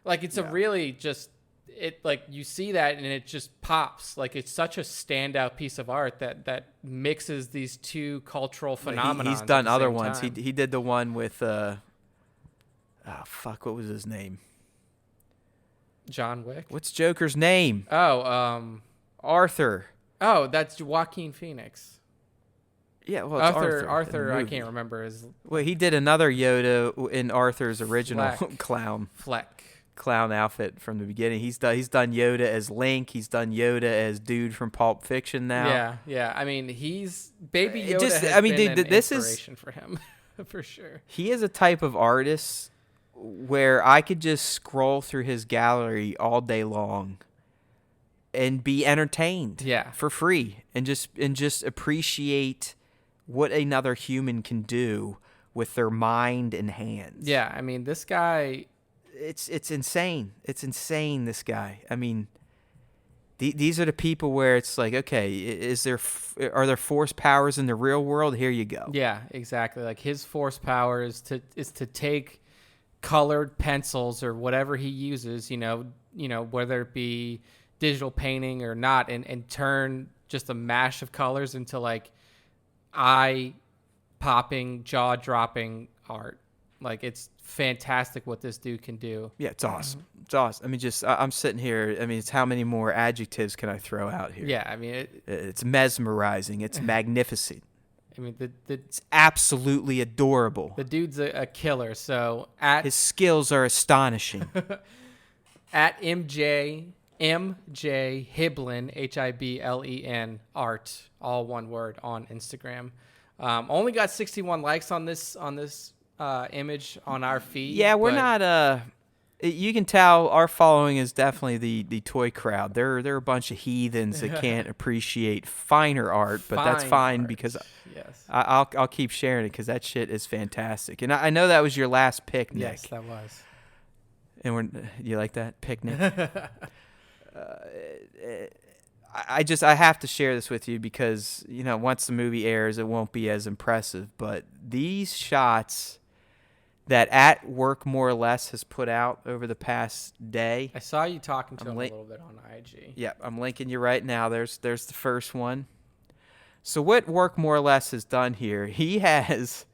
like, it's a really just, it like you see that and it just pops. Like it's such a standout piece of art that mixes these two cultural phenomena. He's done other ones. He did the one with, what was his name? John Wick. What's Joker's name? Arthur. Oh, that's Joaquin Phoenix. Yeah, well, it's Arthur, I can't remember his. Well, he did another Yoda in Arthur's original clown outfit from the beginning. He's done Yoda as Link. He's done Yoda as dude from Pulp Fiction now. Yeah. I mean, he's Baby Yoda. This inspiration for him, for sure. He is a type of artist where I could just scroll through his gallery all day long and be entertained. For free and just appreciate what another human can do with their mind and hands. Yeah, I mean, this guy, it's insane. It's insane, this guy. I mean, these are the people where it's like, okay, are there force powers in the real world? Here you go. Yeah, exactly. Like his force power is to take colored pencils or whatever he uses, whether it be digital painting or not, and turn just a mash of colors into like eye-popping, jaw-dropping art. Like, it's fantastic what this dude can do. Yeah, it's awesome. It's awesome. I mean, I'm sitting here. I mean, it's how many more adjectives can I throw out here? Yeah, I mean, it's mesmerizing. It's magnificent. I mean, it's absolutely adorable. The dude's a killer. So his skills are astonishing. At MJ Hiblin, Hiblen art, all one word, on Instagram. Only got 61 likes on this image on our feed. Yeah, we're not. You can tell our following is definitely the toy crowd. They're a bunch of heathens that can't appreciate finer art, but that's fine because I'll keep sharing it because that shit is fantastic. And I know that was your last pick, Nick. Yes, that was. And you like that pick, Nick? I have to share this with you because once the movie airs, it won't be as impressive. But these shots that At Work More or Less has put out over the past day. I saw you talking to him a little bit on IG. Yeah, I'm linking you right now. There's the first one. So what Work More or Less has done here, he has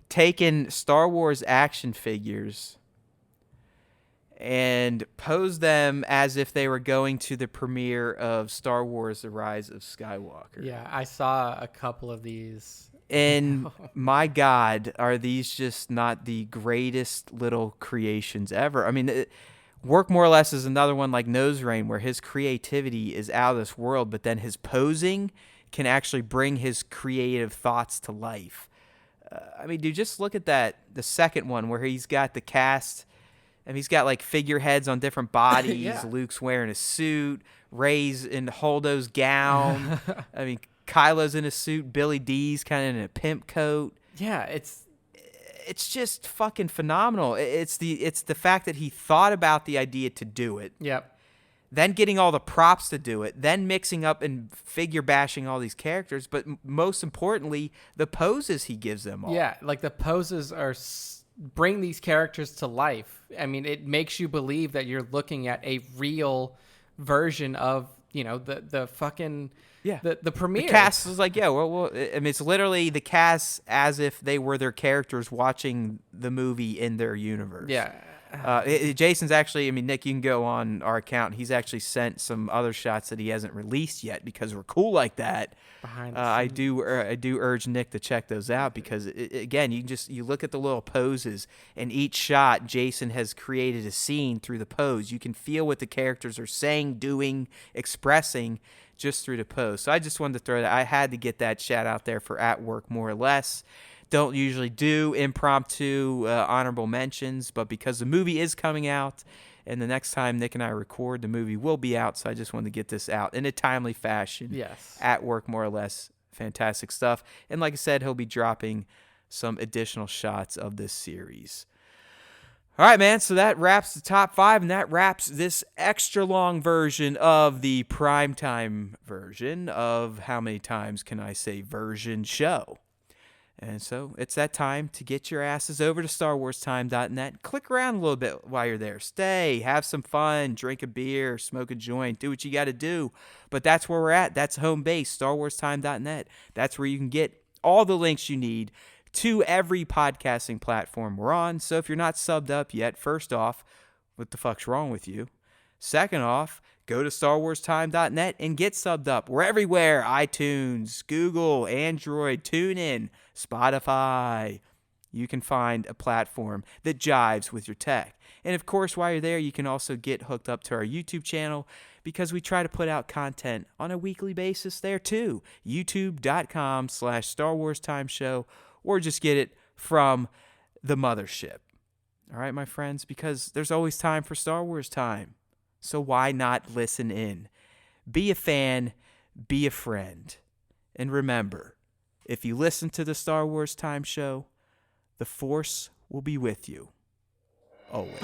taken Star Wars action figures and posed them as if they were going to the premiere of Star Wars: The Rise of Skywalker. Yeah, I saw a couple of these. And my God, are these just not the greatest little creations ever? I mean, Work More or Less is another one like Nose Rain where his creativity is out of this world, but then his posing can actually bring his creative thoughts to life. I mean, dude, just look at the second one where he's got the cast. And he's got like figureheads on different bodies. Yeah. Luke's wearing a suit. Rey's in Holdo's gown. I mean, Kylo's in a suit. Billy D's kind of in a pimp coat. Yeah, it's just fucking phenomenal. It's the fact that he thought about the idea to do it. Yep. Then getting all the props to do it. Then mixing up and figure bashing all these characters. But most importantly, the poses he gives them all. Yeah, like the poses are bring these characters to life. I mean, it makes you believe that you're looking at a real version of, the fucking the premiere. The cast was like, well, I mean, it's literally the cast as if they were their characters watching the movie in their universe. Yeah. Jason's actually, I mean, Nick, you can go on our account. He's actually sent some other shots that he hasn't released yet because we're cool like that. Behind the I scenes. do urge Nick to check those out because again, you look at the little poses, and each shot Jason has created a scene through the pose. You can feel what the characters are saying, doing, expressing just through the pose. So I just wanted to throw that. I had to get that shout out there for At Work More or Less. Don't usually do impromptu honorable mentions, but because the movie is coming out, and the next time Nick and I record, the movie will be out, so I just wanted to get this out in a timely fashion. Yes. At Work More or Less, fantastic stuff. And like I said, he'll be dropping some additional shots of this series. All right, man, so that wraps the top 5, and that wraps this extra long version of the primetime version of How Many Times Can I Say Version Show. And so it's that time to get your asses over to StarWarsTime.net. Click around a little bit while you're there. Stay, have some fun, drink a beer, smoke a joint, do what you got to do. But that's where we're at. That's home base, StarWarsTime.net. That's where you can get all the links you need to every podcasting platform we're on. So if you're not subbed up yet, first off, what the fuck's wrong with you? Second off, go to StarWarsTime.net and get subbed up. We're everywhere. iTunes, Google, Android, TuneIn, Spotify. You can find a platform that jives with your tech. And of course, while you're there, you can also get hooked up to our YouTube channel because we try to put out content on a weekly basis there too. YouTube.com/Star Wars Time Show, or just get it from the mothership. All right, my friends, because there's always time for Star Wars Time. So why not listen in? Be a fan, be a friend. And remember, if you listen to the Star Wars Time Show, the Force will be with you. Always.